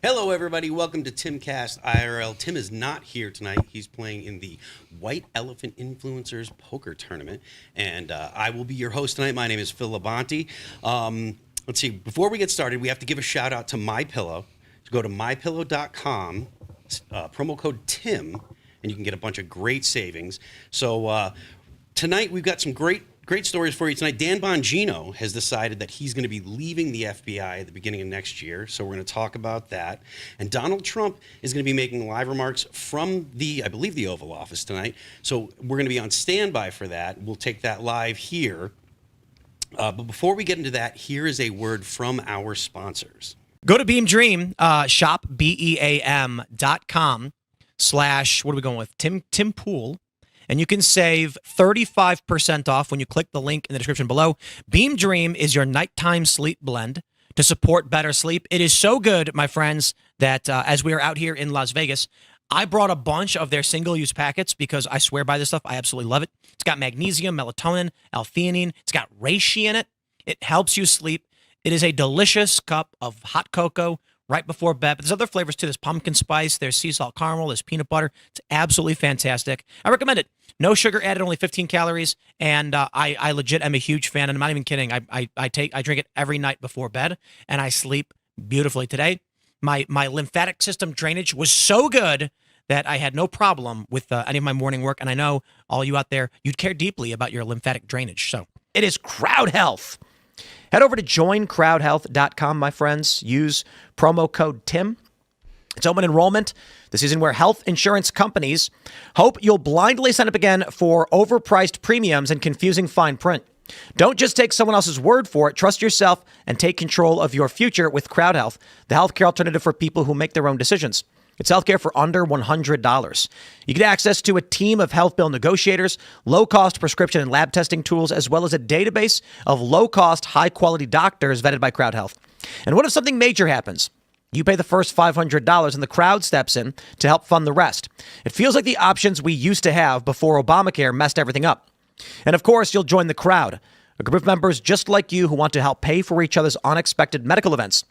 Hello, everybody. Welcome to Timcast IRL. Tim is not here tonight. He's playing in the White Elephant Influencers Poker Tournament, and I will be your host tonight. My name is Phil Labonte. Let's see. Before we get started, we have to give a shout out to MyPillow. So go to mypillow.com, promo code TIM, and you can get a bunch of great savings. So tonight we've got some great stories for you tonight. Dan Bongino has decided that he's going to be leaving the FBI at the beginning of next year, so we're going to talk about that. And Donald Trump is going to be making live remarks from I believe, the Oval Office tonight. So we're going to be on standby for that. We'll take that live here. But before we get into that, here is a word from our sponsors. Go to Beam Dream, shop, BEAM.com / what are we going with? Tim Pool. And you can save 35% off when you click the link in the description below. Beam Dream is your nighttime sleep blend to support better sleep. It is so good, my friends, that as we are out here in Las Vegas, I brought a bunch of their single-use packets because I swear by this stuff. I absolutely love it. It's got magnesium, melatonin, L-theanine. It's got reishi in it. It helps you sleep. It is a delicious cup of hot cocoa right before bed. But there's other flavors too. There's pumpkin spice, there's sea salt caramel, there's peanut butter. It's absolutely fantastic. I recommend it. No sugar added, only 15 calories. And I legit am a huge fan. And I'm not even kidding. I drink it every night before bed, and I sleep beautifully. Today, my lymphatic system drainage was so good that I had no problem with any of my morning work. And I know all you out there, you'd care deeply about your lymphatic drainage. So it is Crowd Health. Head over to joincrowdhealth.com, my friends. Use promo code TIM. It's open enrollment, the season where health insurance companies hope you'll blindly sign up again for overpriced premiums and confusing fine print. Don't just take someone else's word for it. Trust yourself and take control of your future with Crowd Health, the healthcare alternative for people who make their own decisions. It's healthcare for under $100. You get access to a team of health bill negotiators, low-cost prescription and lab testing tools, as well as a database of low-cost, high-quality doctors vetted by Crowd Health. And what if something major happens? You pay the first $500 and the Crowd steps in to help fund the rest. It feels like the options we used to have before Obamacare messed everything up. And of course, you'll join the Crowd, a group of members just like you who want to help pay for each other's unexpected medical events.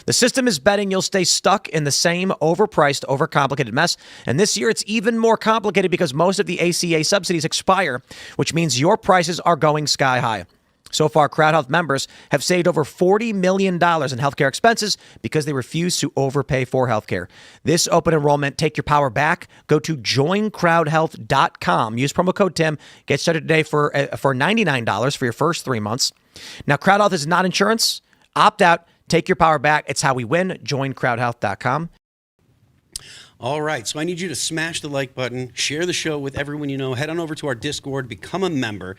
The system is betting you'll stay stuck in the same overpriced, overcomplicated mess. And this year, it's even more complicated because most of the ACA subsidies expire, which means your prices are going sky high. So far, Crowd Health members have saved over $40 million in healthcare expenses because they refuse to overpay for healthcare. This open enrollment, take your power back. Go to joincrowdhealth.com. Use promo code TIM. Get started today for $99 for your first 3 months. Now, Crowd Health is not insurance. Opt out. Take your power back. It's how we win. Join crowdhealth.com. All right, so I need you to smash the like button, share the show with everyone you know, head on over to our Discord, become a member.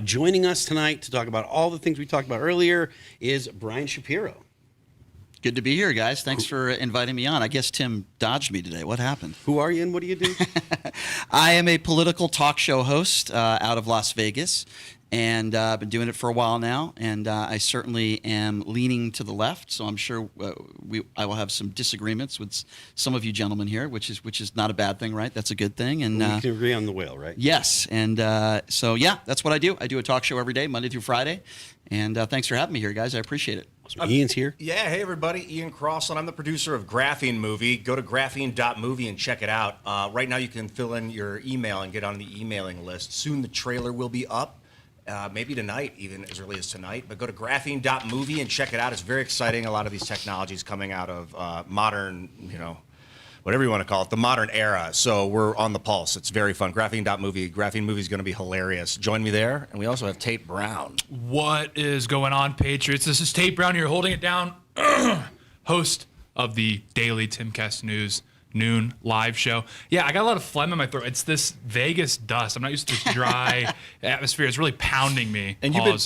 Joining us tonight to talk about all the things we talked about earlier is Brian Shapiro. Good to be here, guys. Thanks for inviting me on. I guess Tim dodged me today. What happened? Who are you and what do you do? I am a political talk show host out of Las Vegas. And I've been doing it for a while now, and I certainly am leaning to the left. So I'm sure I will have some disagreements with some of you gentlemen here, which is not a bad thing, right? That's a good thing. And we can agree on the whale, right? Yes, and so yeah, that's what I do. I do a talk show every day, Monday through Friday. And thanks for having me here, guys. I appreciate it. Ian's here. Yeah, hey everybody, Ian Crossland. I'm the producer of Graphene Movie. Go to graphene.movie and check it out. Right now you can fill in your email and get on the emailing list. Soon the trailer will be up. Maybe tonight, even as early as tonight. But go to graphene.movie and check it out. It's very exciting. A lot of these technologies coming out of modern, whatever you want to call it, the modern era. So we're on the pulse. It's very fun. Graphene.movie. Graphene Movie is going to be hilarious. Join me there. And we also have Tate Brown. What is going on, Patriots? This is Tate Brown here, holding it down. Host of the daily Timcast News noon live show. Yeah, I got a lot of phlegm in my throat. It's this Vegas dust. I'm not used to this dry atmosphere. It's really pounding me. And you've been,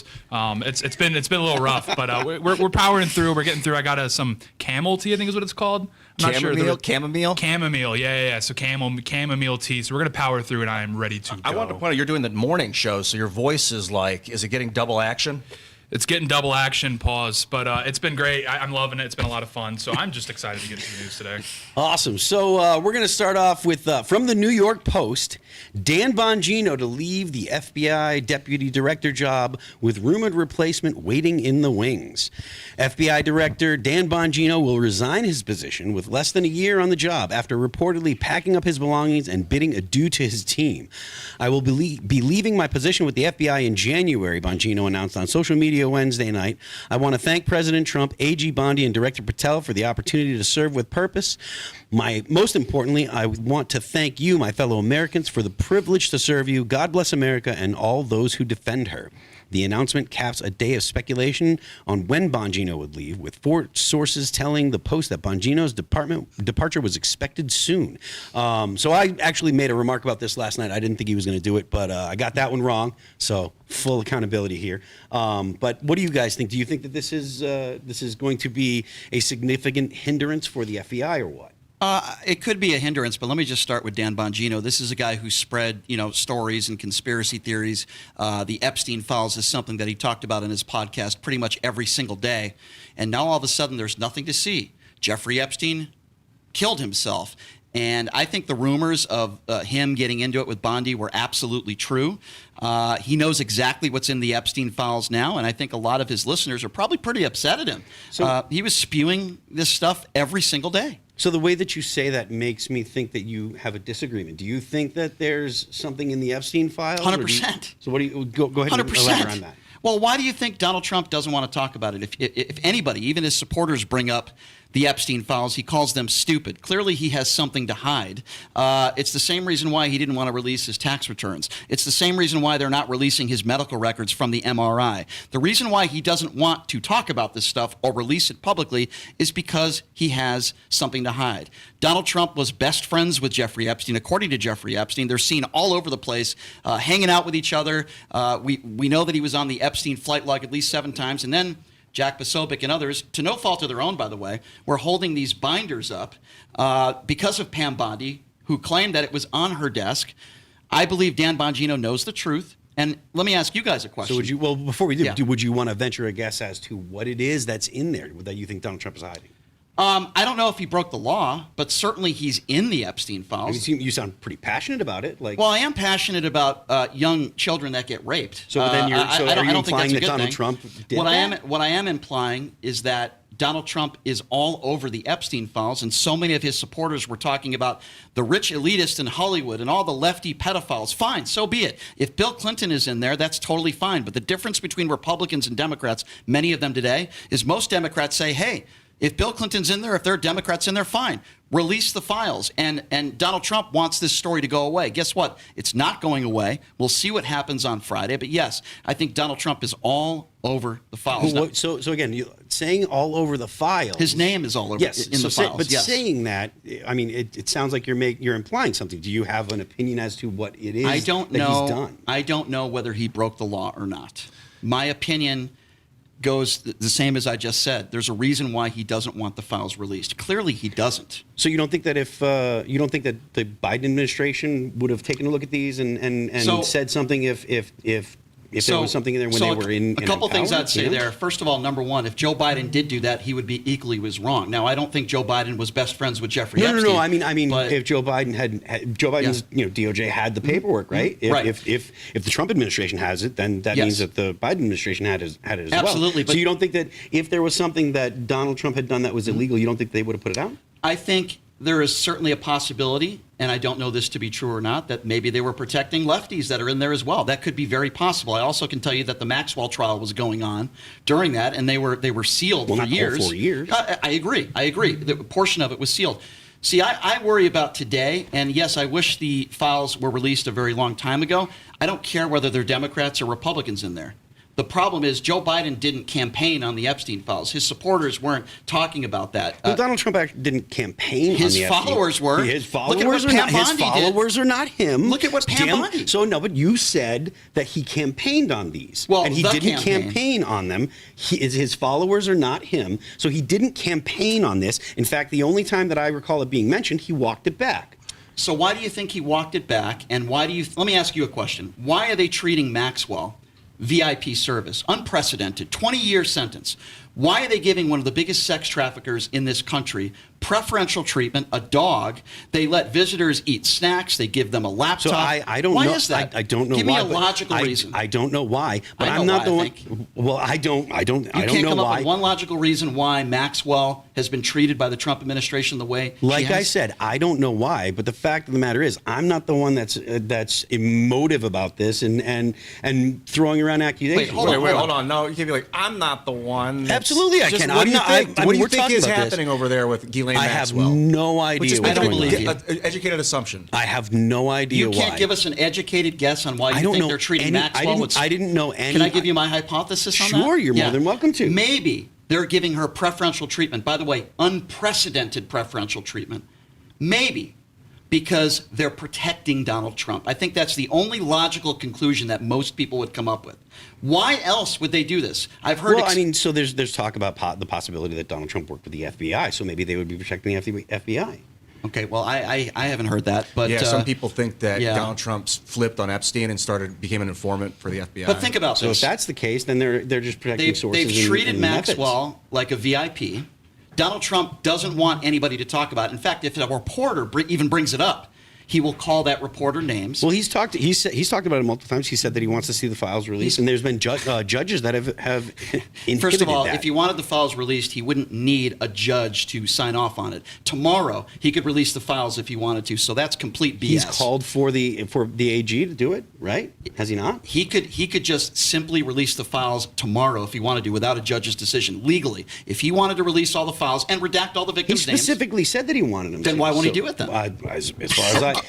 it's been a little rough, but we're powering through. We're getting through. I got some camel tea, I think is what it's called. I'm not sure. Chamomile? Chamomile. Yeah. So chamomile tea. So we're gonna power through, and I am ready to go. I want to point out you're doing the morning show, so your voice is like, is it getting double action? It's getting double action, pause. But it's been great. I'm loving it. It's been a lot of fun. So I'm just excited to get into the news today. Awesome. So we're going to start off with, from the New York Post, Dan Bongino to leave the FBI deputy director job with rumored replacement waiting in the wings. FBI Director Dan Bongino will resign his position with less than a year on the job after reportedly packing up his belongings and bidding adieu to his team. I will be leaving my position with the FBI in January, Bongino announced on social media Wednesday night. I want to thank President Trump, AG Bondi, and Director Patel for the opportunity to serve with purpose. Most importantly, I want to thank you, my fellow Americans, for the privilege to serve you. God bless America and all those who defend her. The announcement caps a day of speculation on when Bongino would leave, with 4 sources telling the Post that Bongino's departure was expected soon. So I actually made a remark about this last night. I didn't think he was going to do it, but I got that one wrong. So full accountability here. But what do you guys think? Do you think that this is going to be a significant hindrance for the FBI or what? It could be a hindrance, but let me just start with Dan Bongino. This is a guy who spread, stories and conspiracy theories. The Epstein files is something that he talked about in his podcast pretty much every single day. And now all of a sudden there's nothing to see. Jeffrey Epstein killed himself. And I think the rumors of him getting into it with Bondi were absolutely true. He knows exactly what's in the Epstein files now, and I think a lot of his listeners are probably pretty upset at him. So he was spewing this stuff every single day. So the way that you say that makes me think that you have a disagreement. Do you think that there's something in the Epstein files? 100%. So what do you go ahead and 100%. elaborate on that? Well, why do you think Donald Trump doesn't want to talk about it? If anybody, even his supporters, bring up the Epstein files, he calls them stupid. Clearly, he has something to hide. It's the same reason why he didn't want to release his tax returns. It's the same reason why they're not releasing his medical records from the MRI. The reason why he doesn't want to talk about this stuff or release it publicly is because he has something to hide. Donald Trump was best friends with Jeffrey Epstein. According to Jeffrey Epstein, they're seen all over the place, hanging out with each other. We know that he was on the Epstein flight log at least 7 times. And then Jack Posobiec and others, to no fault of their own, by the way, were holding these binders up because of Pam Bondi, who claimed that it was on her desk. I believe Dan Bongino knows the truth. And let me ask you guys a question. So before we do, Yeah. would you want to venture a guess as to what it is that's in there that you think Donald Trump is hiding? I don't know if he broke the law, but certainly he's in the Epstein files. You sound pretty passionate about it. Like, Well, I am passionate about young children that get raped. So then you're- I so don't are you think implying that's a that good Donald thing. Trump did what that? What I am implying is that Donald Trump is all over the Epstein files, and so many of his supporters were talking about the rich elitist in Hollywood and all the lefty pedophiles. Fine, so be it. If Bill Clinton is in there, that's totally fine. But the difference between Republicans and Democrats, many of them today, is most Democrats say, hey, if Bill Clinton's in there, if there are Democrats in there, fine. Release the files. And Donald Trump wants this story to go away. Guess what? It's not going away. We'll see what happens on Friday. But yes, I think Donald Trump is all over the files. Now, so again, you saying all over the files. his name is all over Yes, in the files. but yes. saying that, I mean, it sounds like you're implying something. Do you have an opinion as to what it is I don't that know. he's done? I don't know whether he broke the law or not. My opinion goes the same as I just said. There's a reason why he doesn't want the files released. Clearly, he doesn't. So you don't think that if you don't think that the Biden administration would have taken a look at these and So- said something if there was something in there when they were in a couple things power, I'd say you know? there. First of all, number one, if Joe Biden did do that, he would be equally was wrong. Now, I don't think Joe Biden was best friends with Jeffrey Epstein. No. I mean, but- if Joe Biden had Joe Biden's, DOJ had the paperwork, right? Right. If the Trump administration has it, then that Yes. means that the Biden administration had it as well. Absolutely, So but- you don't think that if there was something that Donald Trump had done that was illegal, you don't think they would have put it out? I think there is certainly a possibility, and I don't know this to be true or not, that maybe they were protecting lefties that are in there as well. That could be very possible. I also can tell you that the Maxwell trial was going on during that, and they were sealed Well, for not the whole years. 4 years. I agree. The portion of it was sealed. See, I worry about today, and yes, I wish the files were released a very long time ago. I don't care whether they're Democrats or Republicans in there. The problem is Joe Biden didn't campaign on the Epstein files. His supporters weren't talking about that. Well, Donald Trump actually didn't campaign his on the Epstein. followers were. His Look followers at what are Pam not his Bondi did. followers are not him. Look at what Pam Bondi. So no, but you said that he campaigned on these, Well, and he the didn't campaign. campaign on them. His followers are not him, so he didn't campaign on this. In fact, the only time that I recall it being mentioned, he walked it back. So why do you think he walked it back? And why do you? Let me ask you a question. Why are they treating Maxwell VIP service, unprecedented, 20-year sentence. Why are they giving one of the biggest sex traffickers in this country preferential treatment, a dog? They let visitors eat snacks. They give them a laptop. So I don't why know. Why is that? I don't know Give why. me a logical reason. I don't know why, but I know I'm not why, the I one. think. Well, I don't You know can't come up why. with one logical reason why Maxwell has been treated by the Trump administration the way Like she I has? said, I don't know why, but the fact of the matter is, I'm not the one that's emotive about this and throwing around accusations. hold on. Hold on. No, you can't be like, I'm not the one. that's- Absolutely, I Just can. What do I'm you not- think? I What do mean, you we're think talking is about this. happening over there with Ghislaine I have Maxwell? no idea. Which is what's I don't going believe on. you. An educated assumption. I have no idea You why. can't give us an educated guess on why I you don't think know they're treating any- Maxwell. I didn't know any. Can I give you my hypothesis on that? Sure, you're more than welcome to. Maybe they're giving her preferential treatment. By the way, unprecedented preferential treatment. Maybe because they're protecting Donald Trump. I think that's the only logical conclusion that most people would come up with. Why else would they do this? I've heard. Well, I mean, so there's talk about the possibility that Donald Trump worked with the FBI, so maybe they would be protecting the FBI. Okay, well, I haven't heard that, but Yeah, some people think that yeah. Donald Trump flipped on Epstein and became an informant for the FBI. But think about So this. if that's the case, then they're just protecting sources. They've treated and methods. Maxwell like a VIP. Donald Trump doesn't want anybody to talk about it. In fact, if a reporter even brings it up, he will call that reporter names. Well, he's talked about it multiple times. He said that he wants to see the files released, and there's been judges that have inhibited First of all, that. if he wanted the files released, he wouldn't need a judge to sign off on it. Tomorrow, he could release the files if he wanted to. So that's complete BS. He's called for the AG to do it, right? Has he not? He could just simply release the files tomorrow if he wanted to, without a judge's decision, legally. If he wanted to release all the files and redact all the He victims' names, specifically said that he wanted them. Then to. why won't he do it then?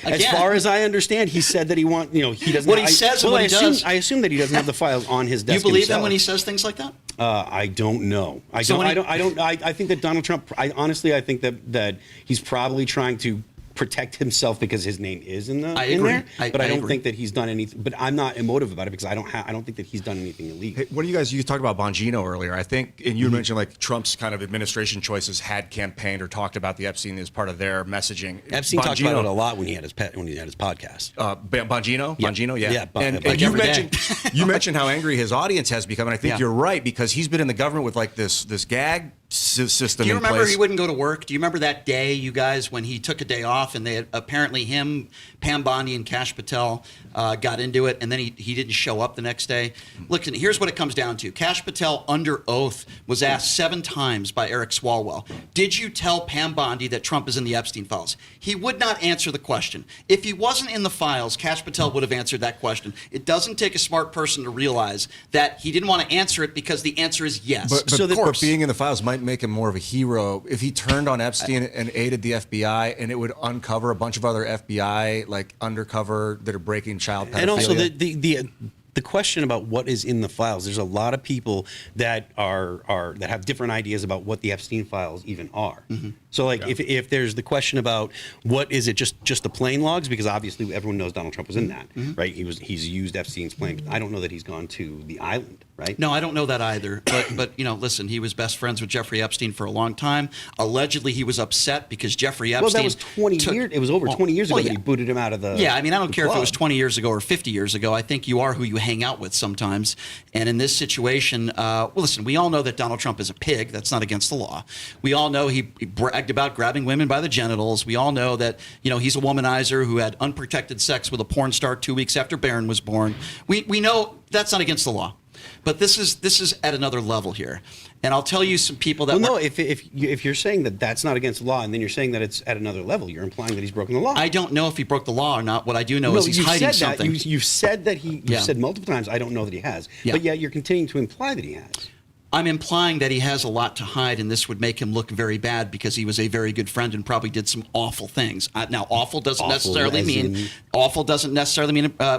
As far as I understand, he said that he he doesn't. What he says and what he does. I assume that he doesn't have the files on his desk. you believe himself. him when he says things like that? I don't know. I So don't. when I he- don't. I think that Donald Trump. I think that he's probably trying to protect himself because his name is in I in agree. there. But I I don't agree. think that he's done anything. But I'm not emotive about it because I don't think that he's done anything illegal. Hey, what do you talked about Bongino earlier. I think, and you mentioned like Trump's kind of administration choices had campaigned or talked about the Epstein as part of their messaging. Epstein talked about it a lot when he had his podcast. Bongino, Yeah. Bongino, yeah. Yeah, and like you every day. mentioned you mentioned how angry his audience has become, and I think Yeah. you're right because he's been in the government with like this gag system. Do you in remember place. he wouldn't go to work? Do you remember that day, you guys, when he took a day off and they had, apparently him, Pam Bondi, and Kash Patel got into it, and then he didn't show up the next day? Listen, here's what it comes down to. Kash Patel, under oath, was asked 7 times by Eric Swalwell, did you tell Pam Bondi that Trump is in the Epstein files? He would not answer the question. If he wasn't in the files, Kash Patel would have answered that question. It doesn't take a smart person to realize that he didn't want to answer it because the answer is yes. But being in the files might make him more of a hero if he turned on Epstein and aided the FBI, and it would uncover a bunch of other FBI like undercover that are breaking child pedophilia. And also the question about what is in the files. There's a lot of people that that have different ideas about what the Epstein files even are. Mm-hmm. So like if there's the question about what is it, just the plane logs, because obviously everyone knows Donald Trump was in that, right? He's used Epstein's plane. I don't know that he's gone to the island, right? No, I don't know that either. But listen, he was best friends with Jeffrey Epstein for a long time. Allegedly, he was upset because Jeffrey Epstein. Well, that was 20 years. It was over 20 years ago that he booted him out of the. Yeah, I mean, I don't care if it club. was 20 years ago or 50 years ago. I think you are who you hang out with sometimes. And in this situation, well, listen, we all know that Donald Trump is a pig. That's not against the law. We all know he bragged about grabbing women by the genitals. We all know that he's a womanizer who had unprotected sex with a porn star 2 weeks after Barron was born. We know that's not against the law. But this is at another level here. And I'll tell you some people that. Well, no, if you're saying that that's not against the law, and then you're saying that it's at another level, you're implying that he's broken the law. I don't know if he broke the law or not. What I do know is he's hiding something. You've said that he. You've said multiple times. I don't know that he has. Yeah. But yet you're continuing to imply that he has. I'm implying that he has a lot to hide, and this would make him look very bad because he was a very good friend and probably did some awful things. Now, awful doesn't necessarily mean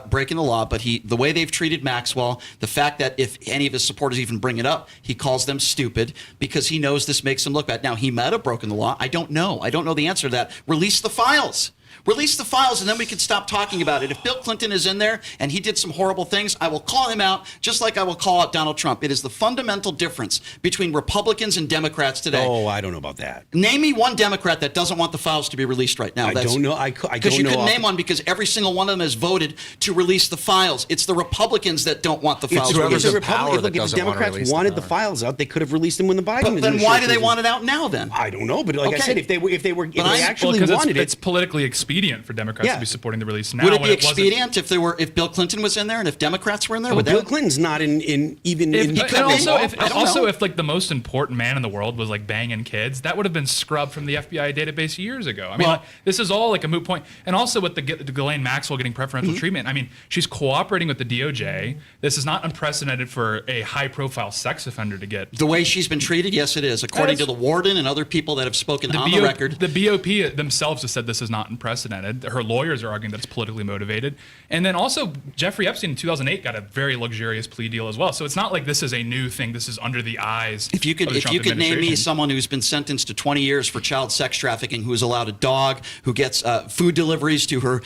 breaking the law, but the way they've treated Maxwell, the fact that if any of his supporters even bring it up, he calls them stupid because he knows this makes him look bad. Now, he might have broken the law. I don't know. I don't know the answer to that. Release the files. Release the files, and then we can stop talking about it. If Bill Clinton is in there and he did some horrible things, I will call him out just like I will call out Donald Trump. It is the fundamental difference between Republicans and Democrats today. Oh, I don't know about that. Name me one Democrat that doesn't want the files to be released right now. I don't know. I Because don't you know couldn't off- name one because every single one of them has voted to release the files. It's the Republicans that don't want the files whoever's released. in power that Look, if the doesn't wanna Democrats release the wanted the power. files out, they could have released them when the Biden But then administration why do they was- want it out now then? I don't know, but like I Okay. said, if they I- actually because wanted it's it, politically expedient for Democrats Yeah. to be supporting the release now. Would it when be wasn't. expedient if Bill Clinton was in there and if Democrats were in there? well, Would Bill that, Clinton's not in even. If, in could and be. also, I if, don't also know. if like the most important man in the world was like banging kids, that would have been scrubbed from the FBI database years ago. I mean, Well- like, this is all like a moot point. And also with the Ghislaine Maxwell getting preferential Mm-hmm. treatment, I mean, she's cooperating with the DOJ. This is not unprecedented for a high-profile sex offender to get. the way she's been treated? Yes, it is. According to That's- the warden and other people that have spoken on the record. The BOP themselves have said this is not unprecedented. Her lawyers are arguing that it's politically motivated. And then also, Jeffrey Epstein in 2008 got a very luxurious plea deal as well. So it's not like this is a new thing. This is under the eyes If you could, of the if Trump you could name me administration. someone who's been sentenced to 20 years for child sex trafficking, who is allowed a dog, who gets food deliveries to her,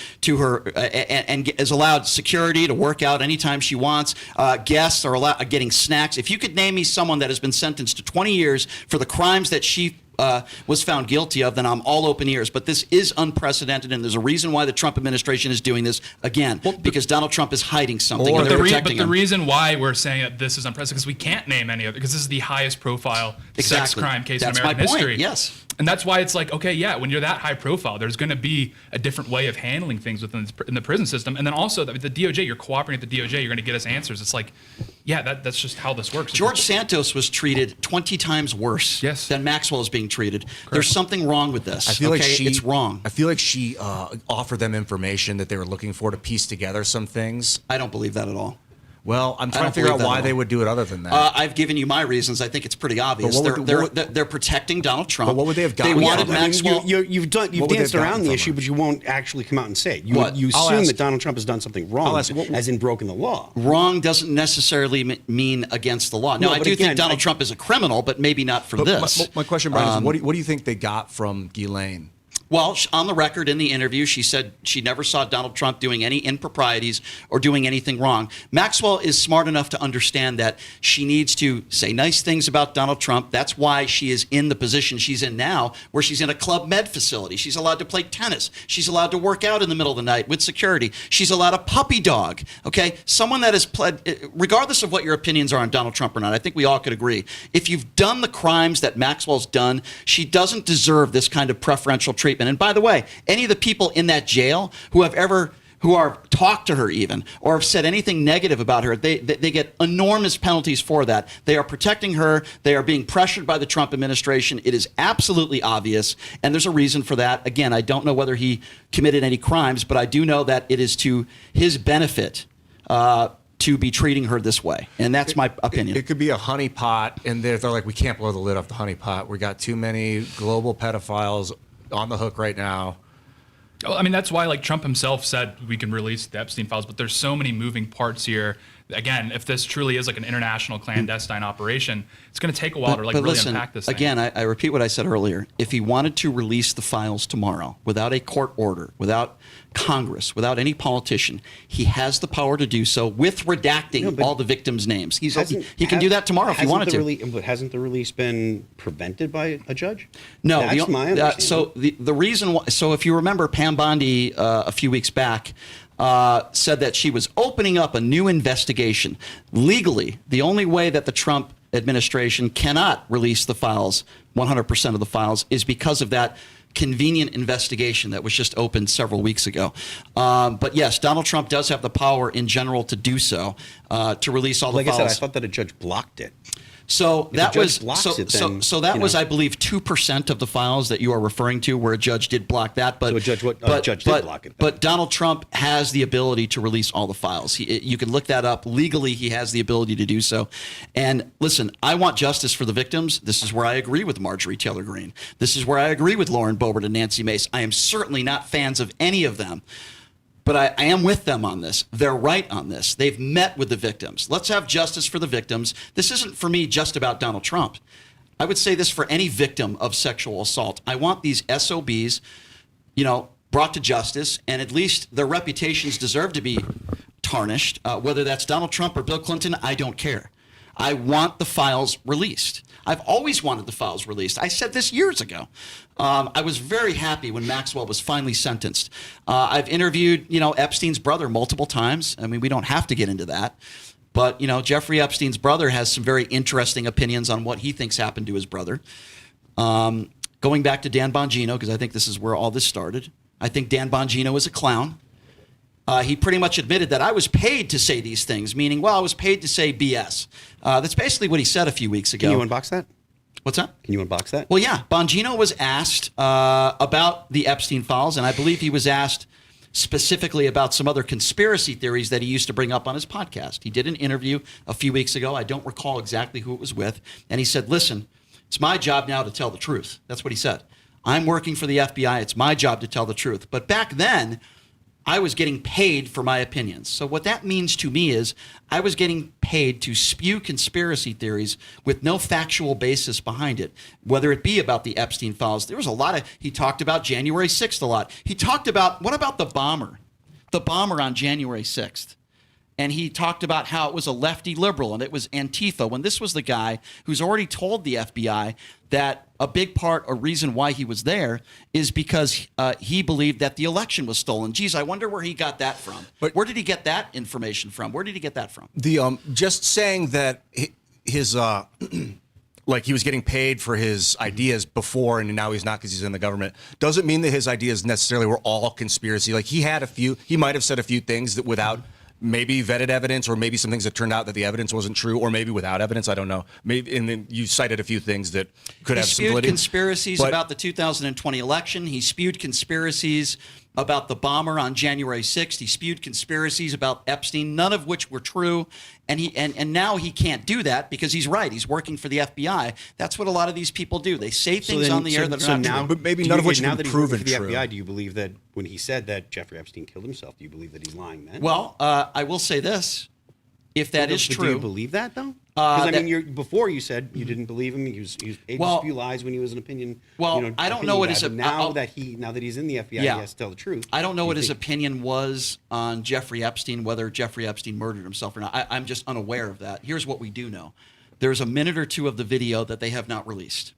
and is allowed security to work out anytime she wants, guests are allowed getting snacks. If you could name me someone that has been sentenced to 20 years for the crimes that she was found guilty of, then I'm all open ears. But this is unprecedented, and there's a reason why the Trump administration is doing this again, because Donald Trump is hiding something, and But they're the protecting him. reason why we're saying that this is unprecedented because we can't name any other, because this is the highest profile sex Exactly. crime case That's in my American point, history. yes. And that's why it's like, okay, yeah, when you're that high profile, there's going to be a different way of handling things within in the prison system. And then also the DOJ, you're cooperating with the DOJ, you're going to get us answers. It's like, yeah, that's just how this works. George Santos was treated 20 times worse Yes. than Maxwell is being treated. There's something wrong with this. I feel like it's wrong. I feel like she offered them information that they were looking for to piece together some things. I don't believe that at all. Well, I'm trying don't to figure believe out that why at all. they would do it other than that. I've given you my reasons. I think it's pretty obvious. But what would They're protecting Donald Trump. But what would they have gotten They from wanted it? Maxwell. You've What would they danced have gotten around the from issue, her? but you won't actually come out and say it. You What? you I'll assume ask- that Donald Trump has done something wrong, I'll ask- as in broken the law. Wrong doesn't necessarily mean against the law. Now, No, I but do again, think Donald Trump is a criminal, but maybe not for But this. my question, Brian, is what do you think they got from Ghislaine? Well, on the record in the interview, she said she never saw Donald Trump doing any improprieties or doing anything wrong. Maxwell is smart enough to understand that she needs to say nice things about Donald Trump. That's why she is in the position she's in now, where she's in a Club Med facility. She's allowed to play tennis. She's allowed to work out in the middle of the night with security. She's allowed a puppy dog. Okay, someone that has pled, regardless of what your opinions are on Donald Trump or not, I think we all could agree. If you've done the crimes that Maxwell's done, she doesn't deserve this kind of preferential treatment. And by the way, any of the people in that jail who are talked to her even or have said anything negative about her, they get enormous penalties for that. They are protecting her. They are being pressured by the Trump administration. It is absolutely obvious, and there's a reason for that. Again, I don't know whether he committed any crimes, but I do know that it is to his benefit to be treating her this way, and that's my opinion. It could be a honeypot, and they're like, we can't blow the lid off the honeypot. We got too many global pedophiles on the hook right now. Oh, I mean, that's why like Trump himself said we can release the Epstein files, but there's so many moving parts here. Again, if this truly is like an international clandestine operation, it's going to take a while to like really listen, unpack this thing. again, I repeat what I said earlier. If he wanted to release the files tomorrow without a court order, without Congress, without any politician, he has the power to do so with redacting but all the victims' names. He Hasn't- can do that tomorrow if he hasn't wanted the to. But hasn't the release been prevented by a judge? No, That's my understanding. so the reason why, so if you remember, Pam Bondi a few weeks back said that she was opening up a new investigation. Legally, the only way that the Trump administration cannot release the files, 100% of the files, is because of that convenient investigation that was just opened several weeks ago. But yes, Donald Trump does have the power in general to do so, to release all the Like I files. said, I thought that a judge blocked it. So If that a judge was blocks so, it, so, then, so that you was, know. I believe, 2% of the files that you are referring to, where a judge did block that. But So a judge did block it, then. But Donald Trump has the ability to release all the files. You can look that up legally. He has the ability to do so. And listen, I want justice for the victims. This is where I agree with Marjorie Taylor Greene. This is where I agree with Lauren Boebert and Nancy Mace. I am certainly not fans of any of them. But I am with them on this. They're right on this. They've met with the victims. Let's have justice for the victims. This isn't, for me, just about Donald Trump. I would say this for any victim of sexual assault. I want these SOBs, brought to justice, and at least their reputations deserve to be tarnished. Whether that's Donald Trump or Bill Clinton, I don't care. I want the files released. I've always wanted the files released. I said this years ago. I was very happy when Maxwell was finally sentenced. I've interviewed, Epstein's brother multiple times. I mean, we don't have to get into that. But, Jeffrey Epstein's brother has some very interesting opinions on what he thinks happened to his brother. Going back to Dan Bongino, because I think this is where all this started. I think Dan Bongino is a clown. He pretty much admitted that I was paid to say these things, meaning, I was paid to say BS. That's basically what he said a few weeks ago. Can you unbox that? What's that? Can you unbox that? Well, yeah. Bongino was asked about the Epstein files, and I believe he was asked specifically about some other conspiracy theories that he used to bring up on his podcast. He did an interview a few weeks ago. I don't recall exactly who it was with. And he said, listen, it's my job now to tell the truth. That's what he said. I'm working for the FBI. It's my job to tell the truth. But back then, I was getting paid for my opinions. So what that means to me is I was getting paid to spew conspiracy theories with no factual basis behind it, whether it be about the Epstein files. There was a lot of, he talked about January 6th a lot. He talked about, what about the bomber? The bomber on January 6th. And he talked about how it was a lefty liberal and it was Antifa, when this was the guy who's already told the FBI that a big part or reason why he was there is because he believed that the election was stolen. Geez, I wonder where he got that from. But where did he get that information from? Where did he get that from? The just saying that his like he was getting paid for his ideas before and now he's not because he's in the government doesn't mean that his ideas necessarily were all conspiracy. Like he might have said a few things that without maybe vetted evidence, or maybe some things that turned out that the evidence wasn't true, or maybe without evidence. I don't know. Maybe, and then you cited a few things that could have some validity. He spewed conspiracies about the 2020 election. He spewed conspiracies about the bomber on January 6th. He spewed conspiracies about Epstein, none of which were true. And now he can't do that because he's right. He's working for the FBI. That's what a lot of these people do. They say things on the air that are not true. But maybe none of which now have that been he's working proven for the true. FBI, do you believe that when he said that Jeffrey Epstein killed himself, do you believe that he's lying then? Well, I will say this. If that is But true. do you believe that, though? Because, before you said you didn't believe him. He was paid to spew lies when he was an opinion. Well, I don't know what his now that he's in the FBI, he has to tell the truth. I don't know what his opinion was on Jeffrey Epstein, whether Jeffrey Epstein murdered himself or not. I'm just unaware of that. Here's what we do know. There's a minute or two of the video that they have not released.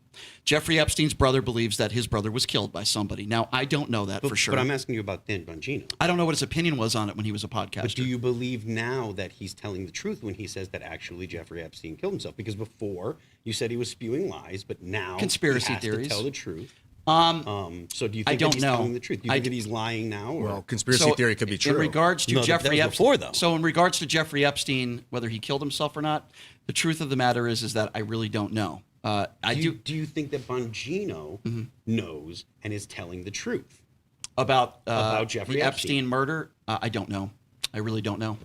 Jeffrey Epstein's brother believes that his brother was killed by somebody. Now, I don't know that for sure. But I'm asking you about Dan Bongino. I don't know what his opinion was on it when he was a podcaster. But do you believe now that he's telling the truth when he says that actually Jeffrey Epstein killed himself? Because before you said he was spewing lies, but now conspiracy he has theories. to tell the truth. So do you think that he's telling the truth? Do you think that he's lying now? Or? Well, conspiracy theory could be true. In regards to Jeffrey Epstein, before, though. So in regards to Jeffrey Epstein, whether he killed himself or not, the truth of the matter is that I really don't know. Do you think that Bongino knows and is telling the truth about Jeffrey the Epstein murder? I don't know. I really don't know.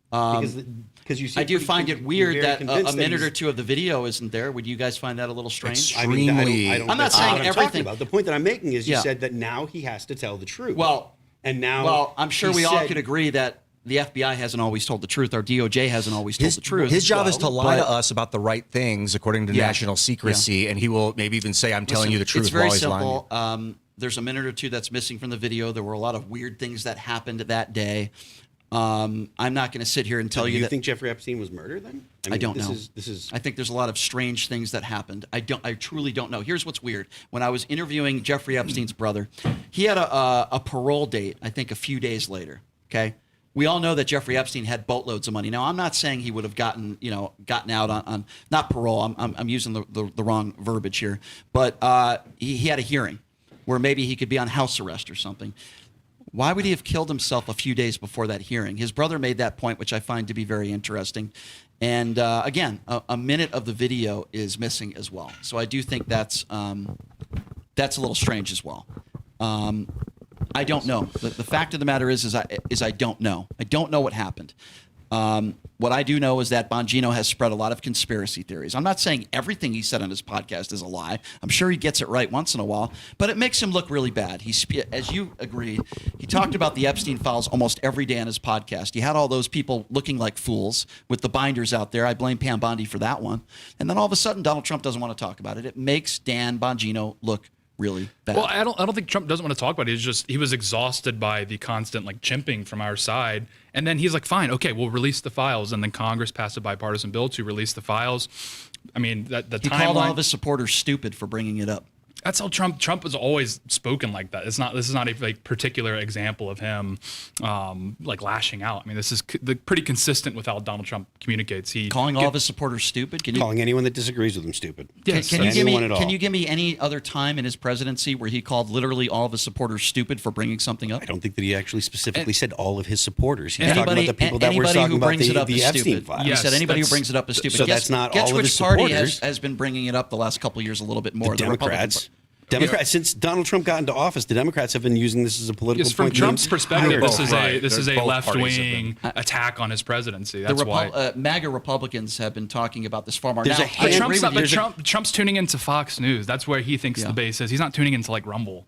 Because you, I do find it weird that a minute or two of the video isn't there. Would you guys find that a little strange? Extremely. I'm not saying everything. About. The point that I'm making is you said that now he has to tell the truth. Well, I'm sure we all could agree that the FBI hasn't always told the truth. Our DOJ hasn't always told the truth. His job is to lie to us about the right things according to national secrecy, and he will maybe even say, "I'm telling you the truth." It's very while he's simple. lying. There's a minute or two that's missing from the video. There were a lot of weird things that happened that day. I'm not going to sit here and tell you that. Do you think Jeffrey Epstein was murdered then? I don't know. This is. I think there's a lot of strange things that happened. I truly don't know. Here's what's weird. When I was interviewing Jeffrey Epstein's brother, he had a parole date, I think a few days later. Okay. We all know that Jeffrey Epstein had boatloads of money. Now, I'm not saying he would have gotten out on not parole. I'm using the wrong verbiage here, but he had a hearing where maybe he could be on house arrest or something. Why would he have killed himself a few days before that hearing? His brother made that point, which I find to be very interesting. And again, a minute of the video is missing as well. So I do think that's a little strange as well. I don't know. The fact of the matter is I don't know. I don't know what happened. What I do know is that Bongino has spread a lot of conspiracy theories. I'm not saying everything he said on his podcast is a lie. I'm sure he gets it right once in a while, but it makes him look really bad. As you agreed, he talked about the Epstein files almost every day on his podcast. He had all those people looking like fools with the binders out there. I blame Pam Bondi for that one. And then all of a sudden, Donald Trump doesn't want to talk about it. It makes Dan Bongino look really bad. Well, I don't think Trump doesn't want to talk about it. He was exhausted by the constant chimping from our side. And then he's like, fine, okay, we'll release the files. And then Congress passed a bipartisan bill to release the files. I mean, the he timeline. called all of his supporters stupid for bringing it up. That's how Trump has always spoken like that. This is not a particular example of him lashing out. I mean, this is pretty consistent with how Donald Trump communicates. Calling all of his supporters stupid? Calling anyone that disagrees with him stupid. Yes. Can you give me any other time in his presidency where he called literally all of his supporters stupid for bringing something up? I don't think that he actually specifically said all of his supporters. He's Anybody, talking about the people that were anybody talking who about brings it up the is Epstein stupid. files. He Yes, said anybody who that's- brings it up is stupid. So Guess- that's not guess all of which his party supporters. has been bringing it up the last couple of years a little bit more? The Republican Democrats. Since Donald Trump got into office, the Democrats have been using this as a political Yes, from point. Trump's perspective, Both, this right. is a Both left parties have wing attack on his presidency. The That's why. MAGA Republicans have been talking about this far more. There's Now, a I hand- agree with you. Trump's tuning into Fox News. That's where he thinks Yeah. the base is. He's not tuning into Rumble.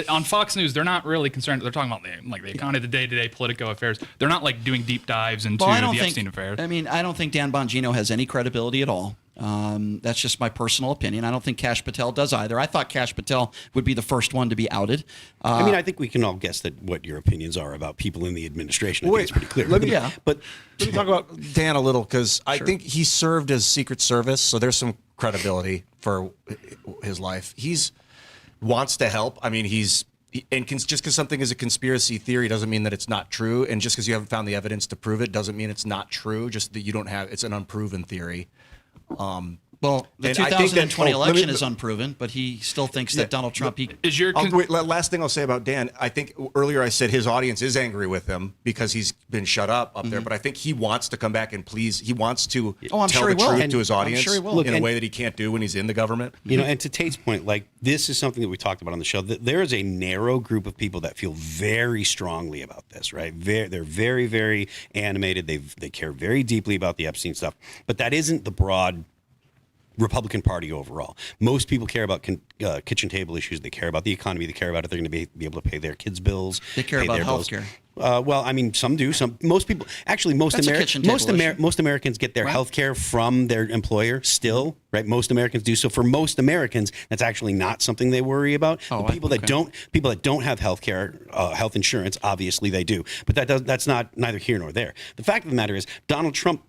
On Fox News, they're not really concerned. They're talking about the economy, the day-to-day political affairs. They're not doing deep dives into Well, I don't the think. Epstein affairs. I mean, I don't think Dan Bongino has any credibility at all. That's just my personal opinion. I don't think Kash Patel does either. I thought Kash Patel would be the first one to be outed. I think we can all guess that what your opinions are about people in the administration. I think it's pretty clear. Yeah. But Let me talk about Dan a little because I think he served as Secret Service, so there's some credibility for his life. He's wants to help. I mean, just because something is a conspiracy theory doesn't mean that it's not true, and just because you haven't found the evidence to prove it doesn't mean it's not true. Just that you don't have it's an unproven theory. Well, the And I think that- 2020 let me- election is unproven, but he still thinks that Donald Trump. Is your Last thing I'll say about Dan, I think earlier I said his audience is angry with him because he's been shut up there, but I think he wants to come back and please. He wants to Oh, I'm tell sure the he will. truth And to his I'm audience sure he will. in a and- way that he can't do when he's in the government. and to Tate's point, this is something that we talked about on the show. That there is a narrow group of people that feel very strongly about this, right? They're very, very animated. They care very deeply about the Epstein stuff, but that isn't the broad Republican Party overall. Most people care about kitchen table issues. They care about the economy. They care about if they're going to be able to pay their kids' bills. They care pay about their bills. healthcare. Well, I mean, some do. Most people, actually, most That's a kitchen table issue. most Americans get their Right. health care from their employer still, right? Most Americans do. So for most Americans, that's actually not something they worry about. Oh, The people that don't have health care, health insurance, obviously they do. But that's not neither here nor there. The fact of the matter is, Donald Trump,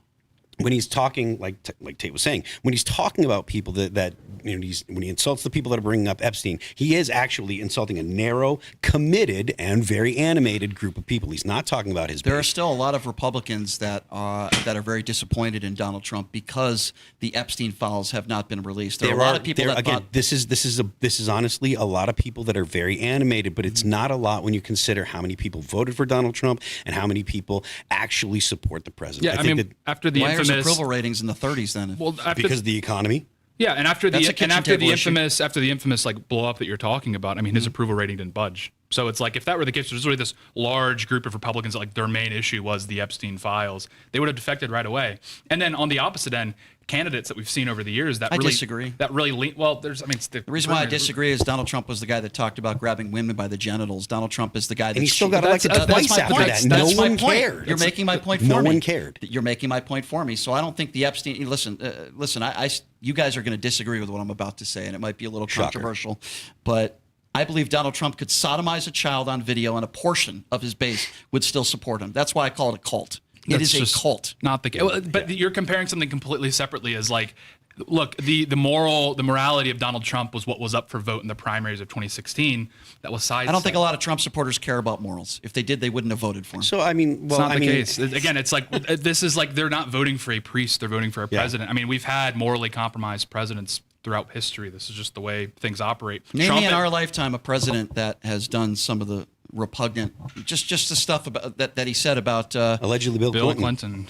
when he's talking, like Tate was saying, when he's talking about people that when he insults the people that are bringing up Epstein, he is actually insulting a narrow, committed, and very animated group of people. He's not talking about his There are base. still a lot of Republicans that are very disappointed in Donald Trump because the Epstein files have not been released. There are a lot of people that again, thought. this is honestly a lot of people that are very animated, but it's not a lot when you consider how many people voted for Donald Trump and how many people actually support the president. Yeah, I think that after the Why are his infamous approval ratings in the 30s then? well, after because of the economy. Yeah, and after That's a the kitchen and after the table issue. infamous blow up that you're talking about, I mean, his approval rating didn't budge. So it's if that were the case, there's really this large group of Republicans that their main issue was the Epstein files. They would have defected right away. And then on the opposite end, candidates that we've seen over the years that I really disagree. That really there's The reason why I disagree is Donald Trump was the guy that talked about grabbing women by the genitals. Donald Trump is the guy that And he still got That's- elected that's twice my after point. that. That's No my one point. cared. You're making my point for No me. one cared. You're making my point for me. So I don't think the Epstein. Listen. You guys are going to disagree with what I'm about to say, and it might be a little Shocker. controversial, but I believe Donald Trump could sodomize a child on video, and a portion of his base would still support him. That's why I call it a cult. It is a cult. Not the case. But you're comparing something completely separately as look, the morality of Donald Trump was what was up for vote in the primaries of 2016. That was I don't think a lot of Trump supporters care about morals. If they did, they wouldn't have voted for him. So I mean, It's not the case. Again, it's this is they're not voting for a priest; they're voting for a president. I mean, we've had morally compromised presidents throughout history. This is just the way things operate. Name Trump me in our lifetime a president that has done some of the repugnant, just the stuff about that he said about. Allegedly, Bill Clinton,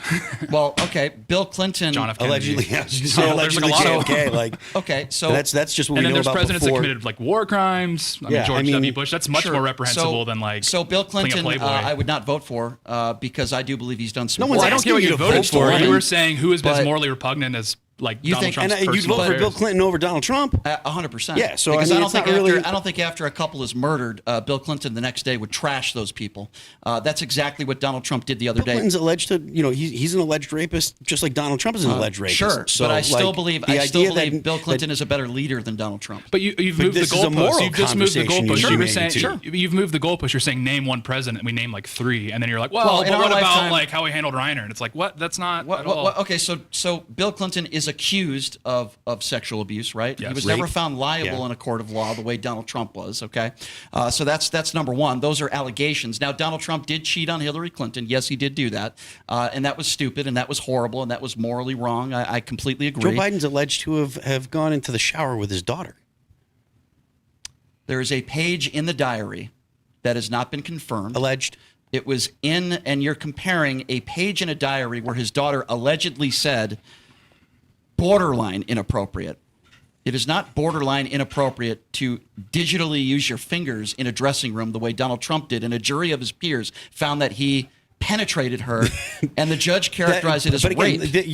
Well, okay, Bill Clinton. John F. Kennedy. Allegedly, yeah. So there's allegedly a lot of JFK, Okay, so that's just what and we then know there's about presidents before. that committed war crimes. Yeah, George I mean, W. Bush. That's much Sure. more reprehensible than So Bill being a Clinton, playboy. I would not vote for because I do believe he's done some. No one's I don't asking care what you you to voted vote for for. him. You were saying who is as But- morally repugnant as like You Donald think- Trump's And you'd personal vote for affairs. Bill Clinton over Donald Trump. 100%. Yeah, so, because I mean, don't it's think not really- I don't think after a couple is murdered, Bill Clinton the next day would trash those people. That's exactly what Donald Trump did the other Bill day. Clinton's alleged to, he's an alleged rapist, just like Donald Trump is an alleged rapist. Sure, So, but I still like, believe the idea that- Bill Clinton that- is a better leader than Donald Trump. But you've moved the this is a goalpost. moral You've just moved the conversation goalpost. you You were made saying, too. you've moved the goalpost. You're saying name one president, and we name like 3, and then you're like, well, Well, in but our what about lifetime- like how he handled Reiner? And it's like, what? That's not at all. Okay, so Bill Clinton is accused of sexual abuse, right? Yes. He was Rape. never found liable Yeah. in a court of law the way Donald Trump was. Okay, so that's number one. Those are allegations. Now Donald Trump did cheat on Hillary Clinton. Yes, he did do that, and that was stupid, and that was horrible, and that was morally wrong. I completely Joe agree. Biden's alleged to have gone into the shower with his daughter. There is a page in the diary that has not been confirmed. Alleged. It was in, and you're comparing a page in a diary where his daughter allegedly said, borderline inappropriate. It is not borderline inappropriate to digitally use your fingers in a dressing room the way Donald Trump did, and a jury of his peers found that he penetrated her, and the judge characterized it as but again, rape.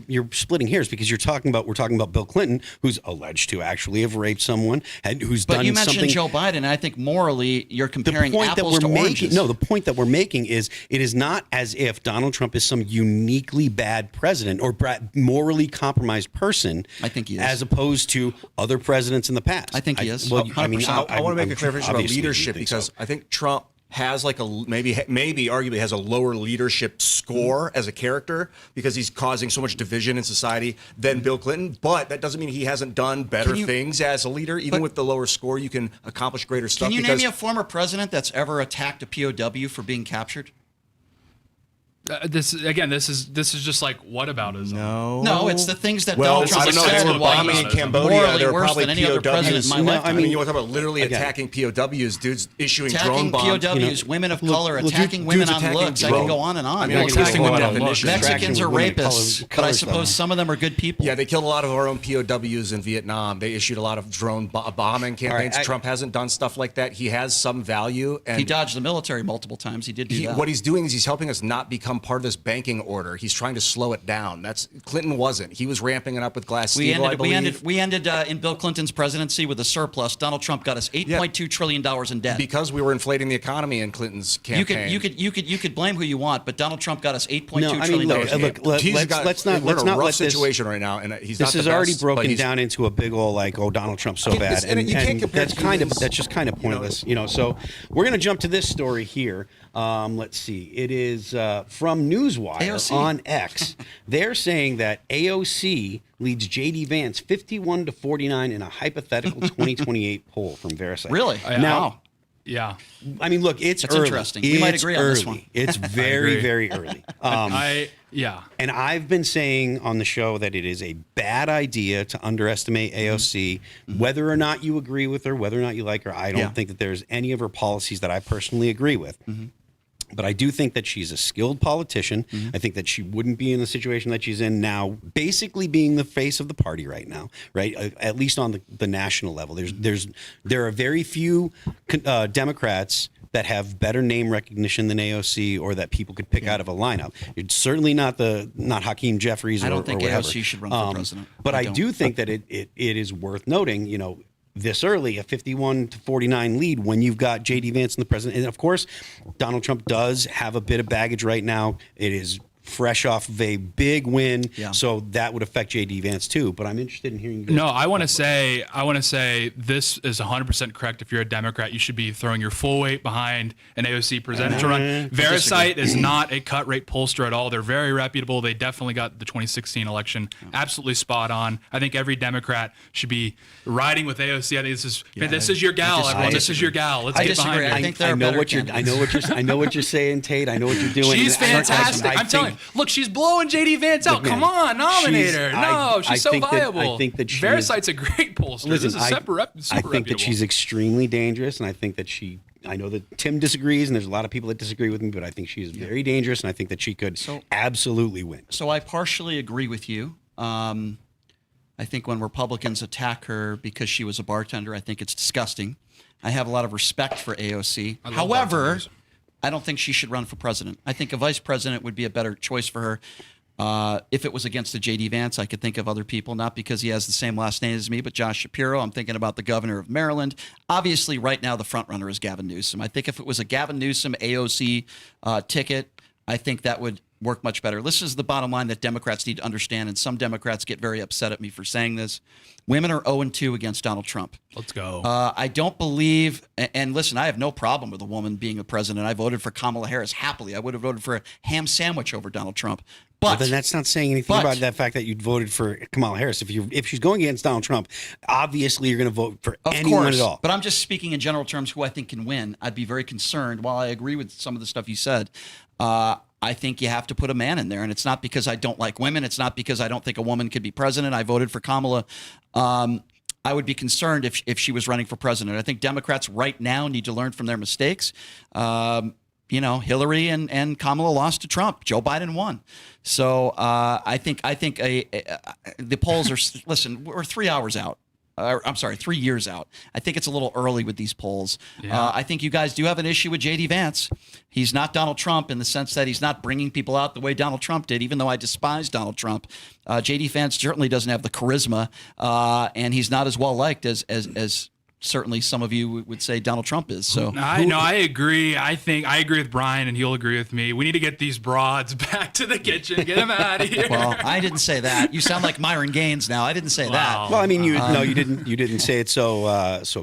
you're splitting hairs because we're talking about Bill Clinton, who's alleged to actually have raped someone and who's But done you mentioned something. Joe Biden, and I think morally you're The comparing point that apples we're to making, oranges. no, the point that we're making is it is not as if Donald Trump is some uniquely bad president or morally compromised person. I think he is. as opposed to other presidents in the past. I think he is. Well, I mean, 100%. I want to make a clarification about obviously you leadership think because so. I think Trump has like a maybe arguably has a lower leadership score as a character because he's causing so much division in society than Bill Clinton. But that doesn't mean he hasn't done better things as a leader. Even with the lower score, you can accomplish greater stuff. Can you name because me a former president that's ever attacked a POW for being captured? This is just like whataboutism. No, it's the things that well, Donald Trump I don't know. said They were while bombing he's in Cambodia. morally There were worse probably than any other president in my POWs. lifetime. I mean, you want to talk about literally Again. attacking POWs, dudes issuing Attacking drone bombs. POWs, women of color, dudes attacking women on attacking looks. I drone- can go on and on. I mean, Well, I can attacking go women on on definition. looks. Mexicans are Women of rapists, color but I stuff. suppose some of them are good people. Yeah, they killed a lot of our own POWs in Vietnam. They issued a lot of drone bombing campaigns. I- Trump hasn't done stuff like that. He has some value. And He dodged the military multiple times. He did do that. what he's doing is he's helping us not become part of this banking order. He's trying to slow it down. That's Clinton wasn't. He was ramping it up with Glass-Steagall, I believe. We ended in Bill Clinton's presidency with a surplus. Donald Trump got us $8.2 trillion in debt. Because we were inflating the economy in Clinton's campaign. You could blame who you want, but Donald Trump got us $8.2 No, I trillion. mean, look, let's not we're in a rough let this. situation right now, and he's not This the is already best, but broken he's- down into a big old Donald Trump's so mean, bad, this- and you can't compare that's just kind of pointless, So we're gonna jump to this story here. Let's see, it is from Newswire AOC. on X. They're saying that AOC leads JD Vance 51-49 in a hypothetical 2028 poll from Verify. Really? Now, Wow. Yeah. I mean, look, it's That's early. interesting. We might It's agree on this early. one. It's very, very early. And I've been saying on the show that it is a bad idea to underestimate AOC, whether or not you agree with her, whether or not you like her. I don't think that there's any of her policies that I personally agree with. But I do think that she's a skilled politician. I think that she wouldn't be in the situation that she's in now, basically being the face of the party right now, right? At least on the national level. There are very few Democrats that have better name recognition than AOC or that people could pick out of a lineup. It's certainly not Hakeem Jeffries. I don't think or whatever. AOC should run for president. But I don't. do think that it is worth noting, this early, a 51-49 lead when you've got JD Vance in the president. And of course, Donald Trump does have a bit of baggage right now. It is fresh off of a big win, so that would affect JD Vance too. But I'm interested in hearing you guys. No, I want to say this is 100% correct. If you're a Democrat, you should be throwing your full weight behind an AOC presidential run. Verisight is not a cut rate pollster at all. They're very reputable. They definitely got the 2016 election absolutely spot on. I think every Democrat should be riding with AOC. I think this is your gal, everyone. This is your gal. Let's get behind her. I think they're I know better what you're. I know what you're saying, Tate. I know what you're doing. She's fantastic. I'm telling you. Look, she's blowing JD Vance out. Come on, nominate her. No, she's so viable. I think that she Verisight's a great pollster. Listen, This is super I think reputable. that she's extremely dangerous, and I think that I know that Tim disagrees, and there's a lot of people that disagree with me, but I think she is very dangerous, and I think that she could absolutely win. So I partially agree with you. I think when Republicans attack her because she was a bartender, I think it's disgusting. I have a lot of respect for AOC. However, I don't think she should run for president. I think a vice president would be a better choice for her. If it was against the J.D. Vance, I could think of other people, not because he has the same last name as me, but Josh Shapiro. I'm thinking about the governor of Maryland. Obviously, right now, the front runner is Gavin Newsom. I think if it was a Gavin Newsom AOC ticket, I think that would work much better. This is the bottom line that Democrats need to understand, and some Democrats get very upset at me for saying this. Women are 0-2 against Donald Trump. Let's go. I don't believe, and listen, I have no problem with a woman being a president. I voted for Kamala Harris happily. I would have voted for a ham sandwich over Donald Trump. But then that's not saying anything about that fact that you voted for Kamala Harris. If she's going against Donald Trump, obviously you're going to vote for anyone at all. But I'm just speaking in general terms who I think can win. I'd be very concerned. While I agree with some of the stuff you said, I think you have to put a man in there. And it's not because I don't like women. It's not because I don't think a woman could be president. I voted for Kamala. I would be concerned if she was running for president. I think Democrats right now need to learn from their mistakes. Hillary and Kamala lost to Trump. Joe Biden won. So I think the polls are. Listen, we're 3 hours out. I'm sorry, 3 years out. I think it's a little early with these polls. Yeah. I think you guys do have an issue with J.D. Vance. He's not Donald Trump in the sense that he's not bringing people out the way Donald Trump did, even though I despise Donald Trump. J.D. Vance certainly doesn't have the charisma, and he's not as well-liked as certainly some of you would say Donald Trump is. So I agree. I agree with Brian, and he'll agree with me. We need to get these broads back to the kitchen. Get them out of here. Well, I didn't say that. You sound like Myron Gaines now. I didn't say that. Well, I mean, you didn't say it so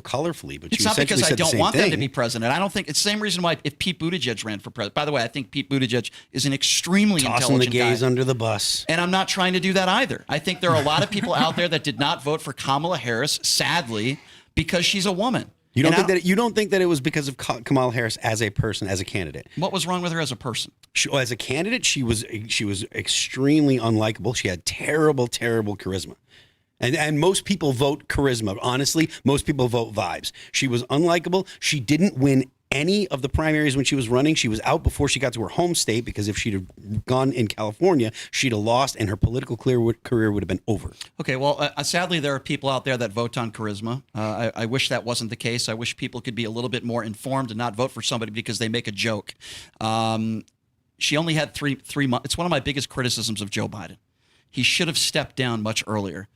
colorfully, but it's you not because I don't want them to be thing. president. I don't think it's the same reason why if Pete Buttigieg ran for president. By the way, I think Pete Buttigieg is an extremely Tossing intelligent the gays guy. under the bus. And I'm not trying to do that either. I think there are a lot of people out there that did not vote for Kamala Harris, sadly, because she's a woman. You don't think that it was because of Kamala Harris as a person, as a candidate? What was wrong with her as a person? As a candidate, she was extremely unlikable. She had terrible charisma. And most people vote charisma. Honestly, most people vote vibes. She was unlikable. She didn't win any of the primaries when she was running. She was out before she got to her home state, because if she'd have gone in California, she'd have lost and her political career would have been over. Okay, well, sadly, there are people out there that vote on charisma. I wish that wasn't the case. I wish people could be a little bit more informed and not vote for somebody because they make a joke. She only had three months. It's one of my biggest criticisms of Joe Biden. He should have stepped down much earlier.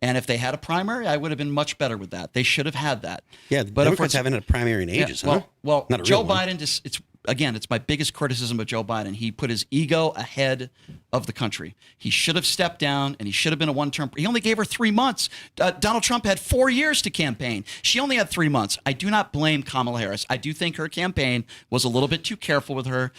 And if they had a primary, I would have been much better with that. They should have had that. Yeah, but Democrats haven't had a primary in ages, huh? Well, Not a Joe real one. Biden it's my biggest criticism of Joe Biden. He put his ego ahead of the country. He should have stepped down, and he should have been a one-term. He only gave her 3 months. Donald Trump had 4 years to campaign. She only had 3 months. I do not blame Kamala Harris. I do think her campaign was a little bit too careful with her.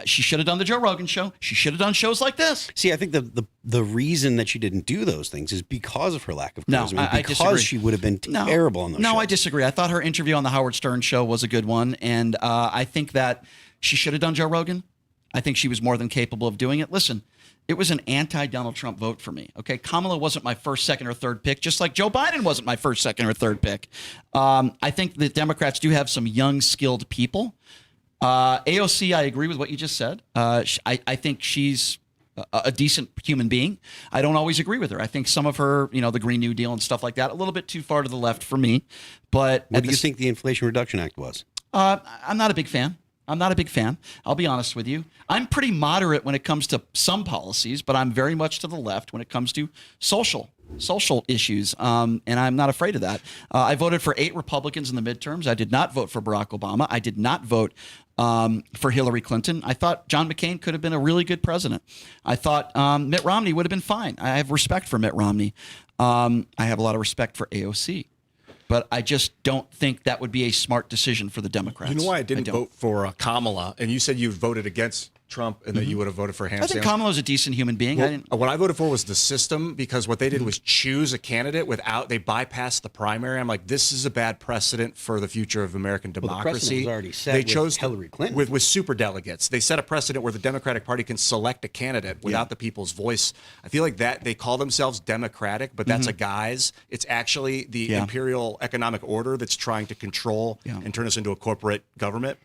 She should have done the Joe Rogan show. She should have done shows like this. See, I think the reason that she didn't do those things is because of her lack of charisma. No, I because disagree. she would have been terrible on those shows. No, I disagree. I thought her interview on the Howard Stern show was a good one, and I think that she should have done Joe Rogan. I think she was more than capable of doing it. Listen, it was an anti-Donald Trump vote for me. Okay, Kamala wasn't my first, second, or third pick, just like Joe Biden wasn't my first, second, or third pick. I think the Democrats do have some young, skilled people. AOC, I agree with what you just said. I think she's a decent human being. I don't always agree with her. I think some of her, the Green New Deal and stuff like that, a little bit too far to the left for me. But what do you think the Inflation Reduction Act was? I'm not a big fan. I'll be honest with you. I'm pretty moderate when it comes to some policies, but I'm very much to the left when it comes to social issues, and I'm not afraid of that. I voted for 8 Republicans in the midterms. I did not vote for Barack Obama. I did not vote for Hillary Clinton. I thought John McCain could have been a really good president. I thought Mitt Romney would have been fine. I have respect for Mitt Romney. I have a lot of respect for AOC. But I just don't think that would be a smart decision for the Democrats. You know why I didn't vote for Kamala? And you said you voted against Trump and that you would have voted for ham I think sandwich. Kamala's a decent human being. Well, what I voted for was the system, because what they did was choose a candidate they bypassed the primary. I'm like, this is a bad precedent for the future of American democracy. the precedent was already set they with chose Hillary Clinton. with super delegates. They set a precedent where the Democratic Party can select a candidate without the people's voice. I feel like that they call themselves Democratic, but that's a guise. It's actually the imperial economic order that's trying to control and turn us into a corporate government.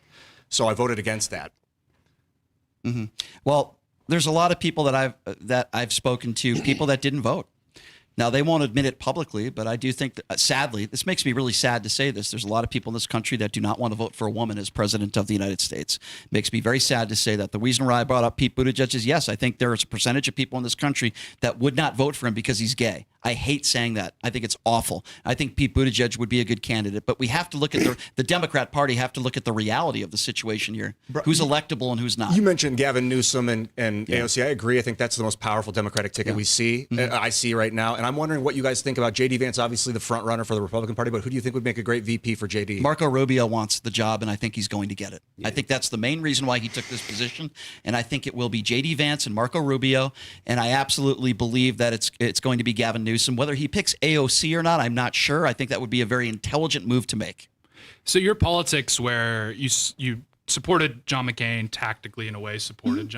So I voted against that. Well, there's a lot of people that I've spoken to, people that didn't vote. Now, they won't admit it publicly, but I do think that, sadly, this makes me really sad to say this. There's a lot of people in this country that do not want to vote for a woman as president of the United States. It makes me very sad to say that. The reason why I brought up Pete Buttigieg is, yes, I think there is a percentage of people in this country that would not vote for him because he's gay. I hate saying that. I think it's awful. I think Pete Buttigieg would be a good candidate, but we have to look at the Democrat Party have to look at the reality of the situation here. Who's electable and who's not. You mentioned Gavin Newsom and AOC. I agree. I think that's the most powerful Democratic ticket we see. I see right now. And I'm wondering what you guys think about J.D. Vance, obviously the front runner for the Republican Party, but who do you think would make a great VP for J.D.? Marco Rubio wants the job, and I think he's going to get it. Yeah. I think that's the main reason why he took this position, and I think it will be J.D. Vance and Marco Rubio, and I absolutely believe that it's going to be Gavin Newsom. Whether he picks AOC or not, I'm not sure. I think that would be a very intelligent move to make. So your politics, where you supported John McCain tactically in a way, supported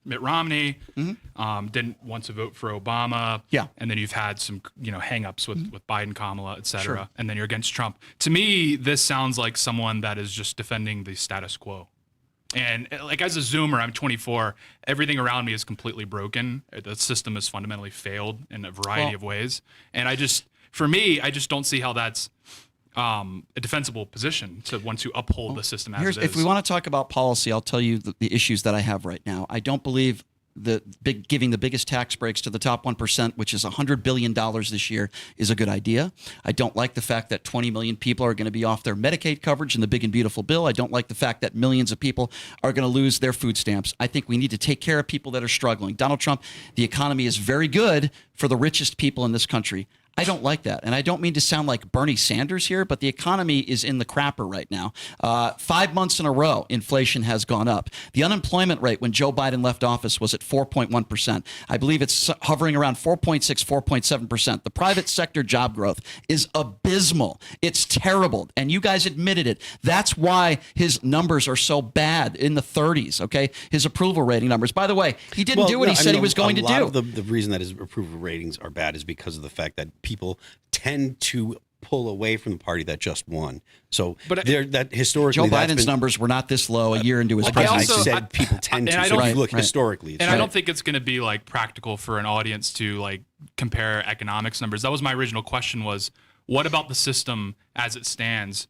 Mitt Romney, didn't want to vote for Obama, and then you've had some hang-ups with Biden, Kamala, et cetera, and then you're against Trump. To me, this sounds like someone that is just defending the status quo. And like as a Zoomer, I'm 24. Everything around me is completely broken. The system has fundamentally failed in a variety of ways. And for me, I just don't see how that's a defensible position to want to uphold the system as it is. If we want to talk about policy, I'll tell you the issues that I have right now. I don't believe giving the biggest tax breaks to the top 1%, which is $100 billion this year, is a good idea. I don't like the fact that 20 million people are going to be off their Medicaid coverage in the big and beautiful bill. I don't like the fact that millions of people are going to lose their food stamps. I think we need to take care of people that are struggling. Donald Trump, the economy is very good for the richest people in this country. I don't like that. And I don't mean to sound like Bernie Sanders here, but the economy is in the crapper right now. 5 months in a row, inflation has gone up. The unemployment rate when Joe Biden left office was at 4.1%. I believe it's hovering around 4.6, 4.7%. The private sector job growth is abysmal. It's terrible. And you guys admitted it. That's why his numbers are so bad in the 30s, okay? His approval rating numbers. By the way, he didn't do what he said he was going to do. A lot of the reason that his approval ratings are bad is because of the fact that people tend to pull away from the party that just won. So that historically, Joe Biden's numbers were not this low a year into his presidency. I said people tend to. So if you look historically. And I don't think it's going to be like practical for an audience to like compare economics numbers. That was my original question was, what about the system as it stands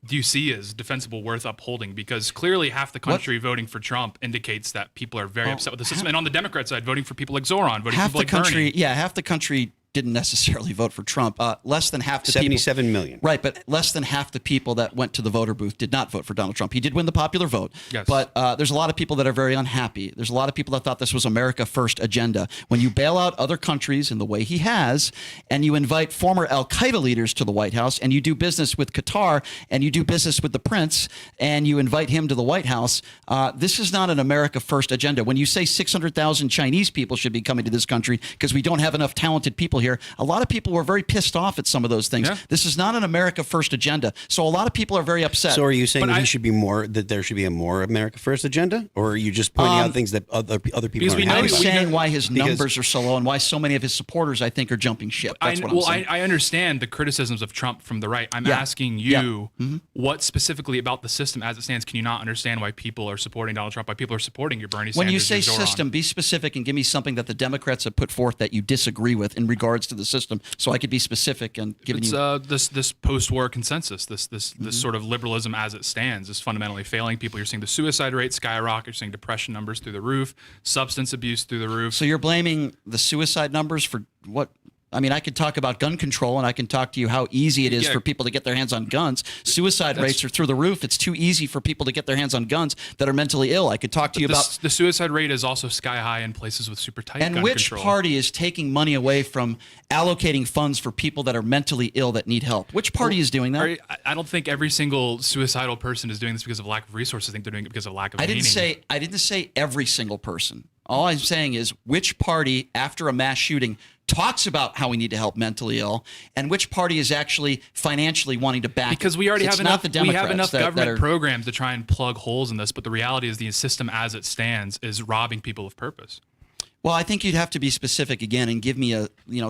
do you see as defensible, worth upholding? Because clearly half the country voting for Trump indicates that people are very upset with the system. And on the Democrat side, voting for people like Zoran, voting for people like Bernie. Yeah, half the country didn't necessarily vote for Trump. Less than half the 77 million. Right, but less than half the people that went to the voter booth did not vote for Donald Trump. He did win the popular vote, but there's a lot of people that are very unhappy. There's a lot of people that thought this was America First agenda. When you bail out other countries in the way he has, and you invite former Al-Qaeda leaders to the White House, and you do business with Qatar, and you do business with the prince, and you invite him to the White House, this is not an America First agenda. When you say 600,000 Chinese people should be coming to this country because we don't have enough talented people here, a lot of people were very pissed off at some of those things. Yeah. This is not an America First agenda. So a lot of people are very upset. So are you saying that there should be a more America First agenda? Or are you just pointing out things that other people aren't I'm saying why his numbers are so low and why so many of his supporters, I think, are jumping ship. That's what I'm saying. I understand the criticisms of Trump from the right. I'm asking you, what specifically about the system as it stands can you not understand why people are supporting Donald Trump, why people are supporting your Bernie Sanders? When you say system, be specific and give me something that the Democrats have put forth that you disagree with in regards to the system, so I could be specific and give you. This post-war consensus, this sort of liberalism as it stands is fundamentally failing people. You're seeing the suicide rate skyrocket. You're seeing depression numbers through the roof, substance abuse through the roof. So you're blaming the suicide numbers for what? I mean, I could talk about gun control, and I can talk to you how easy it is for people to get their hands on guns. Suicide rates are through the roof. It's too easy for people to get their hands on guns that are mentally ill. I could talk to you about... The suicide rate is also sky high in places with super tight gun control. And which party is taking money away from allocating funds for people that are mentally ill that need help? Which party is doing that? I don't think every single suicidal person is doing this because of lack of resources. I think they're doing it because of lack of meaning. I didn't say every single person. All I'm saying is which party, after a mass shooting, talks about how we need to help mentally ill, and which party is actually financially wanting to back because we already have enough. We have enough government programs to try and plug holes in this, but the reality is the system as it stands is robbing people of purpose. Well, I think you'd have to be specific again and give me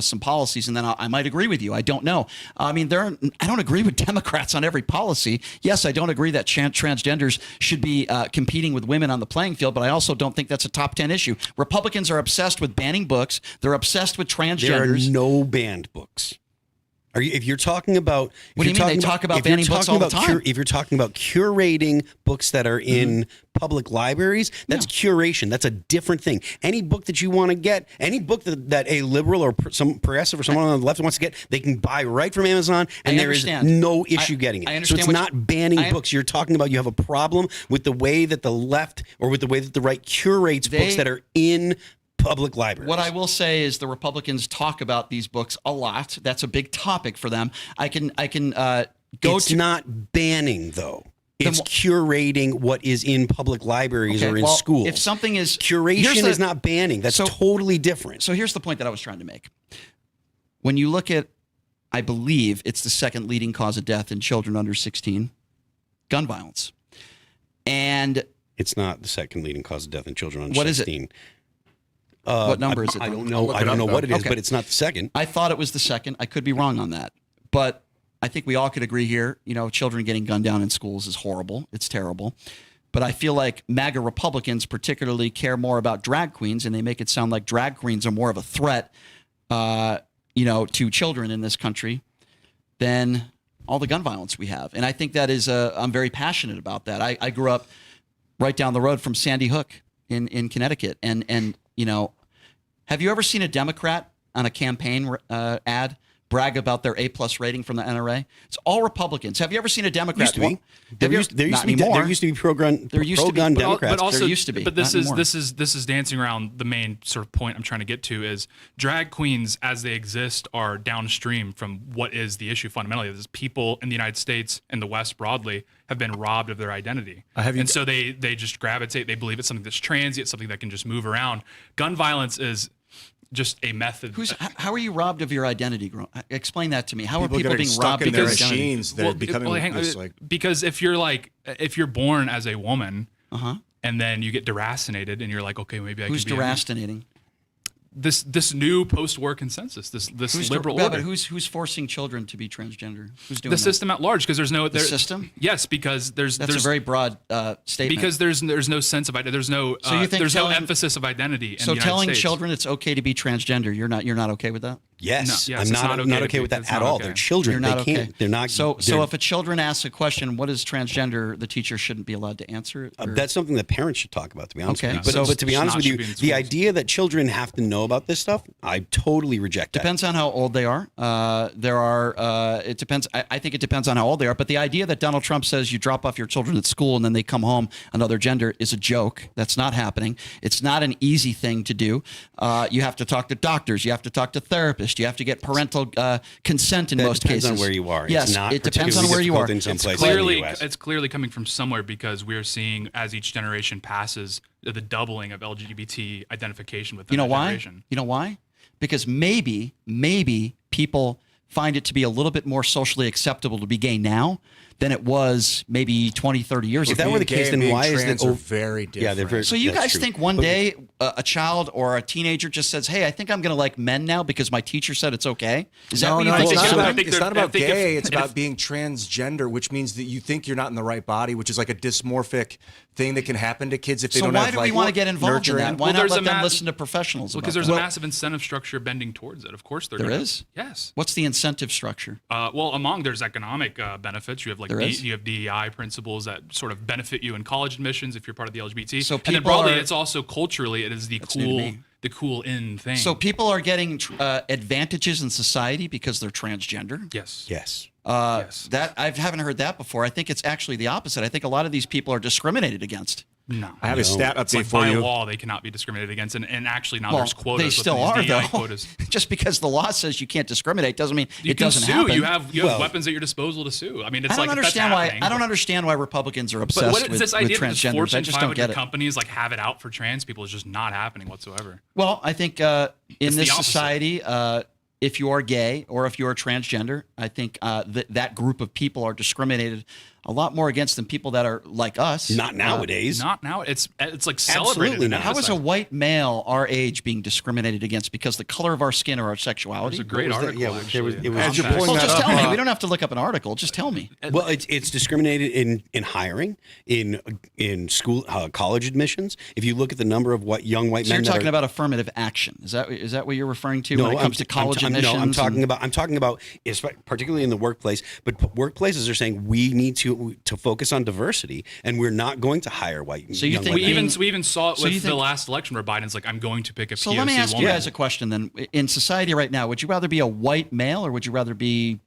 some policies, and then I might agree with you. I don't know. I mean, I don't agree with Democrats on every policy. Yes, I don't agree that transgenders should be competing with women on the playing field, but I also don't think that's a top 10 issue. Republicans are obsessed with banning books. They're obsessed with transgenders. There are no banned books. If you're talking about, what do you mean? They talk about banning books all the time. If you're talking about curating books that are in public libraries, that's curation. That's a different thing. Any book that you want to get, any book that a liberal or some progressive or someone on the left wants to get, they can buy right from Amazon, and there is no issue getting it. I understand. So it's not banning books. You're talking about you have a problem with the way that the left or with the way that the right curates books that are in public libraries. What I will say is the Republicans talk about these books a lot. That's a big topic for them. It's not banning, though. It's curating what is in public libraries or in schools. If something is curation is not banning. That's totally different. So here's the point that I was trying to make. When you look at, I believe it's the second leading cause of death in children under 16, gun violence. And it's not the second leading cause of death in children under 16. What is it? What number is it? I don't know. I don't know what it is, but it's not the second. I thought it was the second. I could be wrong on that. But I think we all could agree here, children getting gunned down in schools is horrible. It's terrible. But I feel like MAGA Republicans particularly care more about drag queens, and they make it sound like drag queens are more of a threat, to children in this country than all the gun violence we have. And I think that is, I'm very passionate about that. I grew up right down the road from Sandy Hook in Connecticut. And have you ever seen a Democrat on a campaign ad brag about their A+ rating from the NRA? It's all Republicans. Have you ever seen a Democrat? Used to be. There used to be pro-gun Democrats. But also, there used to be. But this is dancing around the main sort of point I'm trying to get to is drag queens as they exist are downstream from what is the issue fundamentally. Is people in the United States and the West broadly have been robbed of their identity. And so they just gravitate. They believe it's something that's transient, something that can just move around. Gun violence is just a method. How are you robbed of your identity? Explain that to me. How are people being stuck robbed in of their their identity? machines? They're becoming because if you're born as a woman, and then you get deracinated, and you're like, okay, maybe I can be deracinating? This new post-war consensus, this liberal order. But who's forcing children to be transgender? Who's doing the system at large? Because there's no system. Yes, because there's a very broad statement. Because there's no sense of identity. There's no no emphasis of identity. In the United telling States. children it's okay to be transgender, you're not okay with that? Yes, No, I'm not okay with that at all. They're children. You're not they can't. okay. They're not. So if a children asks a question, what is transgender? The teacher shouldn't be allowed to answer it. That's something that parents should talk about. To be honest with you, Okay. but to be honest with you, should be in the schools. idea that children have to know about this stuff, I totally reject that. Depends on how old they are. It depends. I think it depends on how old they are. But the idea that Donald Trump says you drop off your children at school and then they come home another gender is a joke. That's not happening. It's not an easy thing to do. You have to talk to doctors. You have to talk to therapists. You have to get parental consent in most cases. Depends on where you are. Yes, it's not it depends on where you are. In some places Clearly, in the US. it's clearly coming from somewhere because we're seeing as each generation passes the doubling of LGBT identification within that generation. You know why? Because maybe people find it to be a little bit more socially acceptable to be gay now than it was maybe 20, 30 years If ago. that were the case, then why is trans it are very different? Yeah, they're very. So you that's guys true. think one day a child or a teenager just says, "Hey, I think I'm going to like men now because my teacher said it's okay"? Is that what you think? It's not about gay. It's about being transgender, which means that you think you're not in the right body, which is like a dysmorphic thing that can happen to kids if they So don't why have do we want to get involved in that? Why not there's let a them listen to professionals about Because there's that? a massive incentive structure bending towards it. Of course, There is? Yes. What's the incentive structure? There's economic benefits. You have you have DEI principles that sort of benefit you in college admissions if you're part of the LGBT. So and then people broadly, are- it's also culturally, it is the That's new to me. cool in thing. So people are getting advantages in society because they're transgender. yes. Yes. Yes. That I haven't heard that before. I think it's actually the opposite. I think a lot of these people are discriminated against. No. I have a stat It's update like for by you. law they cannot be discriminated against, and actually now Well, there's quotas. they with still these are, DEI though. Quotas. Just because the law says you can't discriminate doesn't mean You it can doesn't sue. happen. You have weapons at your disposal to sue. I mean, it's I don't like understand that's why. happening. I don't understand why Republicans are But obsessed what is with, this with idea that transgenders. Fortune I just don't 500 get it. companies like have it out for trans people is just not happening whatsoever. Well, I think in It's this the opposite. society, if you are gay or if you are transgender, I think that group of people are discriminated a lot more against than people that are like us. Not nowadays. Not now. It's like Absolutely celebrated. and not. How is a emphasized. white male our age being discriminated against because the color of our skin or our sexuality? There's a great was that? article. Yeah, there was- actually. it was- As you're Contact. pulling Well, that just up, tell me. We don't have to look up an article. Just tell me. Well, it's discriminated in hiring, in school, college admissions. If you look at the number of young white So men you're that talking are, about affirmative action. Is that what you're referring to when it comes to college admissions? No, I'm talking about particularly in the workplace. But workplaces are saying we need to focus on diversity, and we're not going to hire white. So you young think white We men. even saw it So you with the think- last election where Biden's like, I'm going to pick a So POC let me ask woman. you guys a question then. In society right now, would you rather be a white male or would you rather be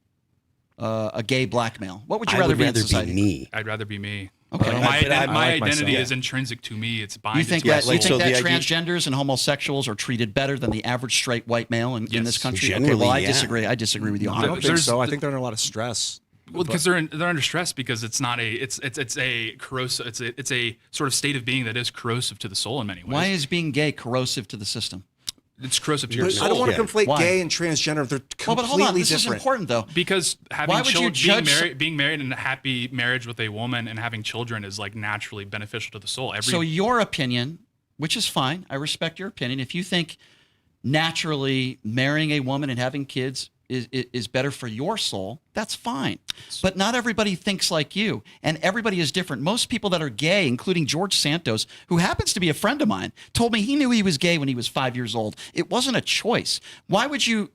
a gay black male? What would you I rather would be in rather society? be me. I'd rather be me. Okay. My, But I my like identity myself. is intrinsic to me. It's You binded think to that, my you soul. think So that the idea- transgenders and homosexuals are treated better than the average straight white male in this Yes. country? Okay, Generally, well, I yeah. disagree. I disagree with you. I don't think There's- so. I think they're under a lot of stress. Well, because they're under stress because it's not a it's a corrosive it's a sort of state of being that is corrosive to the soul in many ways. Why is being gay corrosive to the system? It's corrosive to your But soul? I don't want to Yeah. conflate Why? gay and transgender. They're completely Well, but hold on. This is different. important, though. Because having Why would you children, judge being married in a happy marriage with a woman and having children is like naturally beneficial to the soul. So your opinion, which is fine, I respect your opinion. If you think naturally marrying a woman and having kids is better for your soul, that's fine. But not everybody thinks like you, and everybody is different. Most people that are gay, including George Santos, who happens to be a friend of mine, told me he knew he was gay when he was 5 years old. It wasn't a choice. Why would you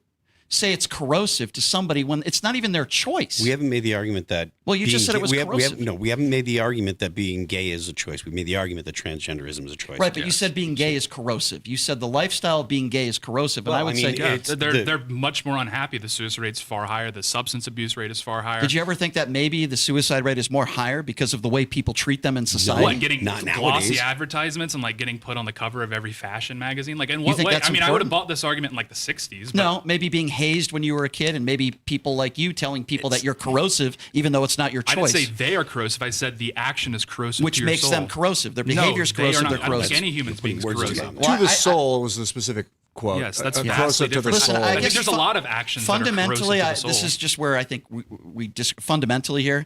say it's corrosive to somebody when it's not even their choice? We haven't made the argument that. Well, you just said it was corrosive. We haven't made the argument that being gay is a choice. We made the argument that transgenderism is a choice. Right, but you said being gay is corrosive. You said the lifestyle of being gay is corrosive, and Well, I would I mean, say, yeah, it's they're much more unhappy. The suicide rate's far higher. The substance abuse rate is far higher. did you ever think that maybe the suicide rate is more higher because of the way people treat them in society? What, getting Not glossy nowadays. advertisements and like getting put on the cover of every fashion magazine? Like, in You what think way? that's I mean, I would have important? bought this argument in like the 60s. But No, maybe being hazed when you were a kid, and maybe people like you telling people that you're corrosive, even though it's not your I didn't choice, say they are corrosive. I said the action is corrosive which to your makes soul. them corrosive. Their No, behavior is they are corrosive. not. They're I don't think corrosive. any human's being words in corrosive. your Well, To the I- soul was the specific quote. Yes, that's corrosive vastly to the different. Listen, soul. I I guess think there's a lot of actions fundamentally, that are corrosive to the this soul. is just where I think we fundamentally here.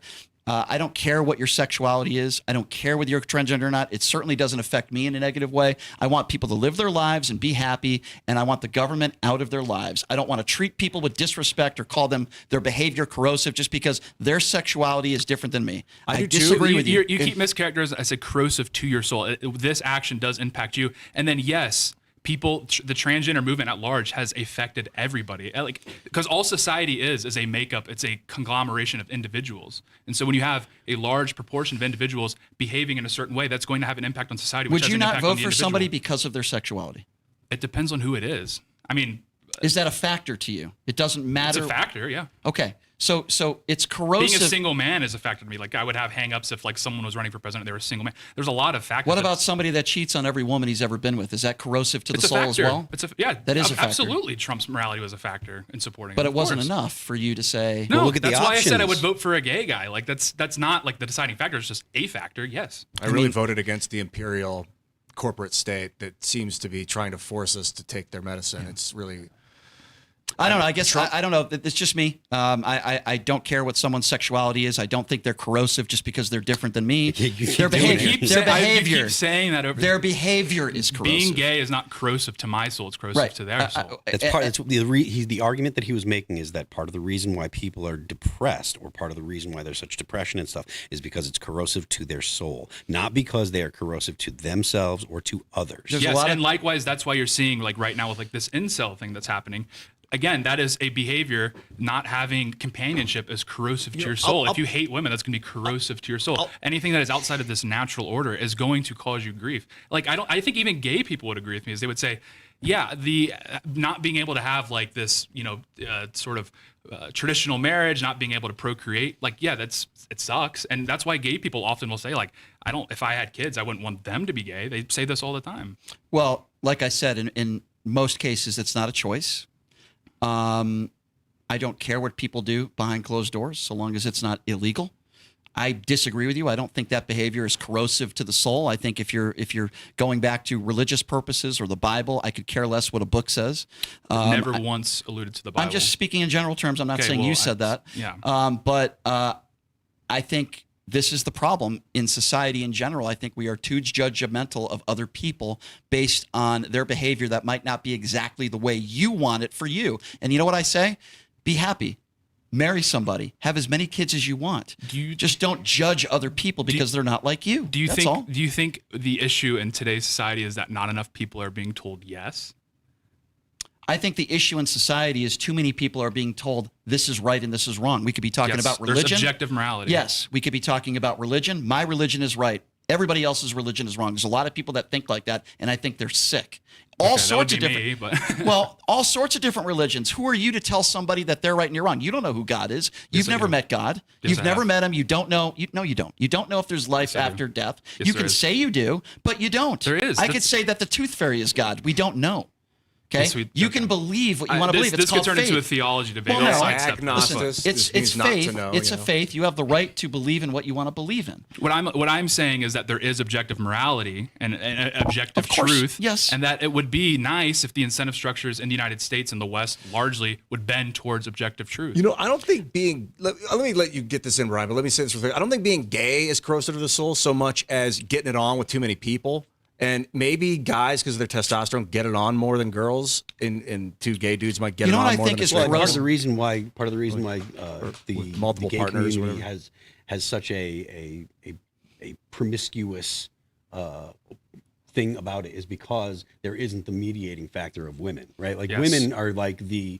I don't care what your sexuality is. I don't care whether you're transgender or not. It certainly doesn't affect me in a negative way. I want people to live their lives and be happy, and I want the government out of their lives. I don't want to treat people with disrespect or call them their behavior corrosive just because their sexuality is different than me. I do too. disagree with you. You keep mischaracterizing. I said corrosive to your soul. This action does impact you, and then yes. People, the transgender movement at large has affected everybody. Like, because all society is a makeup. It's a conglomeration of individuals, and so when you have a large proportion of individuals behaving in a certain way, that's going to have an impact on society. Which Would has you an not impact on vote the for somebody individual. because of their sexuality? It depends on who it is. I mean, Is that a factor to you? It doesn't it's matter. a factor. Yeah. Okay, so it's Being corrosive. a single man is a factor to me. Like, I would have hang-ups if like someone was running for president, they were a single man. There's a lot of factors. What that- about somebody that cheats on every woman he's ever been with? Is that corrosive to the it's a soul factor. as well? That is a factor. Absolutely. Trump's morality was a factor in supporting. But him, it of wasn't course. enough for you to say. No, Well, look at the that's why I said I would options. vote for a gay guy. Like that's not like the deciding factor. It's just a factor. Yes. I really voted against the imperial corporate state that seems to be trying to force us to take their medicine. It's really. I don't know. I guess I don't know. It's just me. I don't care what someone's sexuality is. I don't think they're corrosive just because they're different than me. Their behavior. You keep saying that over. Their behavior is corrosive. Being gay is not corrosive to my soul. It's corrosive Right. to their soul. That's part. That's the argument that he was making is that part of the reason why people are depressed, or part of the reason why there's such depression and stuff, is because it's corrosive to their soul, not because they are corrosive to themselves or to others. There's a Yes, lot of- and likewise, that's why you're seeing like right now with like this incel thing that's happening. Again, that is a behavior. Not having companionship is corrosive to your soul. If you hate women, that's going to be corrosive to your soul. Anything that is outside of this natural order is going to cause you grief. Like I think even gay people would agree with me, as they would say, yeah, the not being able to have like this, sort of traditional marriage, not being able to procreate, like, yeah, it sucks. And that's why gay people often will say, like, if I had kids, I wouldn't want them to be gay. They say this all the time. Well, like I said, in most cases, it's not a choice. I don't care what people do behind closed doors, so long as it's not illegal. I disagree with you. I don't think that behavior is corrosive to the soul. I think if you're going back to religious purposes or the Bible, I could care less what a book says. Never once alluded to the Bible. I'm just speaking in general terms. I'm not Okay, saying well, you said that. yeah. But I think this is the problem in society in general. I think we are too judgmental of other people based on their behavior that might not be exactly the way you want it for you. And you know what I say? Be happy. Marry somebody. Have as many kids as you want. Just don't judge other people because they're not like you. Do you That's all. think the issue in today's society is that not enough people are being told yes? I think the issue in society is too many people are being told this is right and this is wrong. We could be talking Yes, about religion. There's objective morality. Yes, we could be talking about religion. My religion is right. Everybody else's religion is wrong. There's a lot of people that think like that, and I think they're sick. All Okay, sorts of that would different. be me, but Well, all sorts of different religions. Who are you to tell somebody that they're right and you're wrong? You don't know who God is. You've I never do. met God. Yes, You've I never have. met him. You don't know. No, you don't. You don't know if there's life Yes, I do. after death. Yes, You there can is. say you do, but you don't. There is. I could That's- say that the tooth fairy is God. We don't know. Okay, Yes, we- you okay. can believe what you want to believe. It's This could called turn faith. into a theology debate. Well, no. I'll sidestep this. Agnostic. Listen, This it's means not faith. to know, It's you a know? faith. You have the right to believe in what you want to believe in. What I'm saying is that there is objective morality and objective Of course, truth. yes. And that it would be nice if the incentive structures in the United States and the West largely would bend towards objective truth. You know, I don't think being. Let me let you get this in, Brian. But let me say this real quick. I don't think being gay is corrosive to the soul so much as getting it on with too many people. And maybe guys, because of their testosterone, get it on more than girls, and two gay dudes might get You know it on what I more think than is a straight gross? Part guy. of the reason why the with multiple the gay partners or community whatever. has such a promiscuous thing about it is because there isn't the mediating factor of women, right? Like Yes. women are like the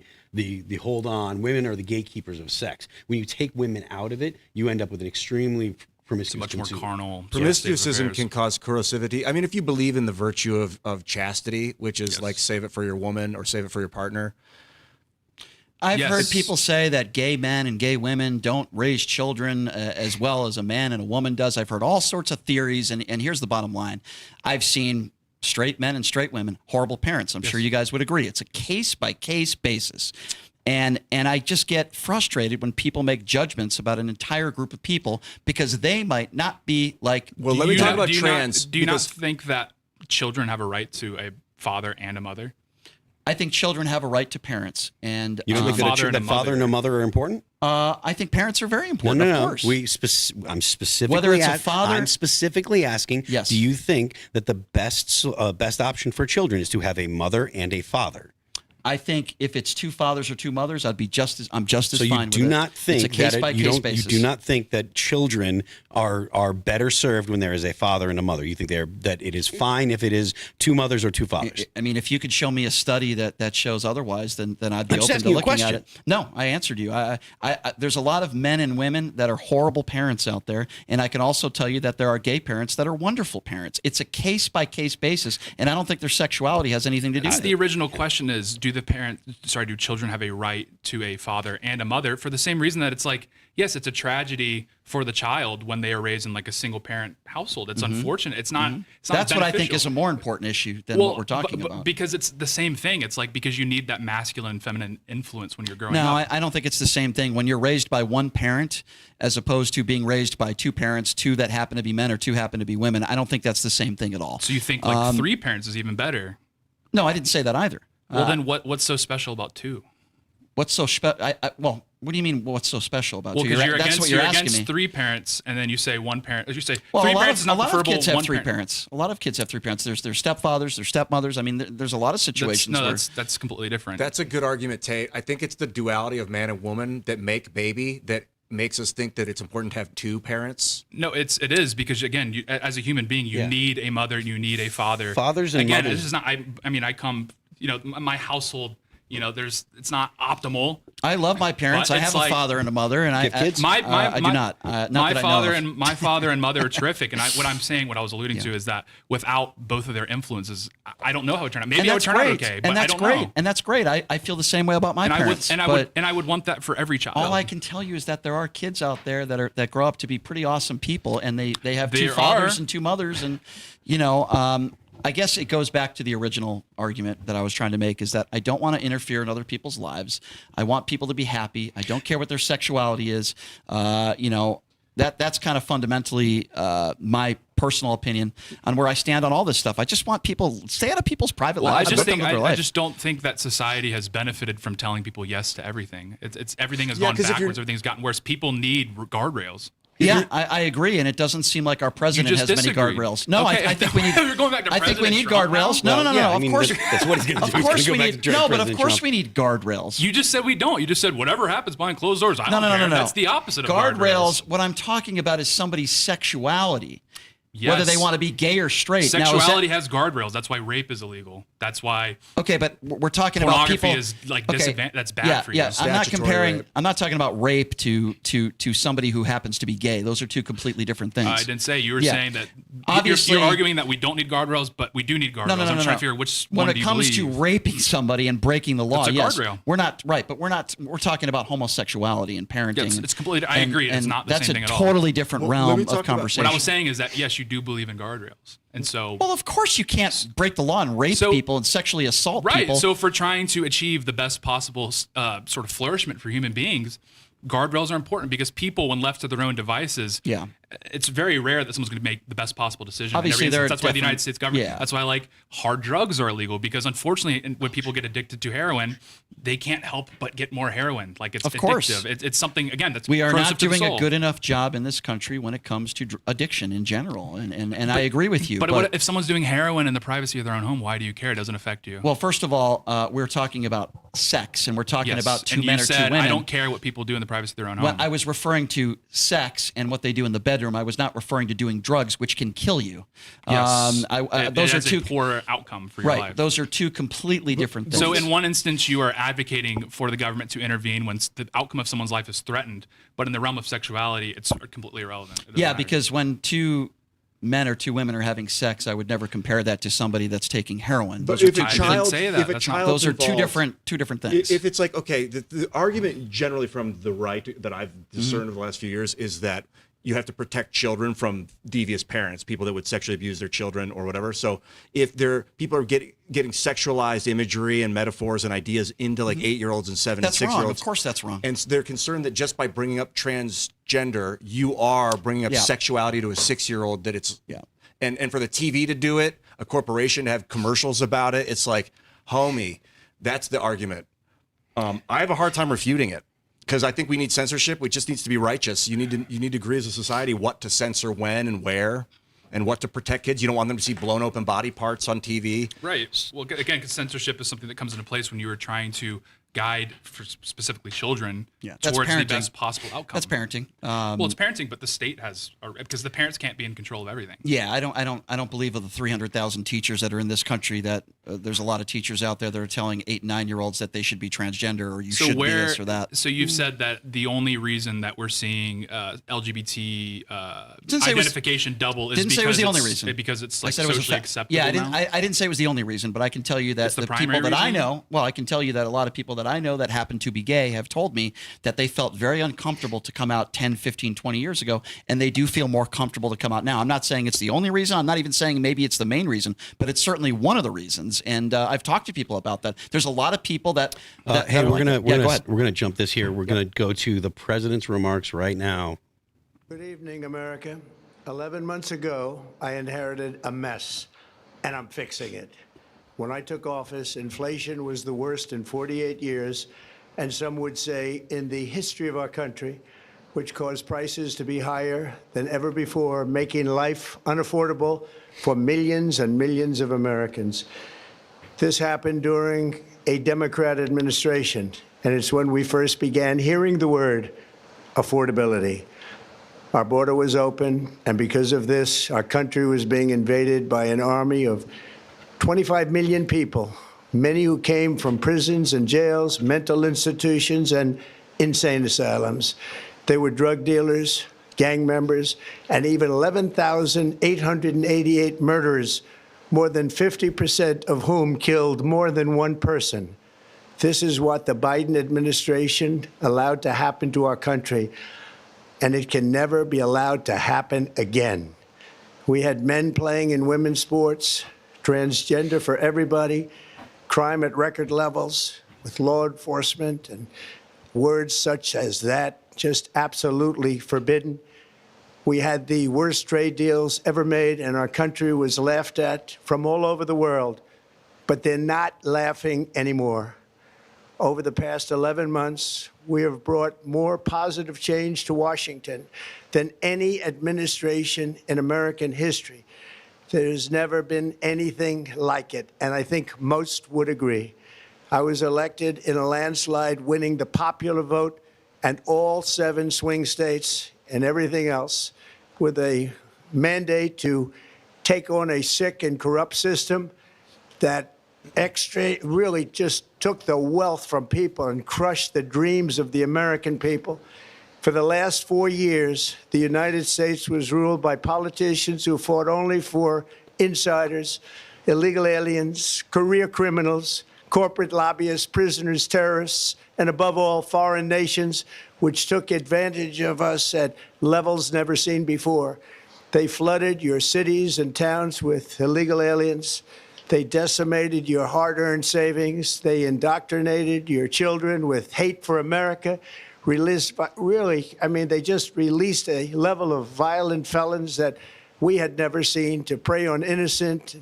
hold on. Women are the gatekeepers of sex. When you take women out of it, you end up with an extremely promiscuous, much more consumer. carnal. Promiscuousism can cause corrosivity. I mean, if you believe in the virtue of chastity, which is Yes. like save it for your woman or save it for your partner. I've Yes. heard people say that gay men and gay women don't raise children as well as a man and a woman does. I've heard all sorts of theories, and here's the bottom line. I've seen straight men and straight women, horrible parents. I'm sure you guys would agree. It's a case-by-case basis. And I just get frustrated when people make judgments about an entire group of people because they might not be like. Well, let me you talk not- about do you trans. Not, do you not because- think that children have a right to a father and a mother? I think children have a right to parents, and You don't think that, Father and a father and a mother are important? I think parents are very No, important. no, Of no. course. I'm specifically Whether it's a father- I'm specifically asking. Yes. Do you think that the best option for children is to have a mother and a father? I think if it's two fathers or two mothers, I'm just as So fine you with do it. not think it's a case that by you case don't. basis. You do not think that children are better served when there is a father and a mother. You think that it is fine if it is two mothers or two fathers. I mean, if you could show me a study that shows otherwise, then I'd be I'm just open asking to you a looking at question. it. No, I answered you. I there's a lot of men and women that are horrible parents out there, and I can also tell you that there are gay parents that are wonderful parents. It's a case by case basis, and I don't think their sexuality has anything to do with The it. original question is: do children have a right to a father and a mother? For the same reason that it's like, yes, it's a tragedy for the child when they are raised in like a single parent household. It's unfortunate. It's not. It's not That's what I think beneficial. is a more important issue than what we're talking about. Because it's the same thing. It's like because you need that masculine, feminine influence when you're growing No, up. I don't think it's the same thing. When you're raised by one parent, as opposed to being raised by two parents, two that happen to be men or two happen to be women, I don't think that's the same thing at all. So you think like three parents is even better? No, I didn't say that either. Well, then what's so special about two? What's so special? Well, what do you mean? What's so special about Well, two? because you're That's against, what you're asking against me. three parents, and then you say one parent. As you say, Well, three a lot parents of, is not a lot of preferable. kids have one three parent. parents. A lot of kids have three parents. There's their stepfathers, their stepmothers. I mean, there's a lot of situations where That's completely different. That's a good argument, Tate. I think it's the duality of man and woman that make baby that makes us think that it's important to have two parents. No, it is because again, you, as a human being, you Yeah. need a mother, you need a father. Fathers and again, mothers- this is not. I mean, I come. My household. It's not optimal. I love my parents. But I it's have like- a father and a mother, and I have kids? I do not. Not my that I know father of. and my father and mother are terrific. And what I was alluding to is that without both of their influences, I don't know how it would turn out. Maybe and it would that's turn great. out okay, but and that's I don't great. know. And that's great. I feel the same way about my And parents. I would want that for every child. all I can tell you is that there are kids out there that grow up to be pretty awesome people, and they have two There fathers are. and two mothers, and I guess it goes back to the original argument that I was trying to make, is that I don't want to interfere in other people's lives. I want people to be happy. I don't care what their sexuality is. That's kind of fundamentally my personal opinion on where I stand on all this stuff. I just want people stay out of people's private Well, I lives. just let them think live their I life. just don't think that society has benefited from telling people yes to everything. It's everything has Yeah, gone 'cause if you're- backwards. Everything's gotten worse. People need guardrails. Yeah, I agree, and it doesn't seem like our president just has many disagreed. guardrails. No, Okay. I think we need. You're going back to I think we President need Trump guardrails. now? No. Yeah, I Of mean, course, that's what he's going to of do. He's course gonna we go back need. to No, but of President course Trump. we need guardrails. You just said we don't. You just said whatever happens behind closed doors. I don't care. No. That's the opposite of Guardrails. What I'm talking about is somebody's sexuality, whether they Yes. want to be gay or straight. Now, is that- Sexuality has guardrails. That's why rape is illegal. That's why Okay, but we're talking about pornography people. is like Okay, that's bad yeah, for you. yeah. I'm not Statutory comparing. rape. I'm not talking about rape to somebody who happens to be gay. Those are two completely different things. I didn't say. You were Yeah. saying that Obviously- you're arguing that we don't need guardrails, but we do need guardrails. No. I'm trying to figure which when one it do you comes believe. to raping somebody and breaking the law, That's a yes, guardrail. we're not right, but we're not. We're talking about homosexuality and parenting. Yes, it's completely- I agree, it's not the that's same thing at a all. totally different Well, let realm me of talk about- conversation. What I was saying is that yes, you do believe in guardrails, and so well, of course you can't break the law and rape So- people and sexually assault right. people. So if we're trying to achieve the best possible sort of flourishment for human beings, guardrails are important because people, when left to their own devices, Yeah. it's very rare that someone's going to make the best possible decision. Obviously, in every there instance. are That's why the different- United States government. yeah. That's why like hard drugs are illegal because unfortunately, when people get addicted to heroin, they can't help but get more heroin. Like it's Of course. addictive. It's something again that's we are corrosive not to the doing a soul. good enough job in this country when it comes to addiction in general, and I agree with you. But what if someone's doing heroin in the privacy of their own home? Why do you care? It doesn't affect you. well, first of all, we're talking about sex, and we're talking yes. about two and men you or two said, women. I don't care what people do in the privacy of their own home. Well, I was referring to sex and what they do in the bedroom. I was not referring to doing drugs, which can kill you. Yes. Those it are has two a poor outcome for your right. life. Those are two completely different things. So in one instance, you are advocating for the government to intervene when the outcome of someone's life is threatened, but in the realm of sexuality, it's completely irrelevant. It doesn't yeah, matter. because when two men or two women are having sex, I would never compare that to somebody that's taking heroin. But Those are if two a I child, didn't say that. if a That's not- child, those are two different things. If it's like, okay, the argument generally from the right that I've discerned over the last few years is that you have to protect children from devious parents, people that would sexually abuse their children or whatever. So if people are getting sexualized imagery and metaphors and ideas into like 8-year-olds and 7- and That's wrong. 6-year-olds. Of course that's wrong. And they're concerned that just by bringing up transgender, you are bringing up Yeah. sexuality to a 6-year-old that it's Yeah. And for the TV to do it, a corporation to have commercials about it, it's like, homie, that's the argument. I have a hard time refuting it because I think we need censorship. It just needs to be righteous. You need to agree as a society what to censor when and where, and what to protect kids. You don't want them to see blown open body parts on TV. Right. Well, again, 'cause censorship is something that comes into place when you are trying to guide for specifically children That's towards the parenting. best possible outcome. That's parenting. Well, it's parenting, but the state has because the parents can't be in control of everything. Yeah, I don't believe of the 300,000 teachers that are in this country that there's a lot of teachers out there that are telling 8 and 9-year-olds that they should be transgender or you should be this or that. So you've said that the only reason that we're seeing LGBT Didn't say it was- identification double is didn't because say it was the only it's- reason. because it's I like said it was a socially fact. acceptable. Yeah, now? I didn't say it was the only reason, but I can tell you that It's the the people primary that I reason? know, well, I can tell you that a lot of people that I know that happen to be gay have told me that they felt very uncomfortable to come out 10, 15, 20 years ago, and they do feel more comfortable to come out now. I'm not saying it's the only reason. I'm not even saying maybe it's the main reason, but it's certainly one of the reasons. And I've talked to people about that. There's a lot of people that. Hey, go ahead. we're gonna jump this here. We're gonna go to the president's remarks right now. Good evening, America. 11 months ago, I inherited a mess, and I'm fixing it. When I took office, inflation was the worst in 48 years, and some would say in the history of our country, which caused prices to be higher than ever before, making life unaffordable for millions and millions of Americans. This happened during a Democrat administration, and it's when we first began hearing the word affordability. Our border was open, and because of this, our country was being invaded by an army of 25 million people, many who came from prisons and jails, mental institutions, and insane asylums. They were drug dealers, gang members, and even 11,888 murderers, more than 50% of whom killed more than one person. This is what the Biden administration allowed to happen to our country, and it can never be allowed to happen again. We had men playing in women's sports, transgender for everybody, crime at record levels with law enforcement, and words such as that just absolutely forbidden. We had the worst trade deals ever made, and our country was laughed at from all over the world. But they're not laughing anymore. over the past 11 months, we have brought more positive change to Washington than any administration in American history. There's never been anything like it, and I think most would agree. I was elected in a landslide, winning the popular vote and all 7 swing states and everything else, with a mandate to take on a sick and corrupt system that really just took the wealth from people and crushed the dreams of the American people. For the last 4 years, the United States was ruled by politicians who fought only for insiders, illegal aliens, career criminals, corporate lobbyists, prisoners, terrorists, and above all, foreign nations, which took advantage of us at levels never seen before. They flooded your cities and towns with illegal aliens. They decimated your hard-earned savings. They indoctrinated your children with hate for America. They just released a level of violent felons that we had never seen to prey on innocent.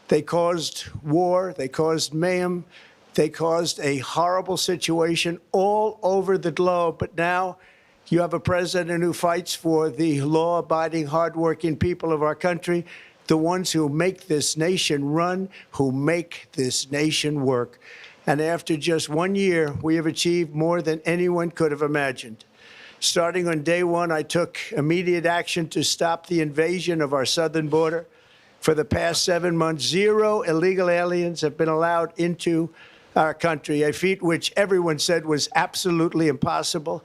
They caused war. They caused mayhem. They caused a horrible situation all over the globe. But now you have a president who fights for the law-abiding, hardworking people of our country, the ones who make this nation run, who make this nation work. And after just 1 year, we have achieved more than anyone could have imagined. Starting on day one, I took immediate action to stop the invasion of our southern border. For the past 7 months, 0 illegal aliens have been allowed into our country, a feat which everyone said was absolutely impossible.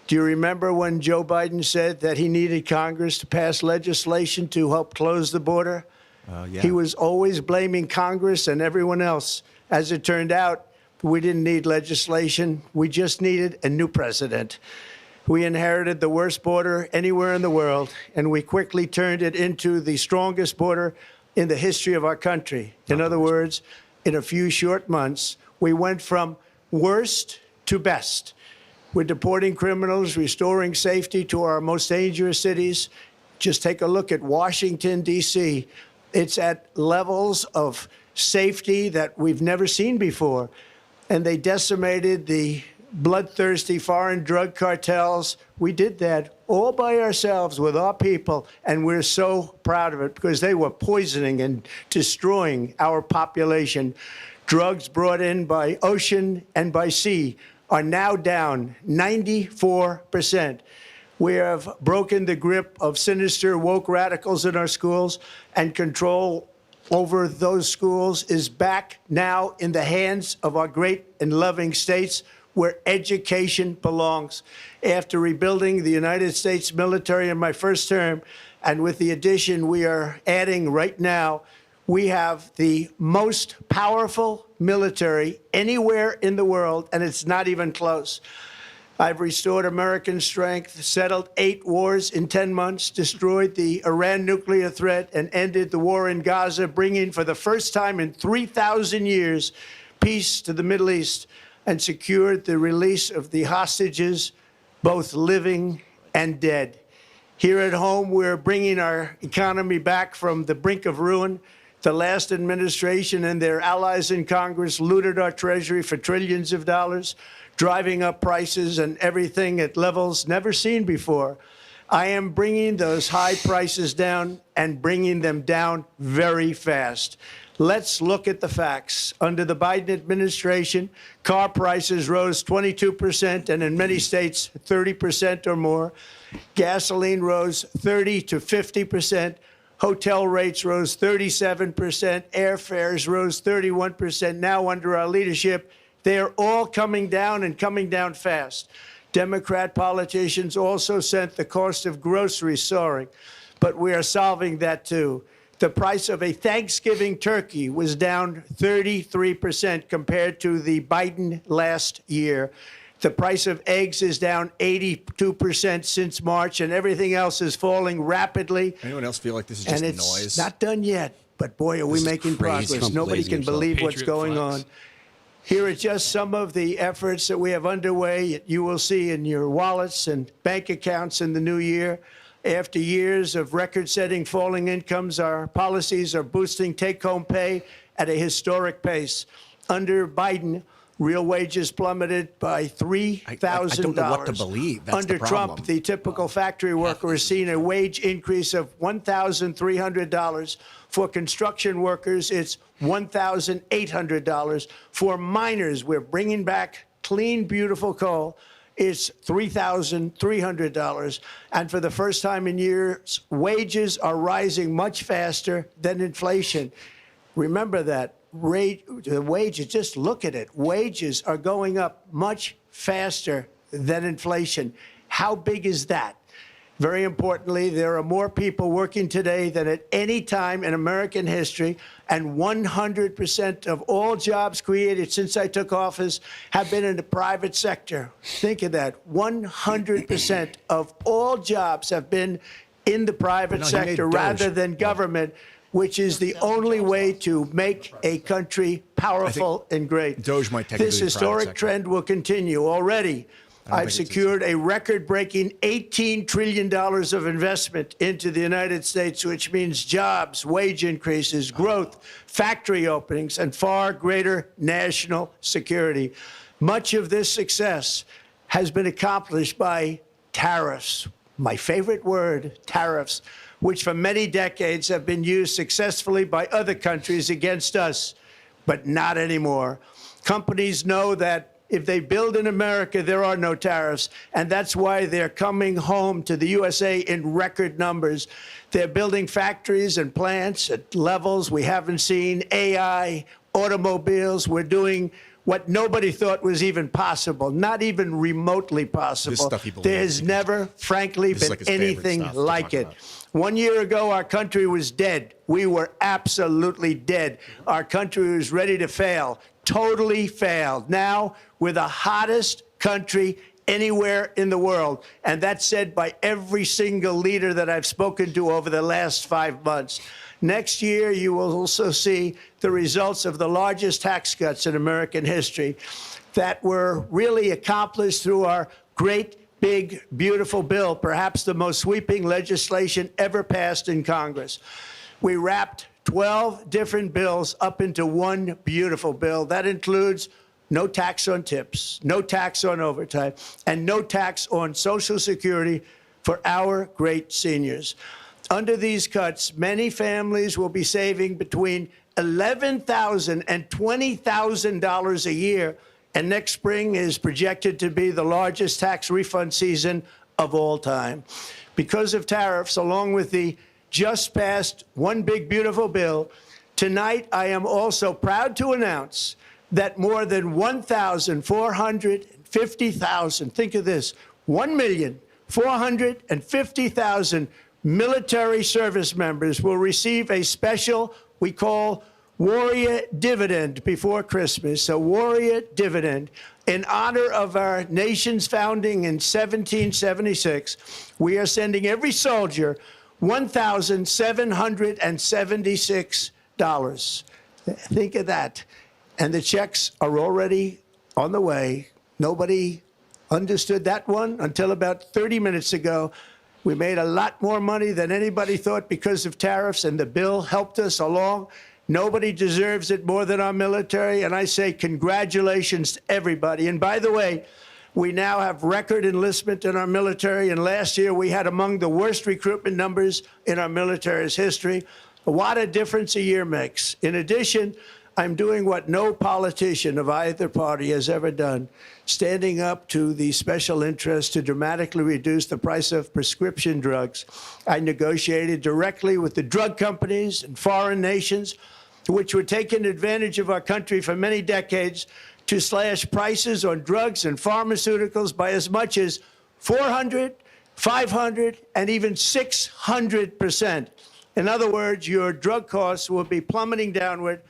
Do you remember when Joe Biden said that he needed Congress to pass legislation to help close the border? Yeah. He was always blaming Congress and everyone else. As it turned out, we didn't need legislation. We just needed a new president. We inherited the worst border anywhere in the world, and we quickly turned it into the strongest border in the history of our country. In other words, in a few short months, we went from worst to best. We're deporting criminals, restoring safety to our most dangerous cities. Just take a look at Washington, D.C. It's at levels of safety that we've never seen before. And they decimated the bloodthirsty foreign drug cartels. We did that all by ourselves with our people, and we're so proud of it because they were poisoning and destroying our population. Drugs brought in by ocean and by sea are now down 94%. We have broken the grip of sinister woke radicals in our schools, and control over those schools is back now in the hands of our great and loving states where education belongs. After rebuilding the United States military in my first term, and with the addition we are adding right now, we have the most powerful military anywhere in the world, and it's not even close. I've restored American strength, settled 8 wars in 10 months, destroyed the Iran nuclear threat, and ended the war in Gaza, bringing for the first time in 3,000 years peace to the Middle East, and secured the release of the hostages, both living and dead. Here at home, we're bringing our economy back from the brink of ruin. The last administration and their allies in Congress looted our treasury for trillions of dollars, driving up prices and everything at levels never seen before. I am bringing those high prices down and bringing them down very fast. Let's look at the facts. Under the Biden administration, car prices rose 22%, and in many states, 30% or more. Gasoline rose 30 to 50%. Hotel rates rose 37%. Airfares rose 31%. Now, under our leadership, they are all coming down and coming down fast. Democrat politicians also sent the cost of groceries soaring, but we are solving that too. The price of a Thanksgiving turkey was down 33% compared to the Biden last year. The price of eggs is down 82% since March, and everything else is falling rapidly. Anyone else feel like this is just and it's noise? not done yet, but boy, are we This is making crazy. progress. Nobody can believe what's Patriot going flags. on. Here are just some of the efforts that we have underway. You will see in your wallets and bank accounts in the new year. After years of record-setting falling incomes, our policies are boosting take-home pay at a historic pace. Under Biden, Real wages plummeted by $3,000. I don't know what to believe. That's Under the problem. Trump, the typical factory worker has seen a wage increase of $1,300. For construction workers, it's $1,800. For miners, we're bringing back clean, beautiful coal. It's $3,300. And for the first time in years, wages are rising much faster than inflation. Remember that. The wages, just look at it. Wages are going up much faster than inflation. How big is that? Very importantly, there are more people working today than at any time in American history, and 100% of all jobs created since I took office have been in the private sector. Think of that. 100% of all jobs have been in the private sector rather than government, which is the only way to make a country powerful and great. Doge might technically This be private historic sector. trend will continue. Already, I've secured a record-breaking $18 trillion of investment into the United States, which means jobs, wage increases, growth, factory openings, and far greater national security. Much of this success has been accomplished by tariffs. My favorite word, tariffs, which for many decades have been used successfully by other countries against us, but not anymore. Companies know that if they build in America, there are no tariffs, and that's why they're coming home to the USA in record numbers. They're building factories and plants at levels we haven't seen, AI, automobiles. We're doing what nobody thought was even possible, not even remotely possible. stuff he believes. There has never, frankly, This is been like his favorite anything stuff to like talk it. about. 1 year ago, our country was dead. We were absolutely dead. Our country was ready to fail, totally failed. Now, we're the hottest country anywhere in the world. And that's said by every single leader that I've spoken to over the last 5 months. Next year, you will also see the results of the largest tax cuts in American history that were really accomplished through our great, big, beautiful bill, perhaps the most sweeping legislation ever passed in Congress. We wrapped 12 different bills up into one beautiful bill. That includes no tax on tips, no tax on overtime, and no tax on Social Security for our great seniors. Under these cuts, many families will be saving between $11,000 and $20,000 a year, and next spring is projected to be the largest tax refund season of all time. Because of tariffs, along with the just passed One Big Beautiful Bill, tonight I am also proud to announce that more than 1,450,000, think of this, 1,450,000 military service members will receive a special, we call Warrior Dividend before Christmas, a Warrior Dividend. In honor of our nation's founding in 1776, we are sending every soldier $1,776. Think of that. And the checks are already on the way. Nobody understood that one until about 30 minutes ago. We made a lot more money than anybody thought because of tariffs, and the bill helped us along. Nobody deserves it more than our military, and I say congratulations to everybody. And by the way, we now have record enlistment in our military, and last year we had among the worst recruitment numbers in our military's history. What a difference a year makes. In addition, I'm doing what no politician of either party has ever done, standing up to the special interests to dramatically reduce the price of prescription drugs. I negotiated directly with the drug companies and foreign nations, which were taking advantage of our country for many decades, to slash prices on drugs and pharmaceuticals by as much as 400, 500, and even 600%. In other words, your drug costs will be plummeting downward.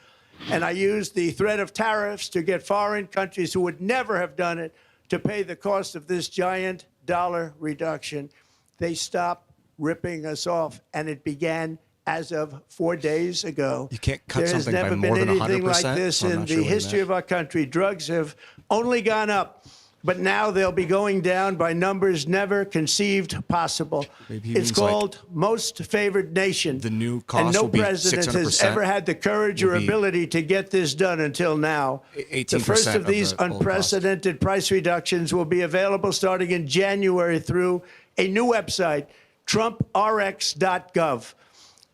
And I used the threat of tariffs to get foreign countries who would never have done it to pay the cost of this giant dollar reduction. They stopped ripping us off, and it began as of 4 days ago. You can't cut there has something by never more been than anything 100%? like this I'm in not the sure what you history meant. of our country. Drugs have only gone up. but now they'll be going down by numbers never conceived possible. Maybe he It's means like called most favored nation. the new And cost no will be president has 600%, ever had the courage or will be ability to get this done until now. 18% The first of of these the old cost. unprecedented price reductions will be available starting in January through a new website, TrumpRx.gov.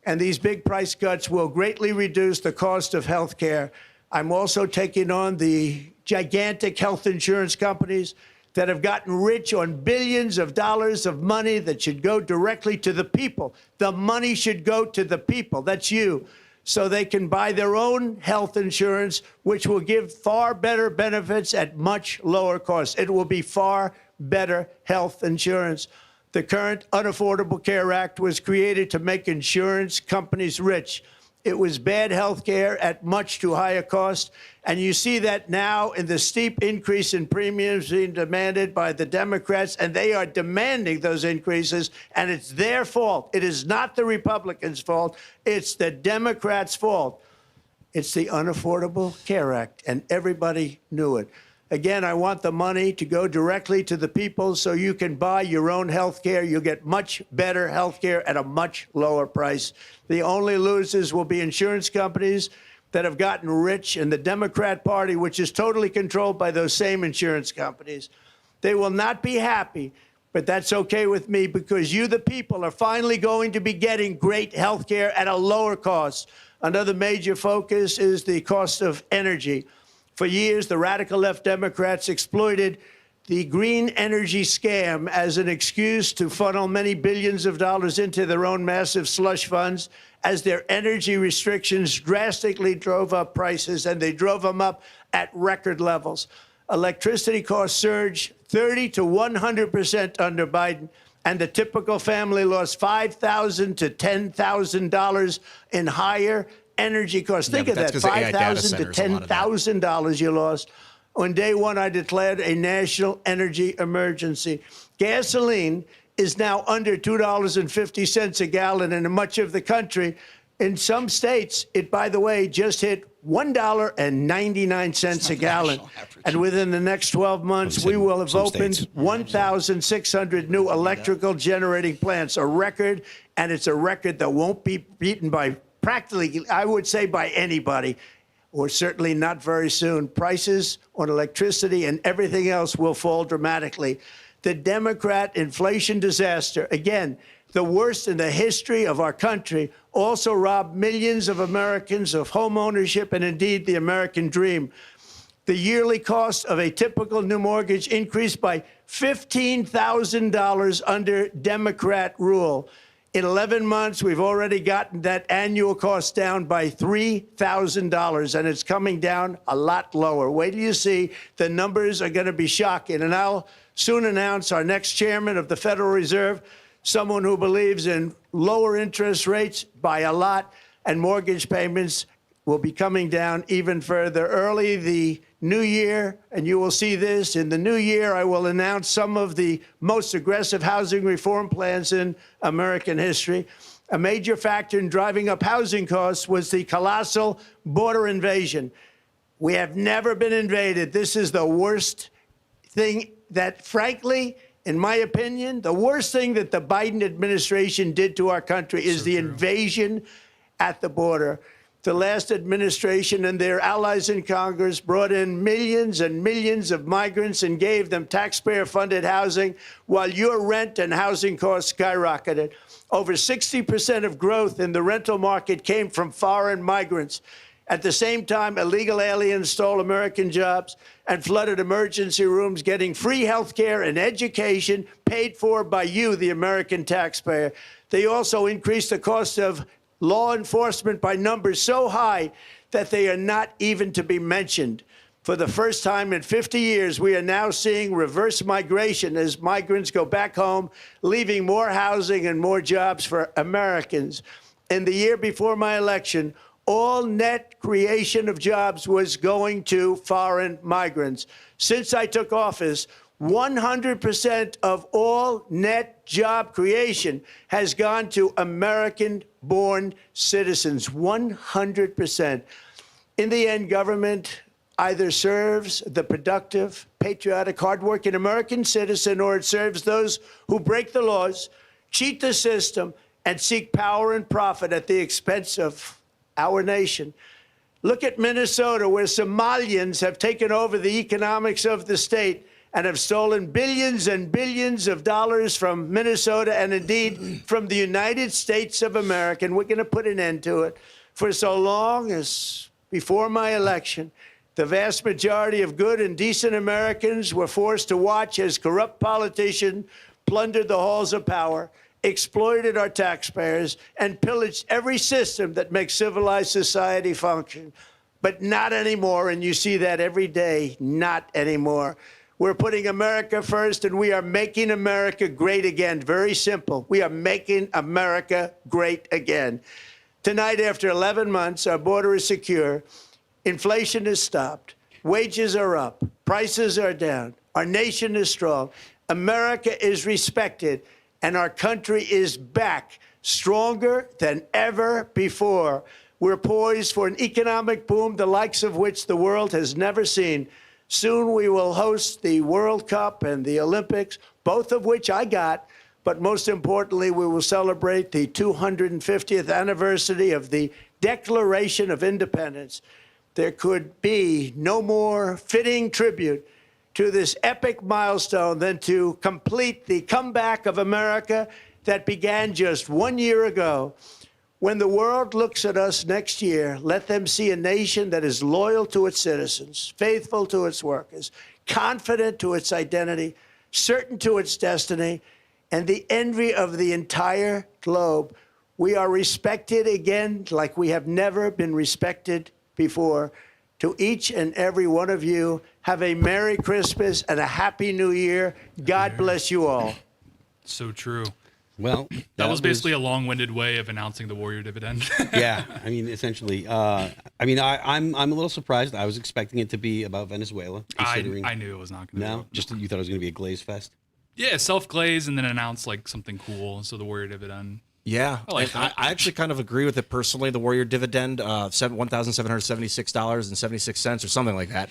And these big price cuts will greatly reduce the cost of health care. I'm also taking on the gigantic health insurance companies that have gotten rich on billions of dollars of money that should go directly to the people. The money should go to the people. That's you. So they can buy their own health insurance, which will give far better benefits at much lower costs. It will be far better health insurance. The current Unaffordable Care Act was created to make insurance companies rich. It was bad health care at much too high a cost. And you see that now in the steep increase in premiums being demanded by the Democrats, and they are demanding those increases, and it's their fault. It is not the Republicans' fault. It's the Democrats' fault. It's the Unaffordable Care Act, and everybody knew it. Again, I want the money to go directly to the people so you can buy your own health care. You'll get much better health care at a much lower price. The only losers will be insurance companies that have gotten rich and the Democrat Party, which is totally controlled by those same insurance companies. They will not be happy, but that's okay with me because you, the people, are finally going to be getting great health care at a lower cost. Another major focus is the cost of energy. For years, the radical left Democrats exploited the green energy scam as an excuse to funnel many billions of dollars into their own massive slush funds as their energy restrictions drastically drove up prices, and they drove them up at record levels. Electricity costs surged 30 to 100% under Biden, and the typical family lost $5,000 to $10,000 in higher energy costs. Think of but that, that's 'cause the AI data $5,000 to centers, a lot of that. $10,000 you lost. On day one, I declared a national energy emergency. Gasoline is now under $2.50 a gallon in much of the country. In some states, it, by the way, just hit $1.99 a gallon. And within the next 12 months, we will have some opened states. 1,600 new electrical generating plants, a record, and it's a record that won't be beaten by practically, I would say, by anybody, or certainly not very soon. Prices on electricity and everything else will fall dramatically. The Democrat inflation disaster, again, the worst in the history of our country, also robbed millions of Americans of home ownership and indeed the American dream. The yearly cost of a typical new mortgage increased by $15,000 under Democrat rule. In 11 months, we've already gotten that annual cost down by $3,000, and it's coming down a lot lower. Wait till you see. The numbers are going to be shocking. And I'll soon announce our next chairman of the Federal Reserve, someone who believes in lower interest rates by a lot, and mortgage payments will be coming down even further. Early the new year, and you will see this, in the new year, I will announce some of the most aggressive housing reform plans in American history. A major factor in driving up housing costs was the colossal border invasion. We have never been invaded. This is the worst thing that, frankly, in my opinion, the worst thing that the Biden administration did to our country is the invasion at the border. The last administration and their allies in Congress brought in millions and millions of migrants and gave them taxpayer-funded housing while your rent and housing costs skyrocketed. Over 60% of growth in the rental market came from foreign migrants. At the same time, illegal aliens stole American jobs and flooded emergency rooms, getting free health care and education paid for by you, the American taxpayer. They also increased the cost of law enforcement by numbers so high that they are not even to be mentioned. For the first time in 50 years, we are now seeing reverse migration as migrants go back home, leaving more housing and more jobs for Americans. In the year before my election, all net creation of jobs was going to foreign migrants. Since I took office, 100% of all net job creation has gone to American-born citizens, 100%. In the end, government either serves the productive, patriotic, hardworking American citizen, or it serves those who break the laws, cheat the system, and seek power and profit at the expense of our nation. Look at Minnesota, where Somalians have taken over the economics of the state and have stolen billions and billions of dollars from Minnesota and indeed from the United States of America. And we're going to put an end to it. For so long as before my election, the vast majority of good and decent Americans were forced to watch as corrupt politicians plundered the halls of power, exploited our taxpayers, and pillaged every system that makes civilized society function. But not anymore, and you see that every day, not anymore. We're putting America first, and we are making America great again. Very simple. We are making America great again. Tonight, after 11 months, our border is secure. Inflation is stopped. Wages are up. Prices are down. Our nation is strong. America is respected. And our country is back, stronger than ever before. We're poised for an economic boom, the likes of which the world has never seen. Soon we will host the World Cup and the Olympics, both of which I got. But most importantly, we will celebrate the 250th anniversary of the Declaration of Independence. There could be no more fitting tribute to this epic milestone than to complete the comeback of America that began just 1 year ago. When the world looks at us next year, let them see a nation that is loyal to its citizens, faithful to its workers, confident to its identity, certain to its destiny, and the envy of the entire globe. We are respected again like we have never been respected before. To each and every one of you, have a Merry Christmas and a Happy New Year. God bless you all. So true. Well, That was basically a long-winded way of announcing the Warrior dividend. yeah. I mean, essentially. I'm a little surprised. I was expecting it to be about Venezuela. Considering I knew it was not going to be. no, just you thought it was going to be a glaze fest. Yeah, self-glaze and then announce like something cool. So the Warrior dividend. Yeah, I like and that. I actually kind of agree with it personally. The Warrior dividend, $1,776.76 or something like that.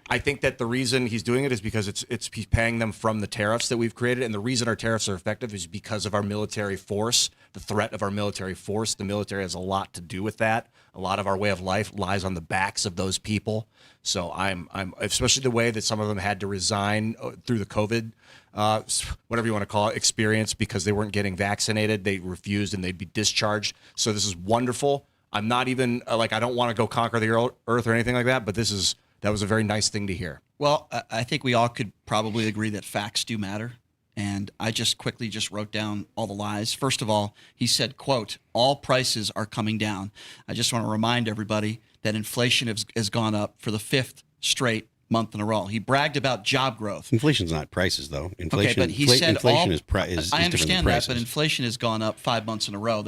I think that the reason he's doing it is because he's paying them from the tariffs that we've created, and the reason our tariffs are effective is because of our military force, the threat of our military force. The military has a lot to do with that. A lot of our way of life lies on the backs of those people. So I'm especially the way that some of them had to resign through the COVID, whatever you want to call it, experience because they weren't getting vaccinated. They refused and they'd be discharged. So this is wonderful. I'm not even I don't want to go conquer the earth or anything like that, but that was a very nice thing to hear. Well, I think we all could probably agree that facts do matter. And I just quickly wrote down all the lies. First of all, he said, quote, all prices are coming down. I just want to remind everybody that inflation has gone up for the fifth straight month in a row. He bragged about job growth. Inflation's not prices, though. Inflation, okay, but he said inflation all, is different I than understand that, prices. but inflation has gone up 5 months in a row.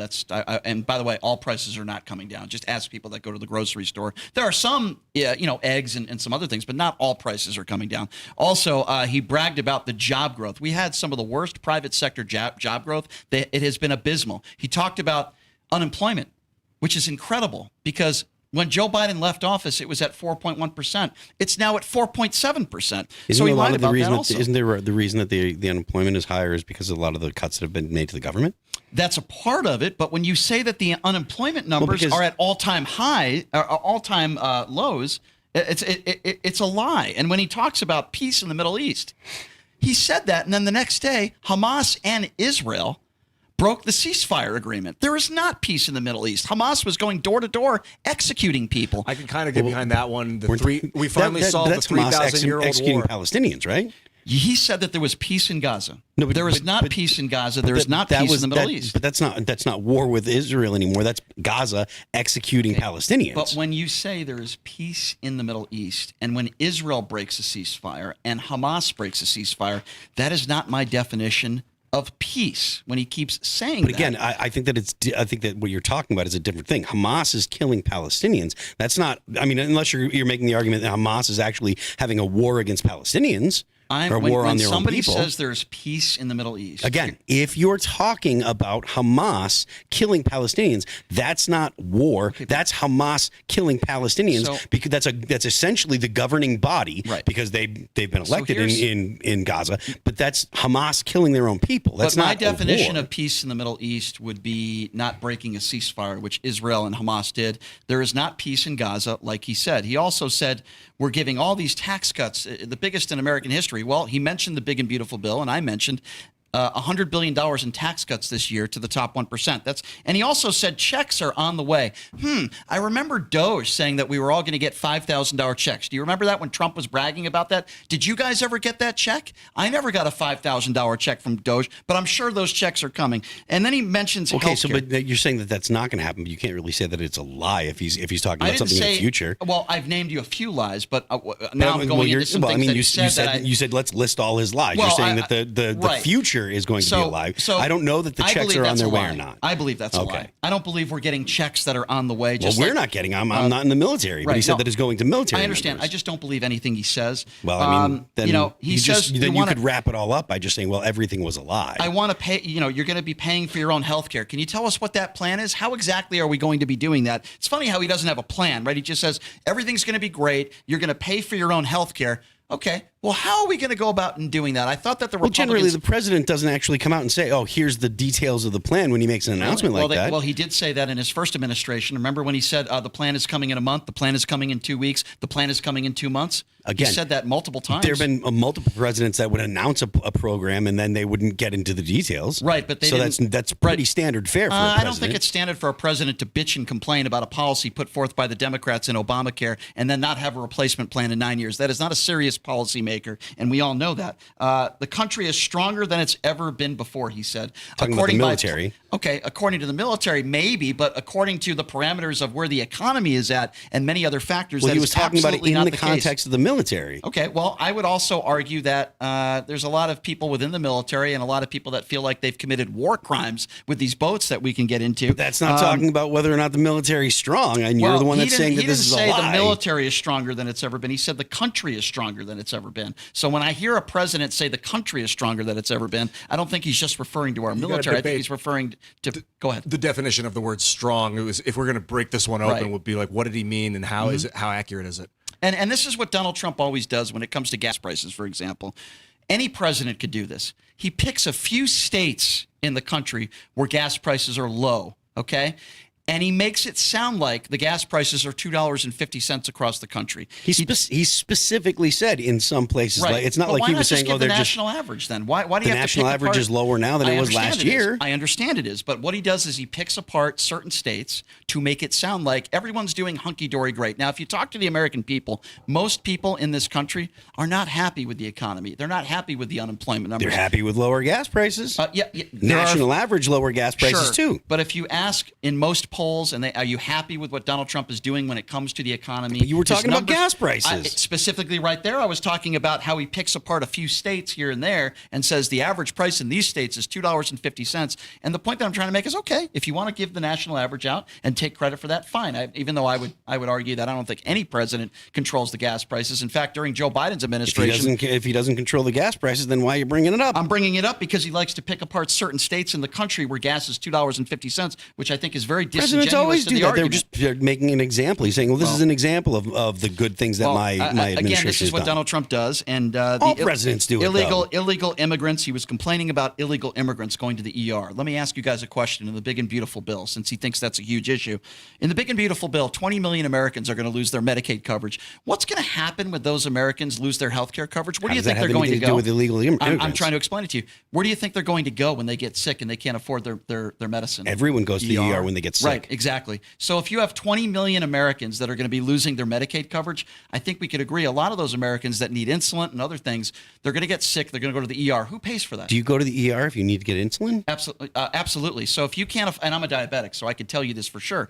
And by the way, all prices are not coming down. Just ask people that go to the grocery store. There are some, eggs and some other things, but not all prices are coming down. Also, he bragged about the job growth. We had some of the worst private sector job growth. It has been abysmal. He talked about unemployment, which is incredible because when Joe Biden left office, it was at 4.1%. It's now at 4.7%. So he lied about that also. Isn't there the reason that the unemployment is higher is because of a lot of the cuts that have been made to the government? That's a part of it, but when you say that the unemployment numbers are at all-time high, or all-time lows, it's a lie. And when he talks about peace in the Middle East, he said that, and then the next day, Hamas and Israel broke the ceasefire agreement. There is not peace in the Middle East. Hamas was going door to door executing people. I can kind of get behind that one. We finally solved the 3,000-year-old executing war. Palestinians, right? He said that there was peace in Gaza. No, but there is not peace in Gaza. There is not peace in the Middle East. But that's not war with Israel anymore. That's Gaza executing Palestinians. But when you say there is peace in the Middle East, and when Israel breaks a ceasefire and Hamas breaks a ceasefire, that is not my definition of peace. When he keeps saying but again, I think that what you're talking about is a different thing. Hamas is killing Palestinians. That's not. I mean, unless you're making the argument that Hamas is actually having a war against Palestinians, or war on when their own somebody people. says there's peace in the Middle East. Again, if you're talking about Hamas killing Palestinians, that's not war. That's Hamas killing Palestinians, So- because that's essentially the governing body, Right. because they've been elected here's- in Gaza. But that's Hamas killing their own people. That's But my not definition a war. of peace in the Middle East would be not breaking a ceasefire, which Israel and Hamas did. There is not peace in Gaza, like he said. He also said we're giving all these tax cuts, the biggest in American history. Well, he mentioned the big and beautiful bill, and I mentioned $100 billion in tax cuts this year to the top 1%. And he also said checks are on the way. I remember Doge saying that we were all going to get $5,000 checks. Do you remember that when Trump was bragging about that? Did you guys ever get that check? I never got a $5,000 check from Doge, but I'm sure those checks are coming. And then he mentions Okay, healthcare. but you're saying that that's not going to happen. But you can't really say that it's a lie if he's talking I about didn't something say, in the future. Well, I've named you a few lies, but now I'm going into some well, things I mean, that you he said, that I, you said let's list all his lies. Well, You're saying I- that the right. future is going to be a lie. I don't know that the I checks believe are on that's their a way lie. or not. I believe that's a Okay. lie. I don't believe we're getting checks that are on the way. Well, Just we're like, not getting. I'm not in the military, but he said no. that it's going to military. I understand. members. I just don't believe anything he says. Well, I mean, then he you says then you wanna, could wrap it all up by just saying, well, everything was a lie. I want to pay. You're going to be paying for your own health care. Can you tell us what that plan is? How exactly are we going to be doing that? It's funny how he doesn't have a plan, right? He just says everything's going to be great. You're going to pay for your own health care. Okay. Well, how are we going to go about in doing that? I thought that the Well, Republicans. generally, the president doesn't actually come out and say, "Oh, here's the details of the plan" when he makes an announcement like that. Well, he did say that in his first administration. Remember when he said the plan is coming in a month, the plan is coming in 2 weeks, the plan is coming in 2 months? Again, he said that multiple times. There have been multiple presidents that would announce a program and then they wouldn't get into the details. Right, but they so didn't- that's pretty standard fare for a president. I don't think it's standard for a president to bitch and complain about a policy put forth by the Democrats in Obamacare and then not have a replacement plan in 9 years. That is not a serious policymaker, and we all know that. The country is stronger than it's ever been before, he said. Talking about the military. Okay, according to the military, maybe, but according to the parameters of where the economy is at and many other factors, Well, that he is was talking about it absolutely in not the case. context of the military. Okay, well, I would also argue that there's a lot of people within the military and a lot of people that feel like they've committed war crimes with these boats that we can get into. That's not talking about whether or not the military is strong, and you're the one that's saying that this is a lie. He didn't say the military is stronger than it's ever been. He said the country is stronger than it's ever been. So when I hear a president say the country is stronger than it's ever been, I don't think he's just referring to our military. I think he's referring to. Go ahead. The definition of the word strong, it was, if we're going to break this one open, Right. would be like, what did he mean and how is it? How accurate is it? And this is what Donald Trump always does when it comes to gas prices, for example. Any president could do this. He picks a few states in the country where gas prices are low, okay? And he makes it sound like the gas prices are $2.50 across the country. He specifically said in some places, Right. like, it's not But like why he not was just saying, give "Oh, the they're just." national average then? Why do The you have to national pick average apart? is lower now than I it was understand last it is. year. I understand it is, but what he does is he picks apart certain states to make it sound like everyone's doing hunky-dory great. Now, if you talk to the American people, most people in this country are not happy with the economy. They're not happy with the unemployment numbers. They're happy with lower gas prices. Yeah, there are- National average lower gas prices Sure. too. But if you ask in most polls, and are you happy with what Donald Trump is doing when it comes to the economy? But you were his talking about gas prices. Specifically right there, I was talking about how he picks apart a few states here and there and says the average price in these states is $2.50. And the point that I'm trying to make is, okay, if you want to give the national average out and take credit for that, fine. Even though I would argue that I don't think any president controls the gas prices. In fact, during Joe Biden's administration, If he doesn't control the gas prices, then why are you bringing it up? I'm bringing it up because he likes to pick apart certain states in the country where gas is $2.50, which I think is very disingenuous Presidents always to do the that. argument. They're making an example. He's saying, "Well, this is an example of the good things that my administration again, this is has what done." Donald Trump does, and All presidents do it, illegal immigrants. He was complaining about illegal immigrants going to the ER. Let me ask you guys a question in the big and beautiful bill, since he thinks that's a huge issue. In the big and beautiful bill, 20 million Americans are going to lose their Medicaid coverage. What's going to happen when those Americans lose their health care coverage? Where How do you does that think they're have going to anything to go? do with illegal immigrants? I'm trying to explain it to you. Where do you think they're going to go when they get sick and they can't afford their medicine? Everyone goes to the ER when they get sick. Right, exactly. So if you have 20 million Americans that are going to be losing their Medicaid coverage, I think we could agree a lot of those Americans that need insulin and other things, they're going to get sick, they're going to go to the ER. Who pays for that? Do you go to the ER if you need to get insulin? Absolutely. Absolutely. So if you can't, and I'm a diabetic, so I can tell you this for sure.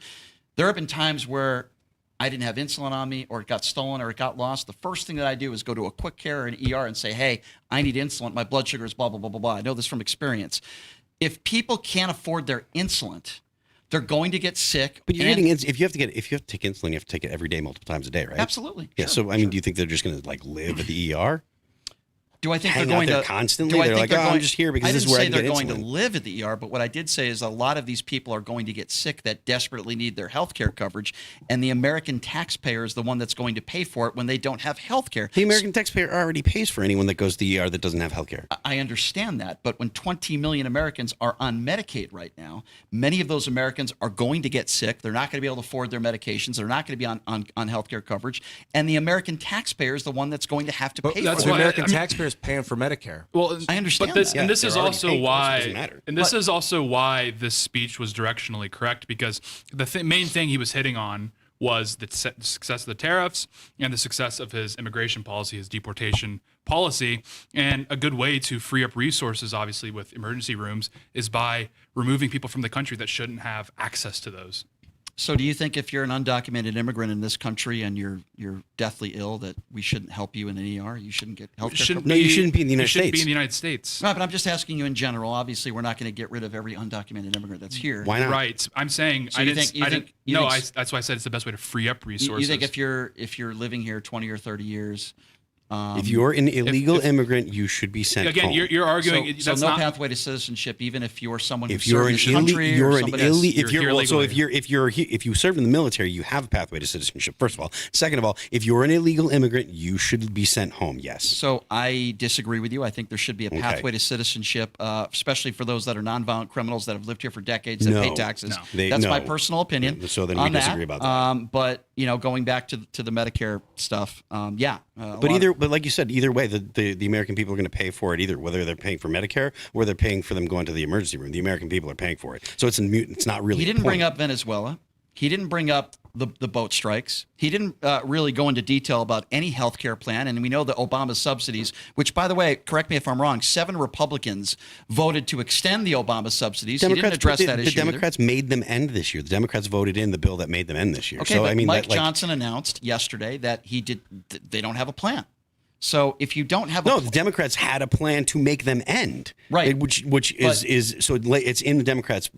There have been times where I didn't have insulin on me, or it got stolen, or it got lost. The first thing that I do is go to a quick care or an ER and say, "Hey, I need insulin. My blood sugar is blah, blah, blah, blah, blah." I know this from experience. If people can't afford their insulin, they're going to get sick. But you're getting if you have to take insulin, you have to take it every day, multiple times a day, right? Absolutely. Yeah. Sure, So I mean, do you think they're just going to like live at the ER? Do I think hang they're out going there to constantly? Do I They're think like, they're I'm just here because this is where I didn't can say get they're going to insulin. live at the ER, but what I did say is a lot of these people are going to get sick that desperately need their health care coverage, and the American taxpayer is the one that's going to pay for it when they don't have health care. The American taxpayer already pays for anyone that goes to the ER that doesn't have health care. I understand that, but when 20 million Americans are on Medicaid right now, many of those Americans are going to get sick. They're not going to be able to afford their medications. They're not going to be on health care coverage, and the American taxpayer is the one that's going to have to pay that's for The it. why- American I mean- taxpayer is paying for Medicare. Well, I understand but this, that. and this Yeah, is they're already also paid for it, so it why, doesn't matter. and this is also why this speech was directionally correct, because the main thing he was hitting on was the success of the tariffs and the success of his immigration policy, his deportation policy. And a good way to free up resources, obviously, with emergency rooms is by removing people from the country that shouldn't have access to those. So do you think if you're an undocumented immigrant in this country and you're deathly ill that we shouldn't help you in an ER? You shouldn't get health care coverage? No, you shouldn't be in the you United shouldn't be States. in the United States. No, but I'm just asking you in general. Obviously, we're not going to get rid of every undocumented immigrant that's here. Why not? Right. I'm saying So I you didn't. think- you I think- didn't. you No, think- that's why I said it's the best way to free up You resources. think if you're living here 20 or 30 years, If you're an illegal if- immigrant, you should be sent again, home. you're arguing so that's no not. pathway to citizenship, even if you're someone who if you're served an in this country you're or an somebody else. if You're you're well, so illegally. if you serve in the military, you have a pathway to citizenship. First of all, second of all, if you're an illegal immigrant, you should be sent home. Yes. So I disagree with you. I think there should be a pathway to citizenship, especially for those that are nonviolent criminals that have lived here for decades that No. pay taxes. No. That's my No. personal opinion. So then we on disagree about that. But going back to the Medicare stuff, But like you said, either way, the American people are going to pay for it either, whether they're paying for Medicare or they're paying for them going to the emergency room. The American people are paying for it. So it's it's not really. he a didn't bring point. up Venezuela. He didn't bring up the boat strikes. He didn't really go into detail about any health care plan. And we know the Obama subsidies, which, by the way, correct me if I'm wrong, 7 Republicans voted to extend the Obama subsidies. He didn't address that the issue either. Democrats made them end this year. The Democrats voted in the bill that made them end this year. Okay, so but I mean, Mike that, like, Johnson announced yesterday that they don't have a plan. So if you don't have a No, the Democrats had a plan to make them end. Right. Which is so it's in the Democrats'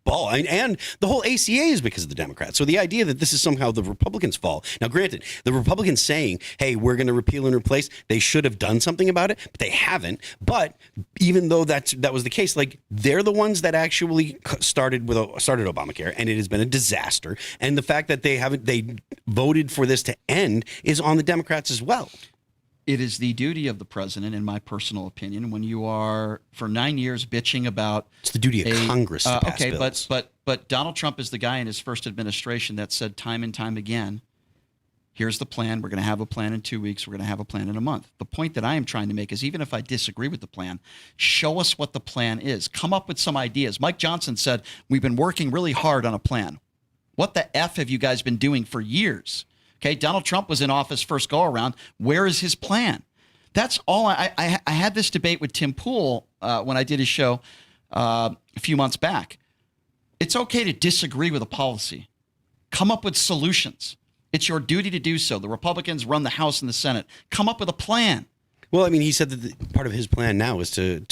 ball. And the whole ACA is because of the Democrats. So the idea that this is somehow the Republicans' fault. Now, granted, the Republicans saying, hey, we're going to repeal and replace, they should have done something about it, but they haven't. But even though that was the case, like, they're the ones that actually started Obamacare, and it has been a disaster. And the fact that they voted for this to end is on the Democrats as well. It is the duty of the president, in my personal opinion, when you are for 9 years bitching about. It's the duty of Congress to pass okay, bills. but Donald Trump is the guy in his first administration that said time and time again, here's the plan. We're going to have a plan in 2 weeks. We're going to have a plan in a month. The point that I am trying to make is even if I disagree with the plan, show us what the plan is. Come up with some ideas. Mike Johnson said, we've been working really hard on a plan. What the F have you guys been doing for years? Okay, Donald Trump was in office first go around. Where is his plan? That's all. I had this debate with Tim Pool when I did his show a few months back. It's okay to disagree with a policy. Come up with solutions. It's your duty to do so. The Republicans run the House and the Senate. Come up with a plan. Well, I mean, he said that part of his plan now is to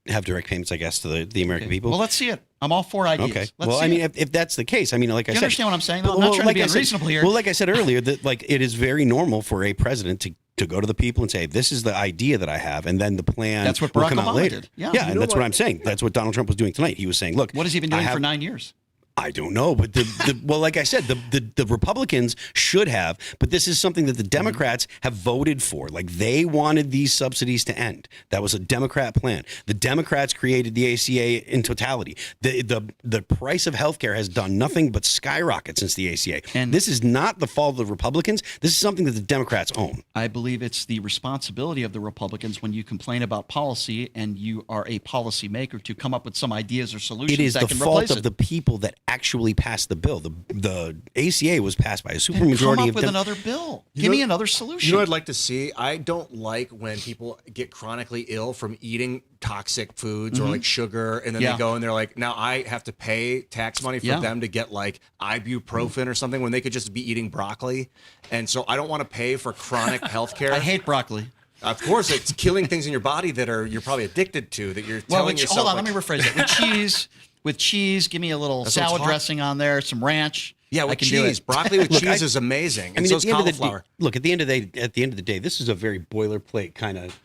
have direct payments, I guess, to the American people. Well, let's see it. I'm all for ideas. Okay. Let's Well, see I mean, it. if that's the case, I mean, like I You said, understand what I'm saying? I'm not trying to be unreasonable here. Well, like I said earlier, that like it is very normal for a president to go to the people and say, "This is the idea that I have," and then the plan That's what will Barack come out Obama later. did. Yeah. Yeah, You and that's what I'm saying. That's what Donald Trump was doing tonight. He was saying, "Look, What has he been doing I have, for 9 years? I don't know, but well, like I said, the Republicans should have, but this is something that the Democrats have voted for. Like they wanted these subsidies to end. That was a Democrat plan. The Democrats created the ACA in totality. The price of healthcare has done nothing but skyrocket since the ACA. And- this is not the fault of the Republicans. This is something that the Democrats own. I believe it's the responsibility of the Republicans when you complain about policy and you are a policy maker to come up with some ideas or solutions It is that the can fault replace of it. the people that actually passed the bill. The ACA was passed by a Come supermajority up of with them. another bill. Give me another solution. You know what I'd like to see? I don't like when people get chronically ill from eating toxic foods or like sugar, and then Yeah. they go and they're like, now I have to pay tax money for Yeah. them to get like ibuprofen or something when they could just be eating broccoli. And so I don't want to pay for chronic health care. I hate broccoli. Of course, it's killing things in your body that you're probably addicted to, that you're telling yourself. Hold on, like, let me rephrase it. With cheese, give me a little That's what I'm salad talking- dressing on there, some ranch. Yeah, I with can do cheese. it. Broccoli with cheese is amazing. And so is cauliflower. At the end of the day, this is a very boilerplate kind of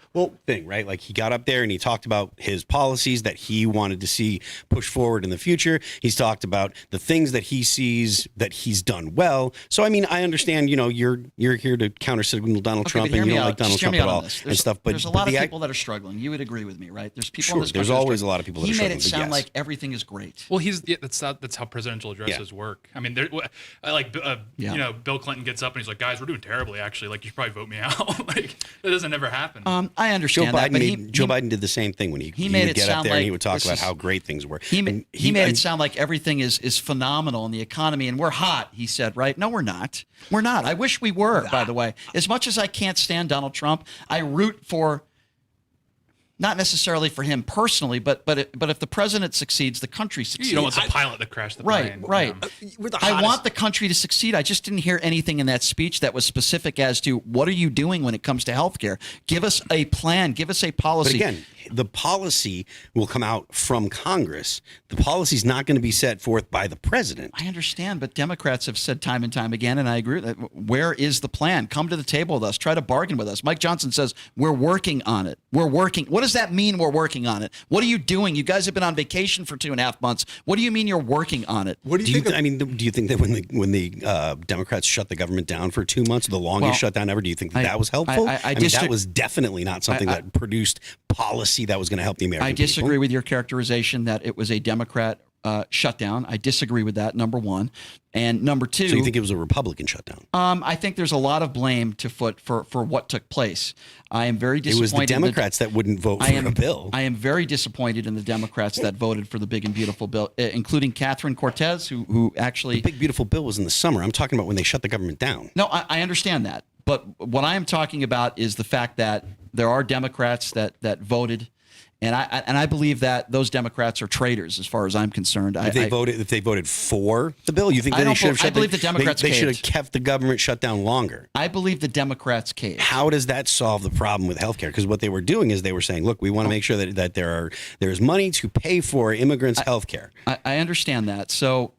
thing, right? Like he got up there and he talked about his policies that he wanted to see push forward in the future. He's talked about the things that he sees that he's done well. So I mean, I understand, you're here to counter signal Donald Trump and you don't like Donald Trump at all and stuff. But there's a lot of people that are struggling. You would agree with me, right? There's people in this country. There's always a lot of people that are struggling. He made it sound like everything is great. Well, that's how presidential addresses work. I mean, Bill Clinton gets up and he's like, "Guys, we're doing terribly. Actually, like you should probably vote me out." Like that doesn't ever happen. I understand that, but Joe Biden did the same thing when he made would it get sound up there like and he would talk about how great things were. He made it sound like everything is phenomenal in the economy and we're hot. He said, right? No, we're not. We're not. I wish we were. By the way, as much as I can't stand Donald Trump, I root for. Not necessarily for him personally, but if the president succeeds, the country succeeds. You don't want the pilot to crash the plane. Right. I want the country to succeed. I just didn't hear anything in that speech that was specific as to what are you doing when it comes to healthcare. Give us a plan. Give us a policy. But again, the policy will come out from Congress. The policy is not going to be set forth by the president. I understand, but Democrats have said time and time again, and I agree with that. Where is the plan? Come to the table with us. Try to bargain with us. Mike Johnson says, we're working on it. We're working. What does that mean, we're working on it? What are you doing? You guys have been on vacation for 2.5 months. What do you mean you're working on it? What do you think? Do you think that when the Democrats shut the government down for 2 months, the longest shutdown ever, do you think that was helpful? I mean, that was definitely not something that produced policy that was going to help the American people. I disagree with your characterization that it was a Democrat shutdown. I disagree with that, number one. And number two. So you think it was a Republican shutdown? I think there's a lot of blame to foot for what took place. I am very disappointed. It was the Democrats that wouldn't vote for the bill. I am very disappointed in the Democrats that voted for the big and beautiful bill, including Catherine Cortez, who actually. The big beautiful bill was in the summer. I'm talking about when they shut the government down. No, I understand that. But what I am talking about is the fact that there are Democrats that voted. And I believe that those Democrats are traitors, as far as I'm concerned. If they voted for the bill, you think that they should have? I believe the Democrats they should have kept the government shut down longer. I believe the Democrats caved. How does that solve the problem with healthcare? Because what they were doing is they were saying, "Look, we want to make sure that there is money to pay for immigrants' healthcare." I understand that. So,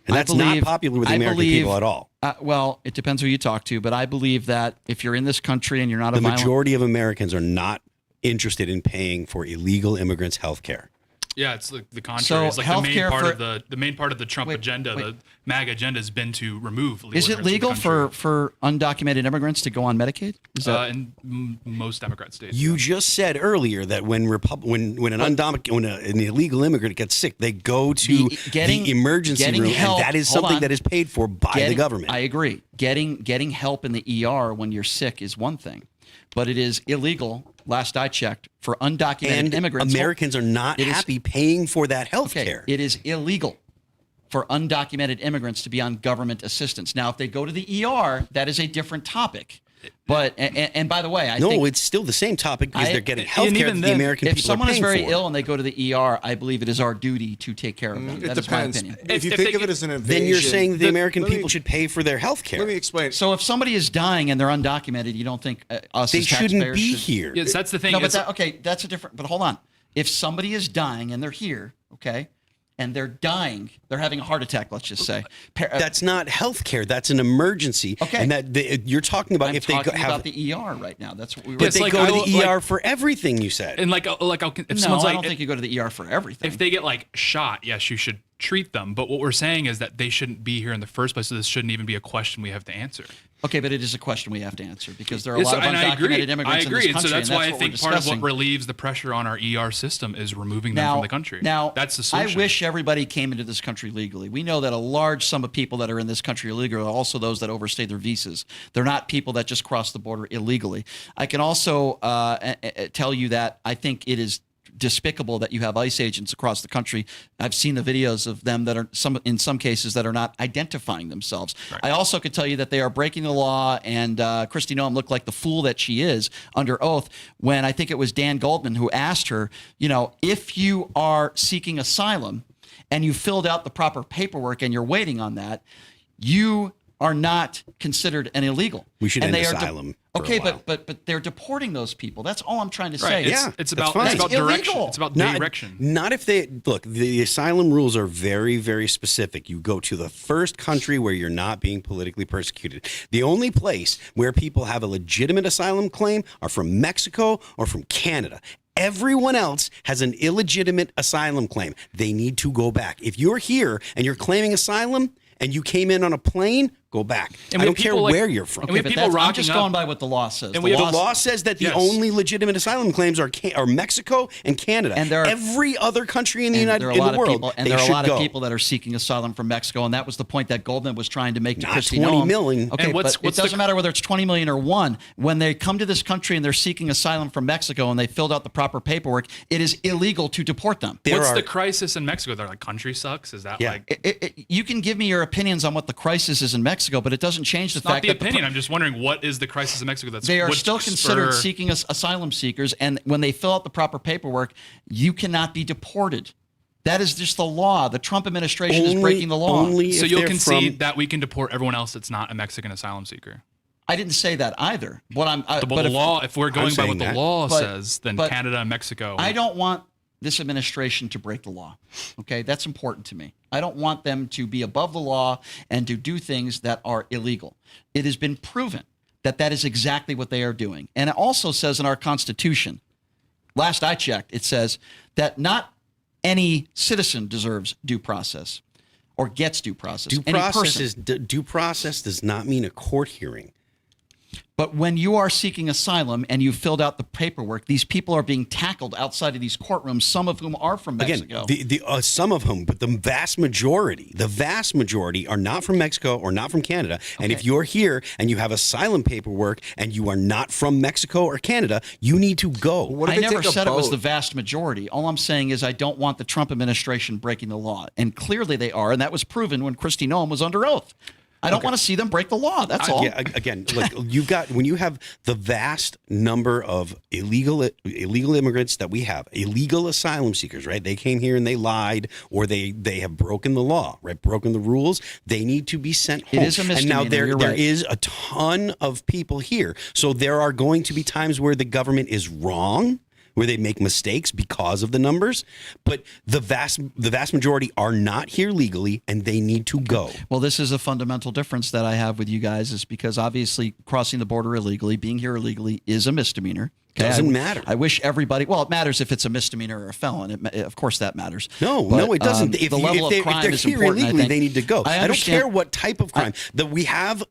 and that's not popular with the American people at all. Well, it depends who you talk to, but I believe that if you're in this country and you're not the majority of Americans are not interested in paying for illegal immigrants' health care. Yeah, it's the contrary. It's like the main part of the Trump agenda, wait. the MAGA agenda, has been to remove illegal Is it legal for undocumented immigrants to go on Medicaid? Is that in most Democrat states? You just said earlier that when an illegal immigrant gets sick, they go to the emergency room, help, and that is something that is paid for by the government. I agree. Getting help in the ER when you're sick is one thing, but it is illegal. Last I checked, for undocumented immigrants. Americans are not happy paying for that health care. It is illegal for undocumented immigrants to be on government assistance. Now, if they go to the ER, that is a different topic. But and by the way, I think it's still the same topic because they're getting health care that the American people are paying for. If someone is very ill and they go to the ER, I believe it is our duty to take care of them. It that depends. is my opinion. If you think of it as an invasion, then you're saying the American people should pay for their health care. Let me explain. So if somebody is dying and they're undocumented, you don't think us they as taxpayers shouldn't be here? Yes, that's the thing. No, but that's a different. But hold on. If somebody is dying and they're here, okay, and they're dying, they're having a heart attack, let's just say. That's not health care. That's an emergency. Okay. And you're talking about I'm if they talking have about the ER right now. That's what we were. But they go to the ER for everything, you said. And if someone's I don't think you go to the ER for everything. If they get shot, yes, you should treat them. But what we're saying is that they shouldn't be here in the first place. So this shouldn't even be a question we have to answer. Okay, but it is a question we have to answer because there are a lot of undocumented immigrants in this country. And so that's why I think part of what we're relieves the pressure on our ER system is removing them from the country. Now, that's the solution. I wish everybody came into this country legally. We know that a large sum of people that are in this country illegally are also those that overstay their visas. They're not people that just cross the border illegally. I can also tell you that I think it is despicable that you have ICE agents across the country. I've seen the videos of them that are in some cases that are not identifying themselves. Right. I also could tell you that they are breaking the law, and Kristi Noem looked like the fool that she is under oath when I think it was Dan Goldman who asked her, if you are seeking asylum and you filled out the proper paperwork and you're waiting on that, you are not considered an illegal. We should and end they are asylum for a okay, while. but they're deporting those people. That's all I'm trying to Right. say. Yeah, It's that's about fine. it's about That's direction. illegal. It's about Not- direction. Not if they look. The asylum rules are very, very specific. You go to the first country where you're not being politically persecuted. The only place where people have a legitimate asylum claim are from Mexico or from Canada. Everyone else has an illegitimate asylum claim. They need to go back. If you're here and you're claiming asylum and you came in on a plane, go back. And I we don't have care people like- where you're from. and we have But people I'm rocking just up. going by what the law says. And we have The law says that the Yes. only legitimate asylum claims are Mexico and Canada. And there are- every other country in the And United there are a in lot the of world, people, and they there are a should lot go. of people that are seeking asylum from Mexico, and that was the point that Goldman was trying to make to Not Kristi 20 Noem. million. Okay, And what's but it the- doesn't matter whether it's 20 million or one. When they come to this country and they're seeking asylum from Mexico and they filled out the proper paperwork, it is illegal to deport them. There What's are- the crisis in Mexico? They're like, country sucks? Is that Yeah. like You can give me your opinions on what the crisis is in Mexico, but it doesn't change the not fact the that opinion? I'm just wondering, what is the crisis in Mexico that's they are would still considered spur- seeking asylum seekers, and when they fill out the proper paperwork, you cannot be deported. That is just the law. The Trump administration is breaking the law. Only So if you'll they're concede from, that we can deport everyone else that's not a Mexican asylum seeker. I didn't say that either. What I'm, But but the law, if we're going by saying what the that. law But- says, then but Canada and Mexico. I don't want this administration to break the law. Okay, that's important to me. I don't want them to be above the law and to do things that are illegal. It has been proven that that is exactly what they are doing. And it also says in our Constitution, last I checked, it says that not any citizen deserves due process or gets due process. Any person. due process does not mean a court hearing. But when you are seeking asylum and you filled out the paperwork, these people are being tackled outside of these courtrooms, some of whom are from Mexico. Again, some of whom, but the vast majority are not from Mexico or not from Canada. And if you're here and you have asylum paperwork and you are not from Mexico or Canada, you need to go. What if I they never take a said it was boat? the vast majority. All I'm saying is I don't want the Trump administration breaking the law. And clearly they are. And that was proven when Kristi Noem was under oath. I don't want to see them break the law. That's all. Yeah, again, look, when you have the vast number of illegal immigrants that we have, illegal asylum seekers, right? They came here and they lied, or they have broken the law, right? Broken the rules. They need to be sent home. It is a misdemeanor, And now there you're right. is a ton of people here, so there are going to be times where the government is wrong, where they make mistakes because of the numbers, but the vast majority are not here legally and they need to go. Well, this is a fundamental difference that I have with you guys is because obviously crossing the border illegally, being here illegally is a misdemeanor. Okay? Doesn't matter. I wish everybody, well, it matters if it's a misdemeanor or a felon. Of course that matters. No, But, it doesn't. the level of crime if is they're here important, I illegally, think. they need to go. I don't understand. care what type of crime. That we have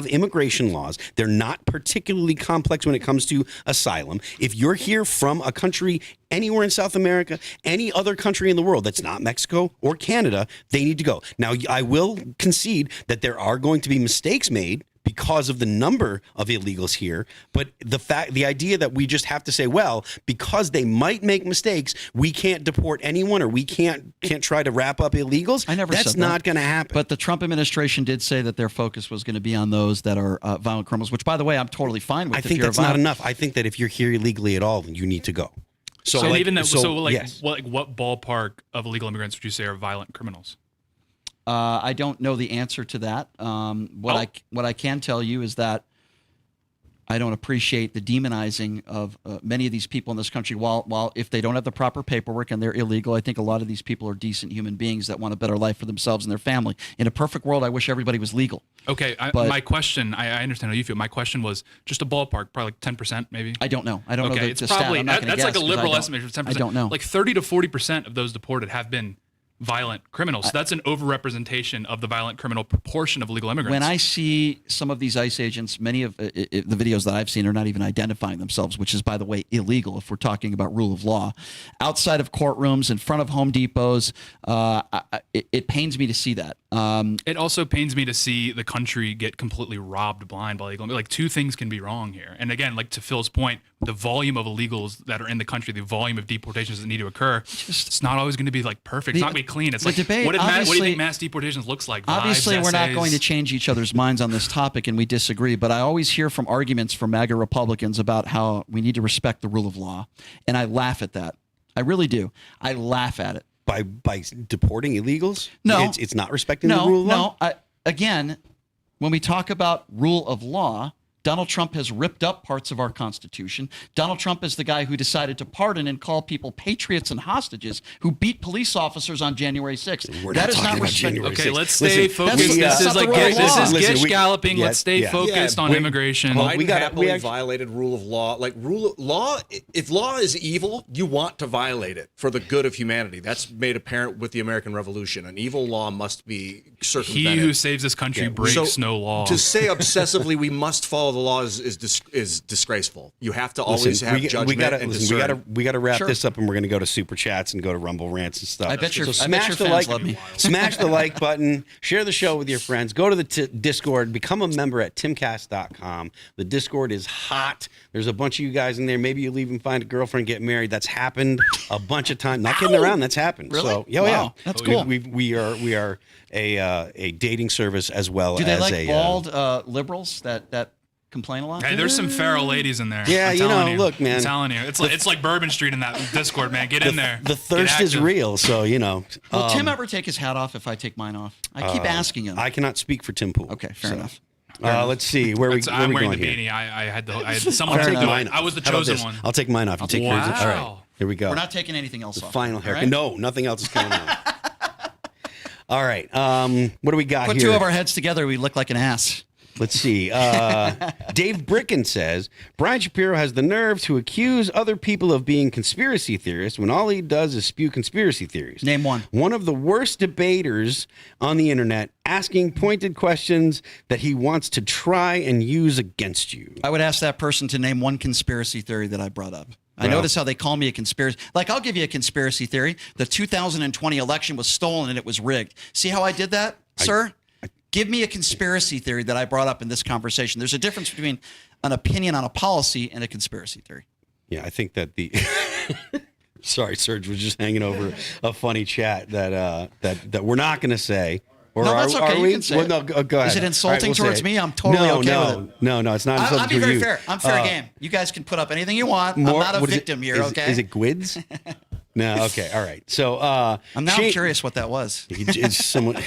immigration laws. They're not particularly complex when it comes to asylum. If you're here from a country anywhere in South America, any other country in the world that's not Mexico or Canada, they need to go. Now, I will concede that there are going to be mistakes made because of the number of illegals here, but the idea that we just have to say, well, because they might make mistakes, we can't deport anyone, or we can't try to wrap up illegals. I never That's said not that. going to happen. But the Trump administration did say that their focus was going to be on those that are violent criminals, which, by the way, I'm totally fine with. I if think you're a that's not violent- enough. I think that if you're here illegally at all, then you need to go. So like- even that, yes. what ballpark of illegal immigrants would you say are violent criminals? I don't know the answer to that. What I can tell you is that I don't appreciate the demonizing of many of these people in this country. While if they don't have the proper paperwork and they're illegal, I think a lot of these people are decent human beings that want a better life for themselves and their family. In a perfect world, I wish everybody was legal. Okay, But- my question, I understand how you feel. My question was just a ballpark, probably like 10% maybe. I don't know. I don't know Okay, the, it's the stat. probably I'm not gonna that's like guess a 'cause I liberal don't- estimate for 10%. I don't know. Like 30 to 40% of those deported have been violent criminals. So that's an overrepresentation of the violent criminal proportion of illegal immigrants. When I see some of these ICE agents, many of the videos that I've seen are not even identifying themselves, which is, by the way, illegal if we're talking about rule of law. Outside of courtrooms, in front of Home Depots, it pains me to see that. It also pains me to see the country get completely robbed blind by illegal. Like, two things can be wrong here. And again, like to Phil's point, the volume of illegals that are in the country, the volume of deportations that need to occur, it's not always going to be like perfect. It's not going to be clean. It's the like, debate, what do you obviously- think mass deportations looks like? Vibes, Obviously, we're not essays? going to change each other's minds on this topic, and we disagree. But I always hear from arguments from MAGA Republicans about how we need to respect the rule of law, and I laugh at that. I really do. I laugh at it. By deporting illegals? No. It's not respecting the rule of law? Again, when we talk about rule of law, Donald Trump has ripped up parts of our Constitution. Donald Trump is the guy who decided to pardon and call people patriots and hostages who beat police officers on January 6th. We're That not is talking not about respect. January Okay, 6th. let's stay Listen, focused. that's This is not the like rule of this law. is Listen, Gish we- galloping. yeah, Let's stay yeah. focused on immigration. Biden we gotta- happily we act- violated rule of law. Like rule of law, if law is evil, you want to violate it for the good of humanity. That's made apparent with the American Revolution. An evil law must be circumvented. He who saves this country breaks no law. To say obsessively we must follow the law is disgraceful. You have to always have judgment and discern. we gotta wrap Sure. this up, and we're gonna go to super chats and go to Rumble rants and stuff. I bet your smash the fans like, love me. smash the like button, share the show with your friends, go to the Discord, become a member at timcast.com. The Discord is hot. There's a bunch of you guys in there. Maybe you'll even find a girlfriend, get married. That's happened a bunch of times. Not kidding around. That's happened. Really? So, yeah, Wow. yeah. That's cool. We are a dating service as well Do they as like a bald liberals that complain a lot? Hey, there's some feral ladies in there. Yeah, I'm you telling know, look, man. I'm telling you, it's like Bourbon Street in that Discord, man. Get in there. The Get thirst is active. real, so you know. Will Tim ever take his hat off if I take mine off? I keep asking him. I cannot speak for Tim Pool. Okay, fair enough. Let's see where we I'm where we wearing going the here. beanie. I had someone I'll take take it. mine. I was the How about chosen this? one. I'll take mine off. You take yours. Wow. All right, here we go. We're not taking anything else off. Final all haircut. right? No, nothing else is coming on. All right. What do we got Put here? two of our heads together, we look like an ass. Let's see. Dave Bricken says Brian Shapiro has the nerve to accuse other people of being conspiracy theorists when all he does is spew conspiracy theories. Name one. One of the worst debaters on the internet, asking pointed questions that he wants to try and use against you. I would ask that person to name one conspiracy theory that I brought up. I notice how they call me a conspiracy. Like, I'll give you a conspiracy theory. The 2020 election was stolen and it was rigged. See how I did that, sir? Give me a conspiracy theory that I brought up in this conversation. There's a difference between an opinion on a policy and a conspiracy theory. Yeah, I think that the sorry, Serge was just hanging over a funny chat that we're not going to say. Or No, that's okay. Are You we? can say Well, it. no, go ahead. Is it insulting All right, we'll towards say it. me? I'm totally okay with it. No, it's not I'll insulting be towards very you. fair. I'm fair game. You guys can put up anything you want. More- I'm not a what is it? victim here, Is- okay? Is it Gwids? No, okay, all right. So I'm now curious what that was. It's someone.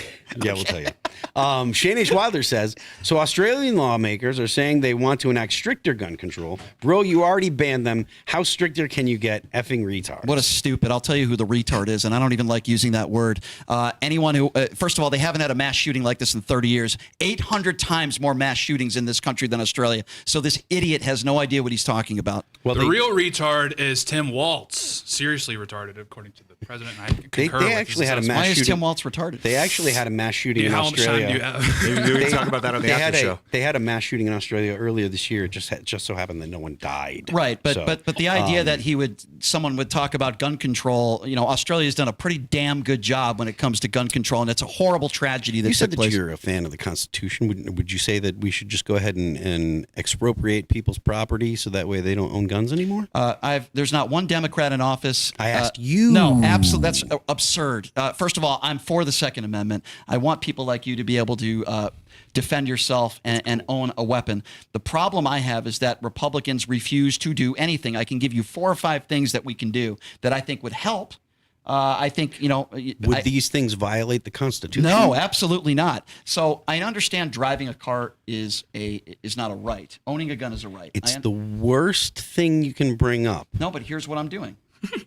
Yeah, we'll tell you. Shane H. Wilder says, so Australian lawmakers are saying they want to enact stricter gun control. Bro, you already banned them. How stricter can you get? Effing retards. What a stupid. I'll tell you who the retard is, and I don't even like using that word. Anyone who, first of all, they haven't had a mass shooting like this in 30 years. 800 times more mass shootings in this country than Australia. So this idiot has no idea what he's talking about. Well, The they- real retard is Tim Waltz. Seriously retarded, according to the president. And I concur they with actually his had a assessment. mass Why is shooting. Tim Waltz retarded? They actually had a mass shooting in How much time do you Australia. have? Maybe we can talk about that on the They after had show. they had a mass shooting in Australia earlier this year. It just so happened that no one died. Right, but So, but the idea that someone would talk about gun control, you know, Australia's done a pretty damn good job when it comes to gun control, and it's a horrible tragedy that you said took that place. you're a fan of the Constitution. Would you say that we should just go ahead and expropriate people's property so that way they don't own guns anymore? There's not one Democrat in office. I asked you. No, absolutely. That's absurd. First of all, I'm for the Second Amendment. I want people like you to be able to defend yourself and own a weapon. The problem I have is that Republicans refuse to do anything. I can give you 4 or 5 things that we can do that I think would help. I think, you know. Would these things violate the Constitution? No, absolutely not. So I understand driving a car is not a right. Owning a gun is a right. It's the worst thing you can bring up. No, but here's what I'm doing.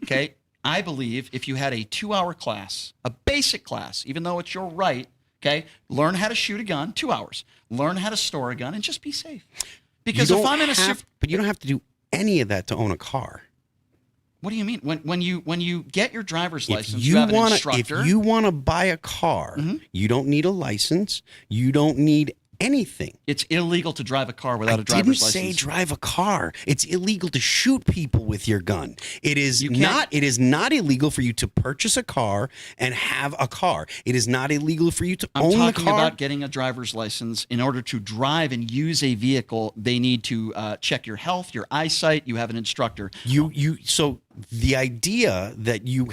Okay. I believe if you had a 2-hour class, a basic class, even though it's your right, okay, learn how to shoot a gun, 2 hours. Learn how to store a gun and just be safe. Because if I'm in a but you don't have to do any of that to own a car. what do you mean? When you get your driver's license, If you have an wanna, instructor. if you want to buy a car, you don't need a license. You don't need anything. It's illegal to drive a car without a I driver's didn't say license. drive a car. It's illegal to shoot people with your gun. It is You can't- not. It is not illegal for you to purchase a car and have a car. It is not illegal for you to I'm own the talking car. about getting a driver's license. In order to drive and use a vehicle, they need to check your health, your eyesight. You have an instructor. So the idea that you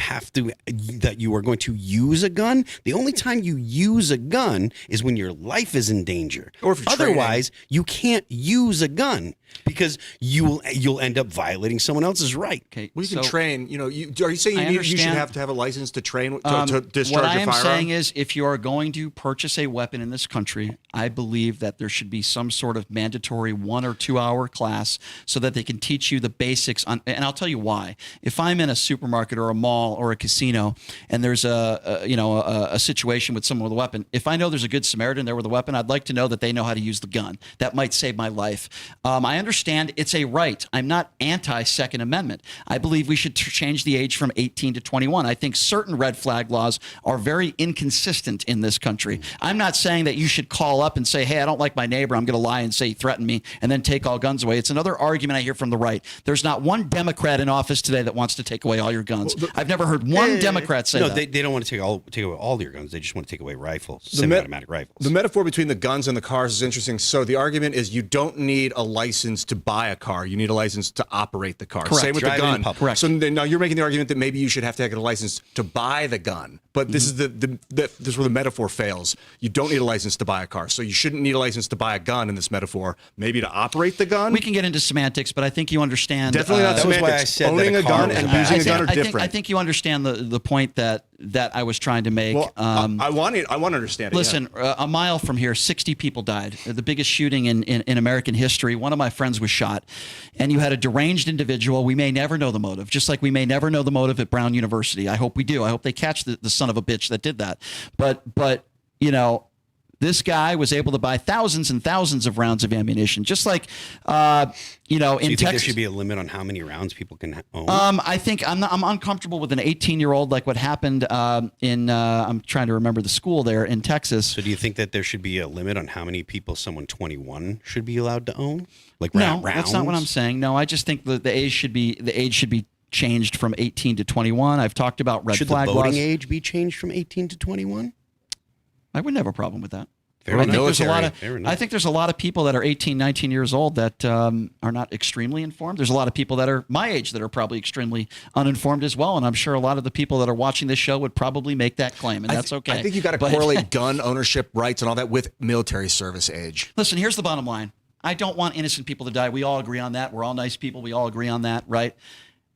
are going to use a gun, the only time you use a gun is when your life is in danger. Or if you're otherwise, you can't use a gun. because you'll end up violating someone else's right. Okay, Well, you can so train. Are you saying you should understand. have to have a license to train to discharge What I your am firearm? saying is, if you are going to purchase a weapon in this country, I believe that there should be some sort of mandatory 1 or 2 hour class so that they can teach you the basics on. And I'll tell you why. If I'm in a supermarket or a mall or a casino and there's a situation with someone with a weapon, if I know there's a good Samaritan there with a weapon, I'd like to know that they know how to use the gun. That might save my life. I understand it's a right. I'm not anti-Second Amendment. I believe we should change the age from 18 to 21. I think certain red flag laws are very inconsistent in this country. I'm not saying that you should call up and say, hey, I don't like my neighbor. I'm going to lie and say he threatened me and then take all guns away. It's another argument I hear from the right. There's not one Democrat in office today that wants to take away all your guns. I've never heard one Democrat say that. They don't want to take away all your guns. They just want to take away rifles, semi-automatic rifles. The metaphor between the guns and the cars is interesting. So the argument is you don't need a license to buy a car. You need a license to operate the car. Correct. Same with Driving the in gun. public. Correct. So now you're making the argument that maybe you should have to get a license to buy the gun. But this is this is where the metaphor fails. You don't need a license to buy a car. So you shouldn't need a license to buy a gun in this metaphor. Maybe to operate the gun. We can get into semantics, but I think you understand. Definitely not That was why I semantics. said that Owning a a car gun was and a bad using a gun are I different. think you understand the point that I was trying to make. Well, I want to understand it. Listen, a mile from here, 60 people died. The biggest shooting in American history. One of my friends was shot, and you had a deranged individual. We may never know the motive, just like we may never know the motive at Brown University. I hope we do. I hope they catch the son of a bitch that did that. But this guy was able to buy thousands and thousands of rounds of ammunition, just like So in you think Texas. there should be a limit on how many rounds people can own? I think I'm uncomfortable with an 18-year-old like what happened I'm trying to remember the school there in Texas. So do you think that there should be a limit on how many people someone 21 should be allowed to own? Like No, rounds? that's not what I'm saying. No, I just think the age should be changed from 18 to 21. I've talked about red Should flag the voting laws. age be changed from 18 to 21? I wouldn't have a problem with that. Very I think there's a military. lot Fair of enough. I think there's a lot of people that are 18, 19 years old that are not extremely informed. There's a lot of people that are my age that are probably extremely uninformed as well, and I'm sure a lot of the people that are watching this show would probably make that claim, and that's okay. I think you got to But- correlate gun ownership rights and all that with military service age. Listen, here's the bottom line. I don't want innocent people to die. We all agree on that. We're all nice people. We all agree on that, right?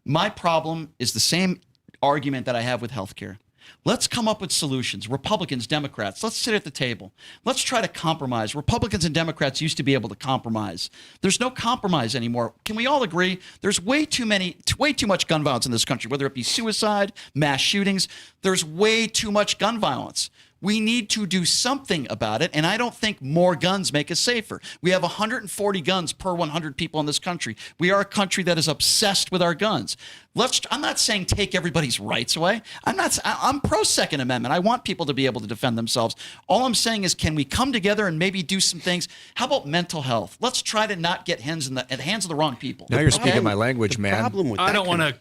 My problem is the same argument that I have with healthcare. Let's come up with solutions. Republicans, Democrats, let's sit at the table. Let's try to compromise. Republicans and Democrats used to be able to compromise. There's no compromise anymore. Can we all agree? There's way too much gun violence in this country, whether it be suicide, mass shootings. There's way too much gun violence. We need to do something about it, and I don't think more guns make us safer. We have 140 guns per 100 people in this country. We are a country that is obsessed with our guns. I'm not saying take everybody's rights away. I'm pro Second Amendment. I want people to be able to defend themselves. All I'm saying is, can we come together and maybe do some things? How about mental health? Let's try to not get hands in the hands of the wrong people. Now you're speaking my language, The man. problem with I that don't kind want to.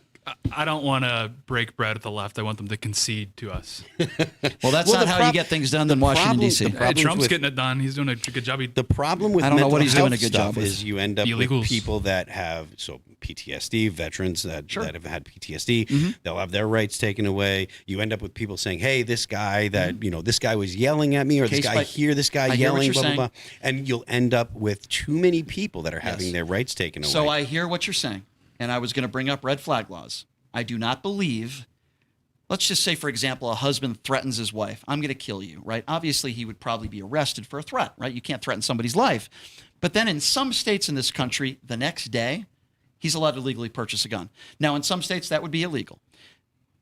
I don't want to break bread at the left. I want them to concede to us. Well, that's Well, not the how prob- you get things done in Washington, problem- D.C. the Hey, Problems Trump's with- getting it done. He's doing a good job. The problem with I don't know mental what he's doing health a good stuff job with. is you end up Illegals. with people that have PTSD, veterans that have had PTSD. Mm-hmm. They'll have their rights taken away. You end up with people saying, "Hey, this guy that Mm-hmm. this guy was yelling at me, or Case this guy by- here, this guy I hear what yelling, you're blah blah saying. blah," and you'll end up with too many people that are having Yes. their rights taken away. So I hear what you're saying, and I was going to bring up red flag laws. I do not believe. Let's just say, for example, a husband threatens his wife. I'm going to kill you, right? Obviously, he would probably be arrested for a threat, right? You can't threaten somebody's life. But then in some states in this country, the next day, he's allowed to legally purchase a gun. Now, in some states, that would be illegal.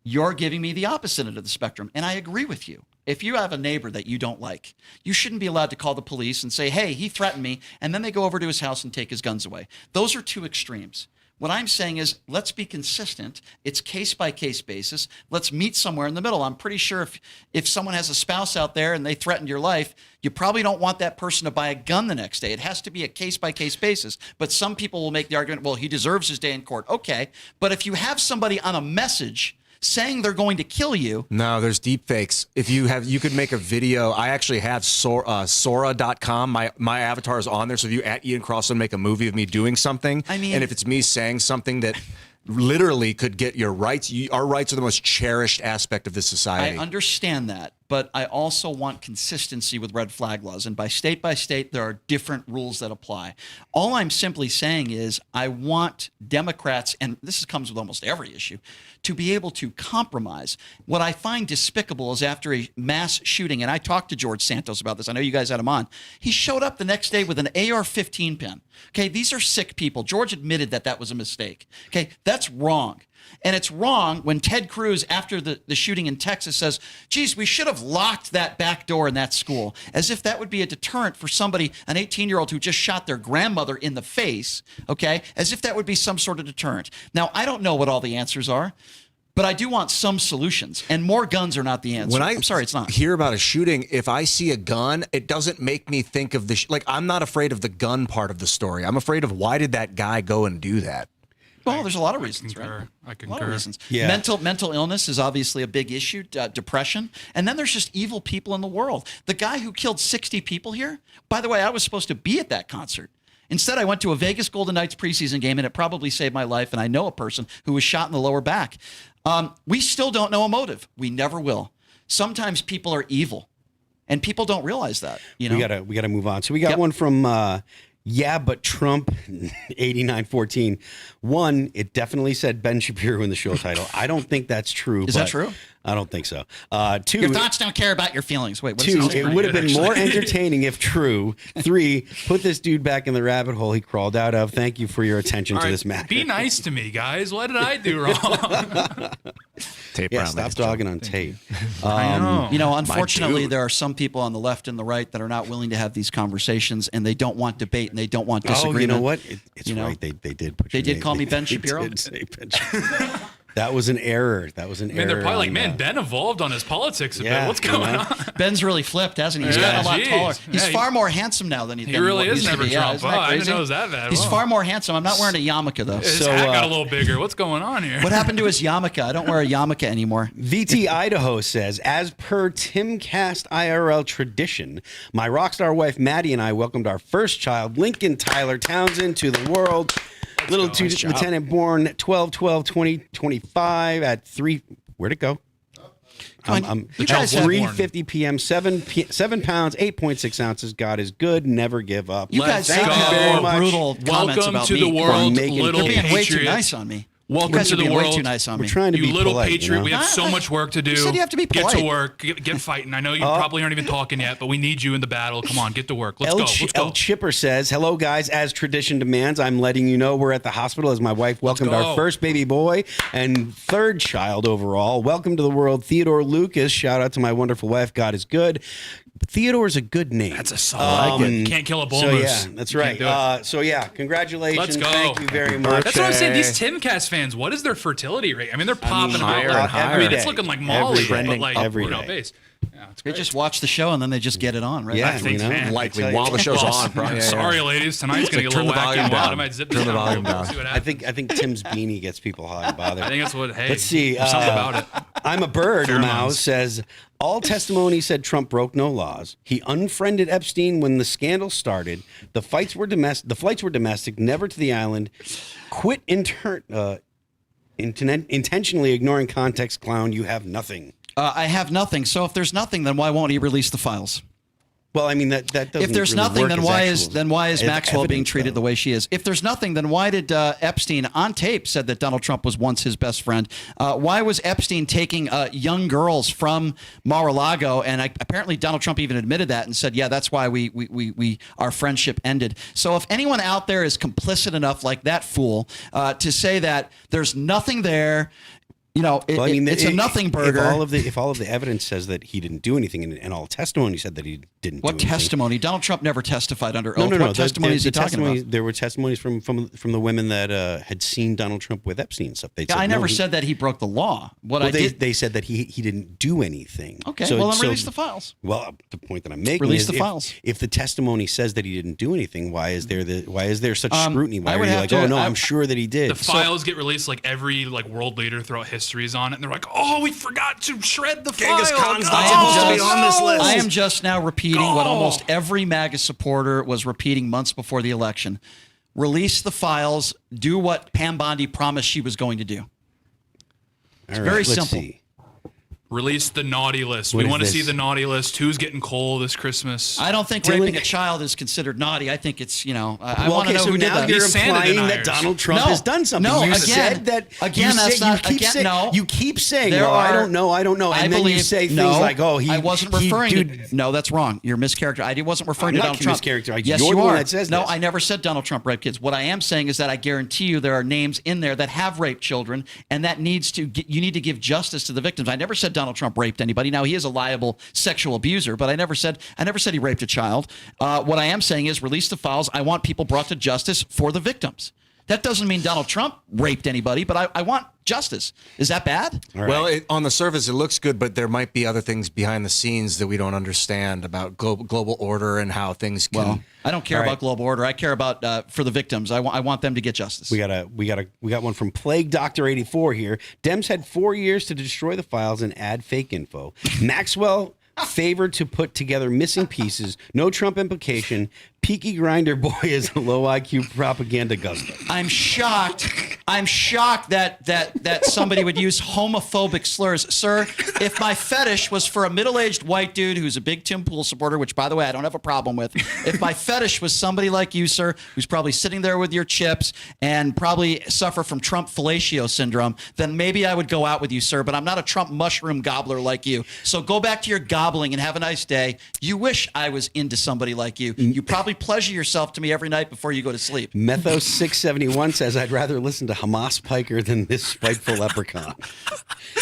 You're giving me the opposite end of the spectrum, and I agree with you. If you have a neighbor that you don't like, you shouldn't be allowed to call the police and say, hey, he threatened me, and then they go over to his house and take his guns away. Those are two extremes. What I'm saying is, let's be consistent. It's case-by-case basis. Let's meet somewhere in the middle. I'm pretty sure if someone has a spouse out there and they threatened your life, you probably don't want that person to buy a gun the next day. It has to be a case-by-case basis. But some people will make the argument, well, he deserves his day in court. Okay, but if you have somebody on a message saying they're going to kill you. No, there's deep fakes. If you could make a video. I actually have Sora.com. My avatar is on there. So if you at Ian Crossland make a movie of me doing something, I mean- and if it's me saying something that literally could get your rights, our rights are the most cherished aspect of this society. I understand that. but I also want consistency with red flag laws. And by state, there are different rules that apply. All I'm simply saying is I want Democrats, and this comes with almost every issue, to be able to compromise. What I find despicable is after a mass shooting, and I talked to George Santos about this. I know you guys had him on. He showed up the next day with an AR-15 pen. Okay, these are sick people. George admitted that was a mistake. Okay, that's wrong. And it's wrong when Ted Cruz, after the shooting in Texas, says, geez, we should have locked that back door in that school, as if that would be a deterrent for somebody, an 18-year-old who just shot their grandmother in the face, okay, as if that would be some sort of deterrent. Now, I don't know what all the answers are, but I do want some solutions, and more guns are not the answer. I'm sorry, it's not. Hear about a shooting, if I see a gun, it doesn't make me think of the like, I'm not afraid of the gun part of the story. I'm afraid of why did that guy go and do that? Well, there's a lot of reasons, right? I concur. A lot of reasons. Yeah. Mental illness is obviously a big issue, depression. And then there's just evil people in the world. The guy who killed 60 people here, by the way, I was supposed to be at that concert. Instead, I went to a Vegas Golden Knights preseason game, and it probably saved my life. And I know a person who was shot in the lower back. We still don't know a motive. We never will. Sometimes people are evil, and people don't realize that. You know? We gotta move on. So we got one from yeah, but Trump 8914. One, it definitely said Ben Shapiro in the show title. I don't think that's true. Is that true? I don't think so. Two, your thoughts don't care about your feelings. Wait, what two, is it would have been more entertaining if true. Three, put this dude back in the rabbit hole he crawled out of. Thank you for your attention to this matter. Be nice to me, guys. What did I do wrong? Tape Yeah, Brown, stop ladies and dogging on Tate. I know. You know, unfortunately, there are some people on the left and the right that are not willing to have these conversations, and they don't want debate and they don't want disagreement. Oh, you know what? It's You know? right. They did put They your did name. call me Ben They Shapiro? did say Ben Shapiro. That was an error. That was an I mean, error. they're probably like, on, man, Ben evolved on his politics a yeah, bit. What's you going know? on? Ben's really flipped, hasn't he? He's Yeah, gotten a lot geez. taller. He's Yeah, far more handsome now than He really is never Trump. isn't Oh, that I didn't crazy? know it was that bad. He's Wow. far more handsome. I'm not wearing a yarmulke, though. His So, hat got a little bigger. What's going on here? What happened to his yarmulke? I don't wear a yarmulke anymore. VT Idaho says, as per Timcast IRL tradition, my rockstar wife Maddie and I welcomed our first child, Lincoln Tyler Townsend, to the world. Little go. two Nice job. lieutenant born 12/12/2025 at 3. Where'd it go? You guys At have- 3:50 p.m. 7 pounds 8.6 ounces. God is good. Never give up. You guys Let's have go. had very more much. brutal comments Welcome about to me. the world, making- little You're being way too patriot. nice on me. Welcome you guys to are the being way world. too nice on We're me. trying to You be little polite, patriot, you we know? have so much work to do. You said you have to be Get polite. to work. Get fighting. I know you probably aren't even talking yet, but we need you in the battle. Come on, get to work. Let's go. Let's go. El Chipper says, hello, guys. As tradition demands, I'm letting you know we're at the hospital as my wife welcomed our go. first baby boy and third child overall. Welcome to the world, Theodore Lucas. Shout out to my wonderful wife. God is good. Theodore is a good name. That's a solid. Can't kill a bull So, moose. yeah, that's right. Can't do it. Congratulations. Let's go. Thank you very much. That's what I'm saying. These Timcast fans, what is their fertility rate? I mean, they're popping higher out. and higher. I mean, Every it's day. looking like Every Molly, day. but like Every you know, day. base. Yeah, it's They great. just watch the show and then they just get it on, right? Yeah, I think, you know, man. Likely I tell you. while the show's Well, on. Probably, yeah, Sorry, yeah. ladies. Tonight's going to get a Turn little the wacky volume and wild. I down. might zip Turn this the down a volume little bit, down. see what I happens. think Tim's beanie gets people hot and bothered. I think that's what, hey, Let's see. there's something about it. I'm a bird. Pheromones. Mouse says all testimony said Trump broke no laws. He unfriended Epstein when the scandal started. The flights were domestic, never to the island. Quit intentionally ignoring context, clown. You have nothing. I have nothing. So if there's nothing, then why won't he release the files? Well, I mean that doesn't. If there's really nothing, work then as why is as Maxwell being evidence, treated though. the way she is? If there's nothing, then why did Epstein on tape said that Donald Trump was once his best friend? Why was Epstein taking young girls from Mar-a-Lago? And apparently Donald Trump even admitted that and said, yeah, that's why we our friendship ended. So if anyone out there is complicit enough, like that fool, to say that there's nothing there. You know, Well, I mean, it's a nothing burger. If all of the evidence says that he didn't do anything, and all testimony said that he didn't. What do anything. testimony? Donald Trump never testified under oath. No. What testimony is he talking about? There were testimonies from the women that had seen Donald Trump with Epstein and stuff. They Yeah, said, I never no, said that he broke the law. They said that he didn't do anything. Okay, So- well then so- release the files. Well, the point that I'm making Release is the files. if the testimony says that he didn't do anything, why is there such scrutiny? Why I are would you have like, to- oh no, I- I'm sure that he did? The files get released like every like world leader throughout history is on it, and they're like, "Oh, we forgot to shred the Genghis file." Khan's Oh, not supposed to be on this list. I am just now repeating what Go. almost every MAGA supporter was repeating months before the election. Release the files. Do what Pam Bondi promised she was going to do. It's very simple. Release the naughty list. What We is want to this? see the naughty list. Who's getting coal this Christmas? I don't think raping a child is considered naughty. I think it's, I Well, want to okay, know so who did now that. you're These Santa implying that deniers. Donald Trump No. has done something. No, You again- said that. again, that's not- again, no. You keep saying, There well, I are- don't know, I and then you believe- say things no, like, oh, I wasn't referring dude, to. No, that's wrong. You're mischaracterizing. I wasn't referring I'm to not Donald Trump. mischaracterizing. Yes, You're you the one are. that says no, this. I never said Donald Trump raped kids. What I am saying is that I guarantee you there are names in there that have raped children, and that you need to give justice to the victims. I never said Donald Trump raped anybody. Now he is a liable sexual abuser, but I never said he raped a child. What I am saying is release the files. I want people brought to justice for the victims. That doesn't mean Donald Trump raped anybody, but I want justice. Is that bad? Well, on the surface, it looks good, but there might be other things behind the scenes that we don't understand about global order and how things can. Well, I don't care about global order. I care about for the victims. I want them to get justice. We got one from Plague Doctor 84 here. Dems had 4 years to destroy the files and add fake info. Maxwell favored to put together missing pieces. No Trump implication. Peaky Grinder Boy is a low IQ propaganda guzzler. I'm shocked that somebody would use homophobic slurs. Sir, if my fetish was for a middle-aged white dude who's a big Tim Pool supporter, which, by the way, I don't have a problem with, if my fetish was somebody like you, sir, who's probably sitting there with your chips and probably suffer from Trump fellatio syndrome, then maybe I would go out with you, sir, but I'm not a Trump mushroom gobbler like you. So go back to your gobbling and have a nice day. You wish I was into somebody like you. You probably pleasure yourself to me every night before you go to sleep. Methos671 says, I'd rather listen to Hamas Piker than this spiteful leprechaun.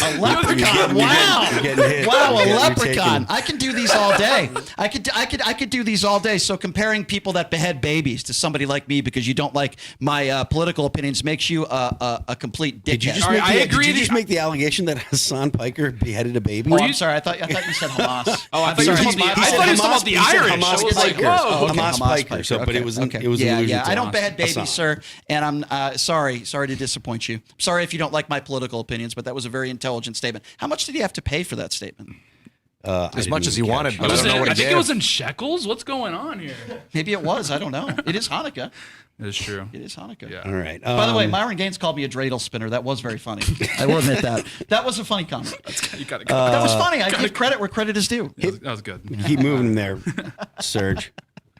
A leprechaun! You're getting hit. Wow, a You're leprechaun! taking- I can do these all day. I could do these all day. So comparing people that behead babies to somebody like me because you don't like my political opinions makes you a complete dickhead. Did you just, All right, I did agree you that- just make the allegation that Hassan Piker beheaded a baby? Oh, I'm sorry. I thought you said Hamas. Oh, I thought you were sorry. talking about He I said thought he was Hamas- talking about the he said Irish. Hamas I was like, Piker. whoa. Okay, Hamas Piker. So, but it was okay. it was an yeah, allusion yeah. to I don't behead babies, Hassan. sir, and I'm sorry to disappoint you. Sorry if you don't like my political opinions, but that was a very intelligent statement. How much did he have to pay for that statement? as much as he catch. wanted, It but I was don't know in- what I he think gave. it was in shekels. What's going on here? Maybe it was. I don't know. It is Hanukkah. It's true. It is Hanukkah. Yeah. All right. By the way, Myron Gaines called me a dreidel spinner. That was very funny. I will admit that. That was a funny comment. You gotta That was funny. I give credit where credit is due. that was good. keep moving there, Serge.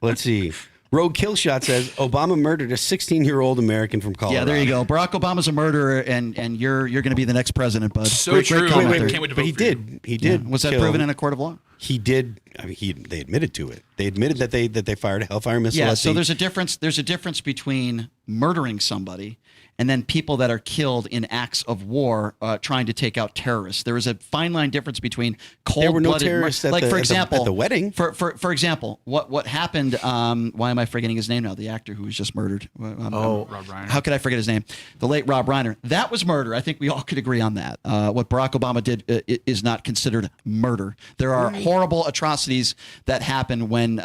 Let's see. Rogue Killshot says Obama murdered a 16-year-old American from Colorado. Yeah, there you go. Barack Obama's a murderer, and you're going to be the next president, bud. So Great true. comment Wait, there. Can't wait to but vote he for you. did. He did. Was that kill- proven in a court of law? He did. I mean, they admitted to it. They admitted that they fired a Hellfire missile. Yeah. at So the- there's a difference. There's a difference between murdering somebody and then people that are killed in acts of war trying to take out terrorists. There is a fine line difference between cold-blooded There were no terrorists at like, the- for at the- example, at the wedding. For example, what happened? Why am I forgetting his name now? The actor who was just murdered. Rob Reiner. How could I forget his name? The late Rob Reiner. That was murder. I think we all could agree on that. What Barack Obama did is not considered murder. There are horrible atrocities that happen when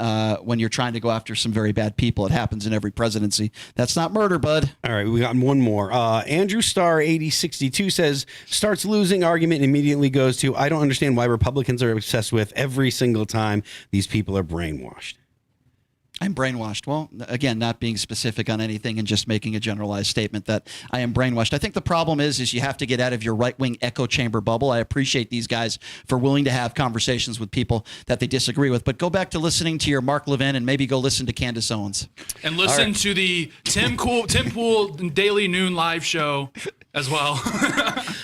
you're trying to go after some very bad people. It happens in every presidency. That's not murder, bud. All right, we got one more. Andrew Starr 8062 says starts losing argument and immediately goes to I don't understand why Republicans are obsessed with every single time these people are brainwashed. I'm brainwashed. Well, again, not being specific on anything and just making a generalized statement that I am brainwashed. I think the problem is you have to get out of your right-wing echo chamber bubble. I appreciate these guys for willing to have conversations with people that they disagree with, but go back to listening to your Mark Levin and maybe go listen to Candace Owens. And listen to the Tim Pool Daily Noon live show as well.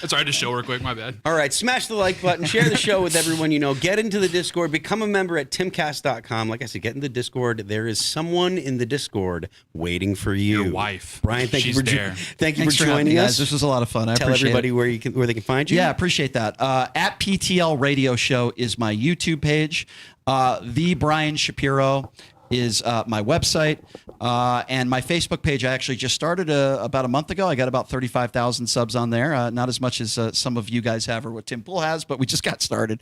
Sorry, just show real quick. My bad. All right, smash the like button, share the show with everyone you know, get into the Discord, become a member at timcast.com. Like I said, get in the Discord. There is someone in the Discord waiting for you. Your wife. Brian, thank She's you for there. thank you Thanks for having joining me, us. guys. This was a lot of fun. I Tell appreciate everybody it. where they can find you. Yeah, appreciate that. At PTL Radio Show is my YouTube page. The Brian Shapiro is my website. And my Facebook page, I actually just started about a month ago. I got about 35,000 subs on there. Not as much as some of you guys have or what Tim Pool has, but we just got started.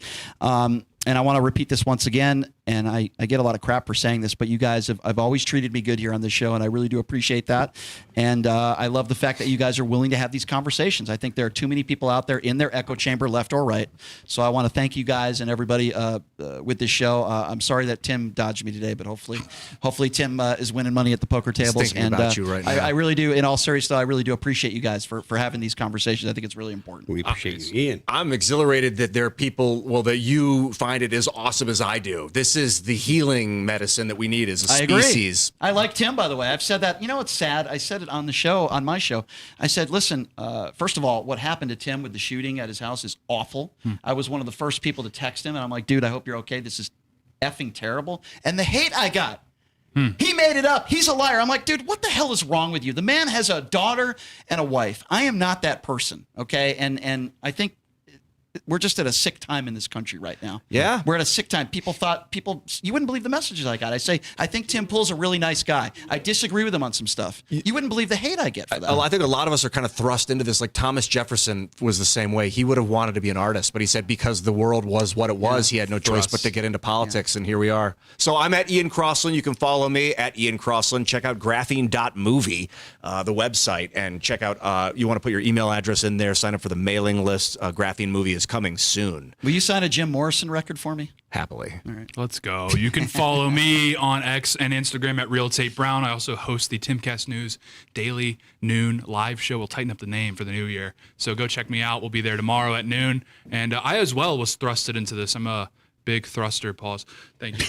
And I want to repeat this once again. and I get a lot of crap for saying this, but you guys have always treated me good here on this show, and I really do appreciate that. And I love the fact that you guys are willing to have these conversations. I think there are too many people out there in their echo chamber, left or right. So I want to thank you guys and everybody with this show. I'm sorry that Tim dodged me today, but hopefully Tim is winning money at the poker tables. thinking about you right now. I really do. In all seriousness, I really do appreciate you guys for having these conversations. I think it's really important. We appreciate you, Ian. I'm exhilarated that there are people, that you find it as awesome as I do. This is the healing medicine that we need as a species. I like Tim, by the way. I've said that. You know, it's sad. I said it on the show, on my show. I said, listen, first of all, what happened to Tim with the shooting at his house is awful. I was one of the first people to text him, and I'm like, dude, I hope you're okay. This is effing terrible. And the hate I got. He made it up. He's a liar. I'm like, dude, what the hell is wrong with you? The man has a daughter and a wife. I am not that person, okay? And I think we're just at a sick time in this country right now. Yeah. We're at a sick time. You wouldn't believe the messages I got. I say, I think Tim Pool's a really nice guy. I disagree with him on some stuff. You wouldn't believe the hate I get for that. I think a lot of us are kind of thrust into this. Like Thomas Jefferson was the same way. He would have wanted to be an artist, but he said because the world was what it was, he had no choice but to get into politics, and here we are. So I'm at Ian Crossland. You can follow me at Ian Crossland. Check out graphene.movie, the website, and check out, you want to put your email address in there, sign up for the mailing list. Graphene Movie is coming soon. Will you sign a Jim Morrison record for me? Happily. All right. Let's go. You can follow me on X and Instagram at Real Tate Brown. I also host the Timcast News daily noon live show. We'll tighten up the name for the new year. So go check me out. We'll be there tomorrow at noon. And I as well was thrusted into this. I'm a big thruster. Pause. Thank you.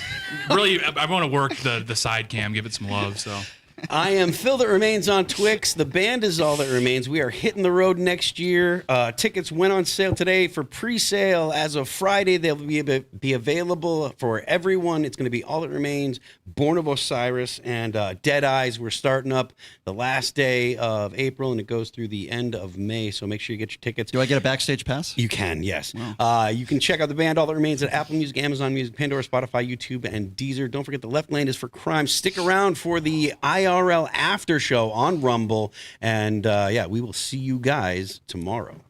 Really, I want to work the side cam, give it some love. So. I am Phil That Remains on Twix. The band is All That Remains. We are hitting the road next year. Tickets went on sale today for pre-sale. As of Friday, they'll be available for everyone. It's going to be All That Remains, Born of Osiris, and Dead Eyes. We're starting up the last day of April, and it goes through the end of May, so make sure you get your tickets. Do I get a backstage pass? You can, yes. Wow. You can check out the band All That Remains at Apple Music, Amazon Music, Pandora, Spotify, YouTube, and Deezer. Don't forget the Left Lane is for Crime. Stick around for the IRL after show on Rumble. And we will see you guys tomorrow.